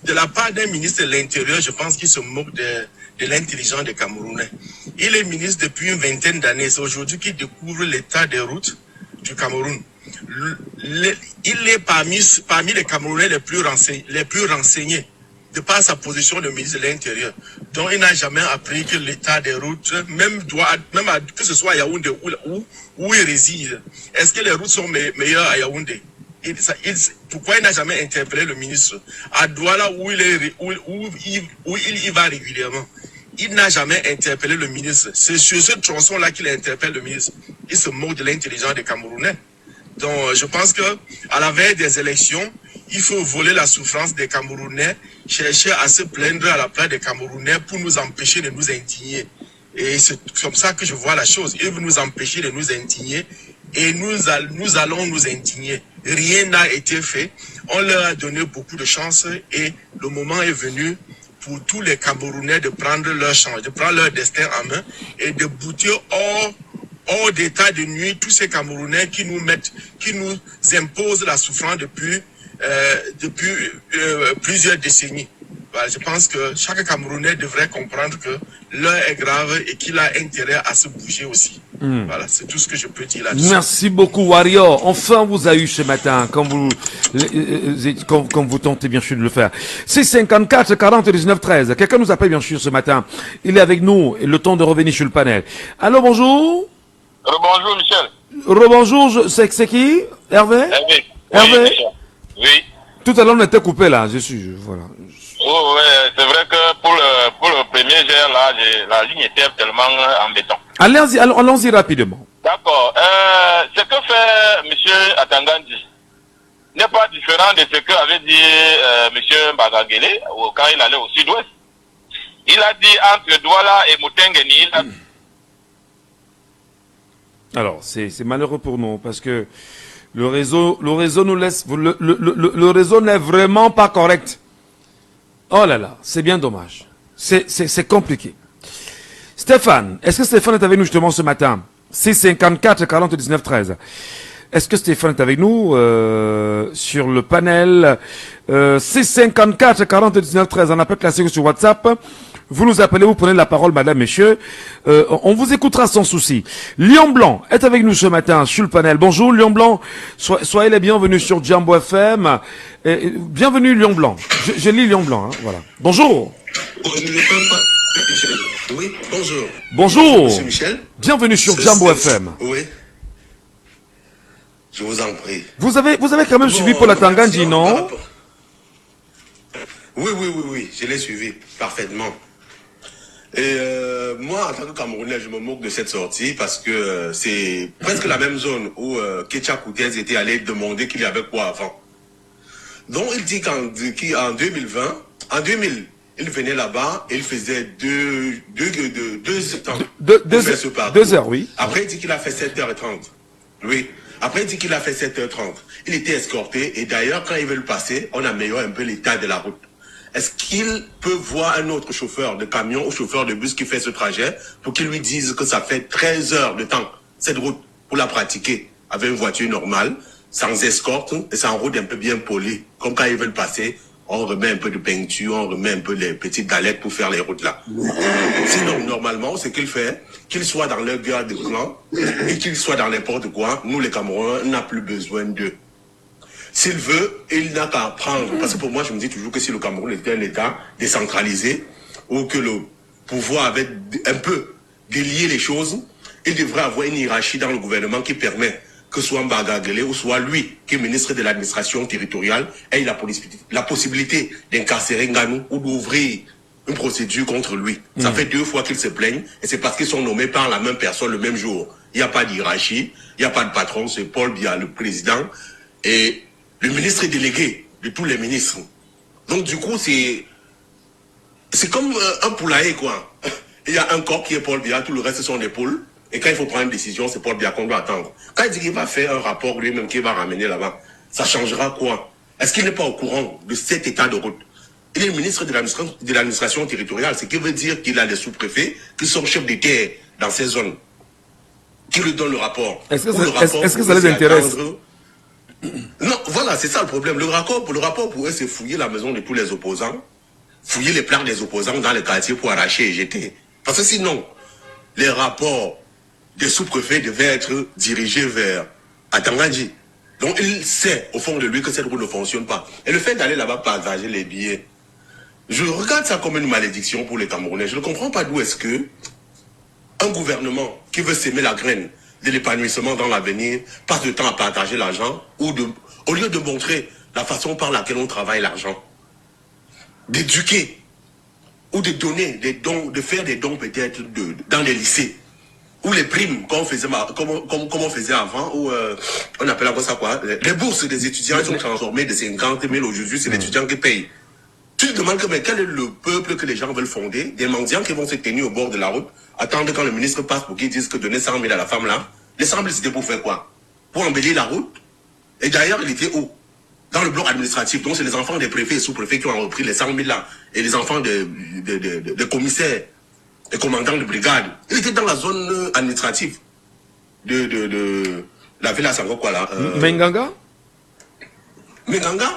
de la part d'un ministre de l'Intérieur, je pense qu'il se moque de l'intelligence des Camerounais. Il est ministre depuis une vingtaine d'années. C'est aujourd'hui qu'il découvre l'état des routes du Cameroun. Il est parmi les Camerounais les plus renseignés. De par sa position de ministre de l'Intérieur. Donc, il n'a jamais appris que l'état des routes, que ce soit à Yaoundé où il réside, est-ce que les routes sont meilleures à Yaoundé? Pourquoi il n'a jamais interpellé le ministre? À Douala, où il y va régulièrement, il n'a jamais interpellé le ministre. C'est sur ce tronçon-là qu'il interpelle le ministre. Il se moque de l'intelligence des Camerounais. Donc, je pense que à la veille des élections, il faut voler la souffrance des Camerounais, chercher à se plaindre à la place des Camerounais pour nous empêcher de nous indigner. Et c'est comme ça que je vois la chose. Ils veulent nous empêcher de nous indigner et nous allons nous indigner. Rien n'a été fait. On leur a donné beaucoup de chance et le moment est venu pour tous les Camerounais de prendre leur chance, de prendre leur destin en main et de bouter hors d'état de nuit tous ces Camerounais qui nous imposent la souffrance depuis plusieurs décennies. Voilà, je pense que chaque Camerounais devrait comprendre que l'heure est grave et qu'il a intérêt à se bouger aussi. Voilà, c'est tout ce que je peux dire là-dessus. Merci beaucoup, Warrior. Enfin, on vous a eu ce matin, comme vous tentez bien sûr de le faire. 654 40 19 13. Quelqu'un nous appelle bien sûr ce matin. Il est avec nous, et le temps de revenir sur le panel. Allô, bonjour. Bonjour, Michel. Rebonjour, c'est qui? Hervé? Hervé? Oui. Tout à l'heure, on était coupé là, voilà. Oh, ouais, c'est vrai que pour le premier jet, là, la ligne était tellement en béton. Allons-y rapidement. D'accord. Ce que fait M. Atangandi n'est pas différent de ce que avait dit M. Bagagele quand il allait au sud-ouest. Il a dit entre Douala et Moutengeni, Alors, c'est malheureux pour nous parce que le réseau nous laisse, le réseau n'est vraiment pas correct. Oh là là, c'est bien dommage. C'est compliqué. Stéphane, est-ce que Stéphane est avec nous justement ce matin? 654 40 19 13. Est-ce que Stéphane est avec nous sur le panel 654 40 19 13? On appelle classique sur WhatsApp. Vous nous appelez, vous prenez la parole, madame, messieurs. On vous écoutera sans souci. Lion Blanc est avec nous ce matin sur le panel. Bonjour, Lion Blanc. Soyez les bienvenus sur Jambo FM. Bienvenue, Lion Blanc. Je lis Lion Blanc, hein, voilà. Bonjour. Oui, bonjour. Bonjour. Monsieur Michel. Bienvenue sur Jambo FM. Oui. Je vous en prie. Vous avez quand même suivi Paul Atangandi, non? Oui, je l'ai suivi parfaitement. Et moi, en tant que Camerounais, je me moque de cette sortie parce que c'est presque la même zone où Ketcha Koutez était allé demander qu'il y avait quoi avant. Donc il dit qu'en 2020, en 2000, il venait là-bas et il faisait 2 temps. 2 heures, oui. Après, il dit qu'il a fait 7h30. Oui. Après, il dit qu'il a fait 7h30. Il était escorté et d'ailleurs, quand il veut le passer, on améliore un peu l'état de la route. Est-ce qu'il peut voir un autre chauffeur de camion ou chauffeur de bus qui fait ce trajet pour qu'il lui dise que ça fait 13 heures de temps, cette route, pour la pratiquer avec une voiture normale, sans escorte et sans route un peu bien polie. Comme quand ils veulent passer, on remet un peu de peinture, on remet un peu les petites galettes pour faire les routes là. Sinon, normalement, ce qu'il fait, qu'il soit dans leur guerre de clan et qu'il soit dans n'importe quoi, nous les Camerounais, on n'a plus besoin d'eux. S'il veut, il n'a qu'à prendre. Parce que pour moi, je me dis toujours que si le Cameroun était un État décentralisé, ou que le pouvoir avait un peu délié les choses, il devrait avoir une hiérarchie dans le gouvernement qui permet que soit Mbagagele ou soit lui, qui est ministre de l'administration territoriale, ait la possibilité d'incarcérer Nganou ou d'ouvrir une procédure contre lui. Ça fait 2 fois qu'ils se plaignent, et c'est parce qu'ils sont nommés par la même personne le même jour. Il n'y a pas de hiérarchie, il n'y a pas de patron, c'est Paul Biya, le président, et le ministre est délégué de tous les ministres. Donc du coup, c'est comme un poulailler, quoi. Il y a un corps qui est Paul Biya, tout le reste sont des poules. Et quand il faut prendre une décision, c'est Paul Biya qu'on doit attendre. Quand il dit qu'il va faire un rapport lui-même qu'il va ramener là-bas, ça changera quoi? Est-ce qu'il n'est pas au courant de cet état de route? Il est le ministre de l'administration territoriale, ce qui veut dire qu'il a des sous-préfets qui sont chefs de terre dans ces zones, qui lui donnent le rapport. Est-ce que ça les intéresse? Non, voilà, c'est ça le problème. Le rapport pour eux, c'est fouiller la maison de tous les opposants, fouiller les plans des opposants dans les quartiers pour arracher et jeter. Parce que sinon, les rapports des sous-préfets devaient être dirigés vers Atangandi. Donc il sait au fond de lui que cette route ne fonctionne pas. Et le fait d'aller là-bas partager les billets, je regarde ça comme une malédiction pour les Camerounais. Je ne comprends pas d'où est-ce que un gouvernement qui veut s'aimer la graine de l'épanouissement dans l'avenir passe le temps à partager l'argent au lieu de montrer la façon par laquelle on travaille l'argent, d'éduquer ou de donner des dons, de faire des dons peut-être dans les lycées ou les primes comme on faisait avant, ou on appelle ça quoi, les bourses des étudiants sont transformées de 50 000 aujourd'hui, c'est l'étudiant qui paye. Tu te demandes mais quel est le peuple que les gens veulent fonder? Des mendiants qui vont se tenir au bord de la route, attendre quand le ministre passe pour qu'ils disent que donner 100 000 à la femme là. Les 100 000 c'était pour faire quoi? Pour embellir la route? Et d'ailleurs il était où? Dans le bloc administratif. Donc c'est les enfants des préfets et sous-préfets qui ont repris les 100 000 là. Et les enfants des commissaires et commandants de brigade. Il était dans la zone administrative de la ville à Sango quoi là. Menganga? Menganga?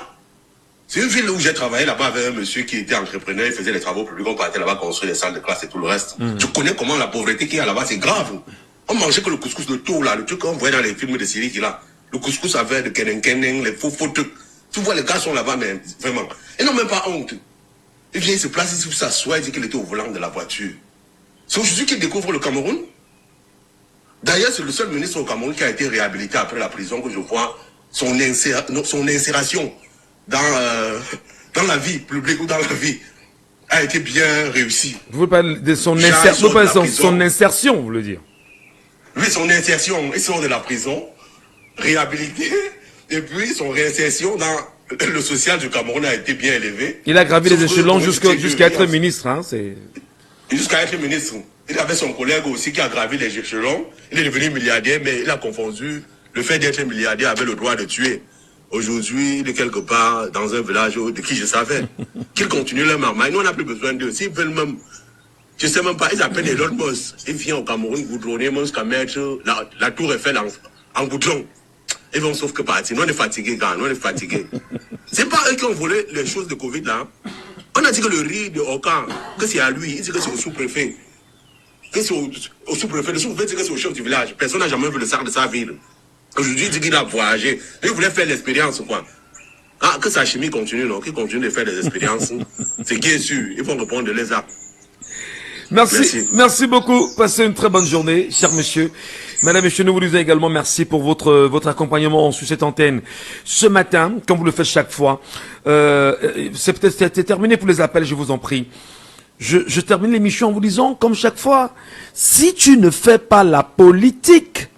C'est une ville où j'ai travaillé là-bas avec un monsieur qui était entrepreneur, il faisait les travaux publics, on partait là-bas construire les salles de classe et tout le reste. Tu connais comment la pauvreté qu'il y a là-bas, c'est grave. On mangeait que le couscous de tout, là, le truc qu'on voyait dans les films de séries qui là. Le couscous avec le keneng, les faux trucs. Tu vois, les gars sont là-bas, mais vraiment. Ils n'ont même pas honte. Il vient, il se place ici, s'assoit, il dit qu'il était au volant de la voiture. C'est aujourd'hui qu'il découvre le Cameroun. D'ailleurs, c'est le seul ministre au Cameroun qui a été réhabilité après la prison que je vois son insération dans la vie publique ou dans la vie a été bien réussie. Vous parlez de son insertion, vous voulez dire? Oui, son insertion. Il sort de la prison, réhabilité, et puis son réinsertion dans le social du Cameroun a été bien élevé. Il a gravi les échelons jusqu'à être ministre. Hein, jusqu'à être ministre. Il avait son collègue aussi qui a gravi les échelons. Il est devenu milliardaire, mais il a confondu le fait d'être milliardaire avec le droit de tuer. Aujourd'hui, il est quelque part dans un village de qui je savais. Qu'ils continuent leur marmaille. Nous, on n'a plus besoin d'eux. S'ils veulent même, je sais même pas, ils appellent Elon Musk. Ils viennent au Cameroun goudronner, jusqu'à mettre la tour Eiffel en goudron. Ils vont sauf que partir. Nous, on est fatigués, gars. Nous, on est fatigués. C'est pas eux qui ont volé les choses de Covid, là. On a dit que le riz de Okan, que c'est à lui. Il dit que c'est au sous-préfet. Que c'est au sous-préfet. Le sous-préfet dit que c'est au chef du village. Personne n'a jamais vu le sac de sa ville. Aujourd'hui, il dit qu'il a voyagé. Il voulait faire l'expérience, quoi. Ah, que sa chimie continue, non? Qu'il continue de faire des expériences. C'est qui est sûr. Ils vont répondre de les actes. Merci beaucoup. Passez une très bonne journée, cher monsieur. Madame, messieurs, nous vous disons également merci pour votre accompagnement sur cette antenne ce matin, comme vous le faites chaque fois. C'est peut-être terminé pour les appels, je vous en prie. Je termine l'émission en vous disant, comme chaque fois, si tu ne fais pas la politique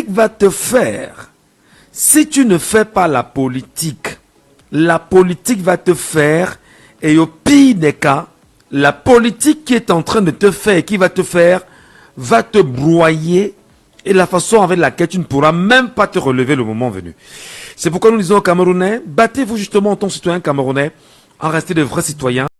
va te faire. Si tu ne fais pas la politique va te faire. Et au pire des cas, la politique qui est en train de te faire et qui va te faire va te broyer et la façon avec laquelle tu ne pourras même pas te relever le moment venu. C'est pourquoi nous disons aux Camerounais, battez-vous justement en tant que citoyen camerounais en restant de vrais citoyens.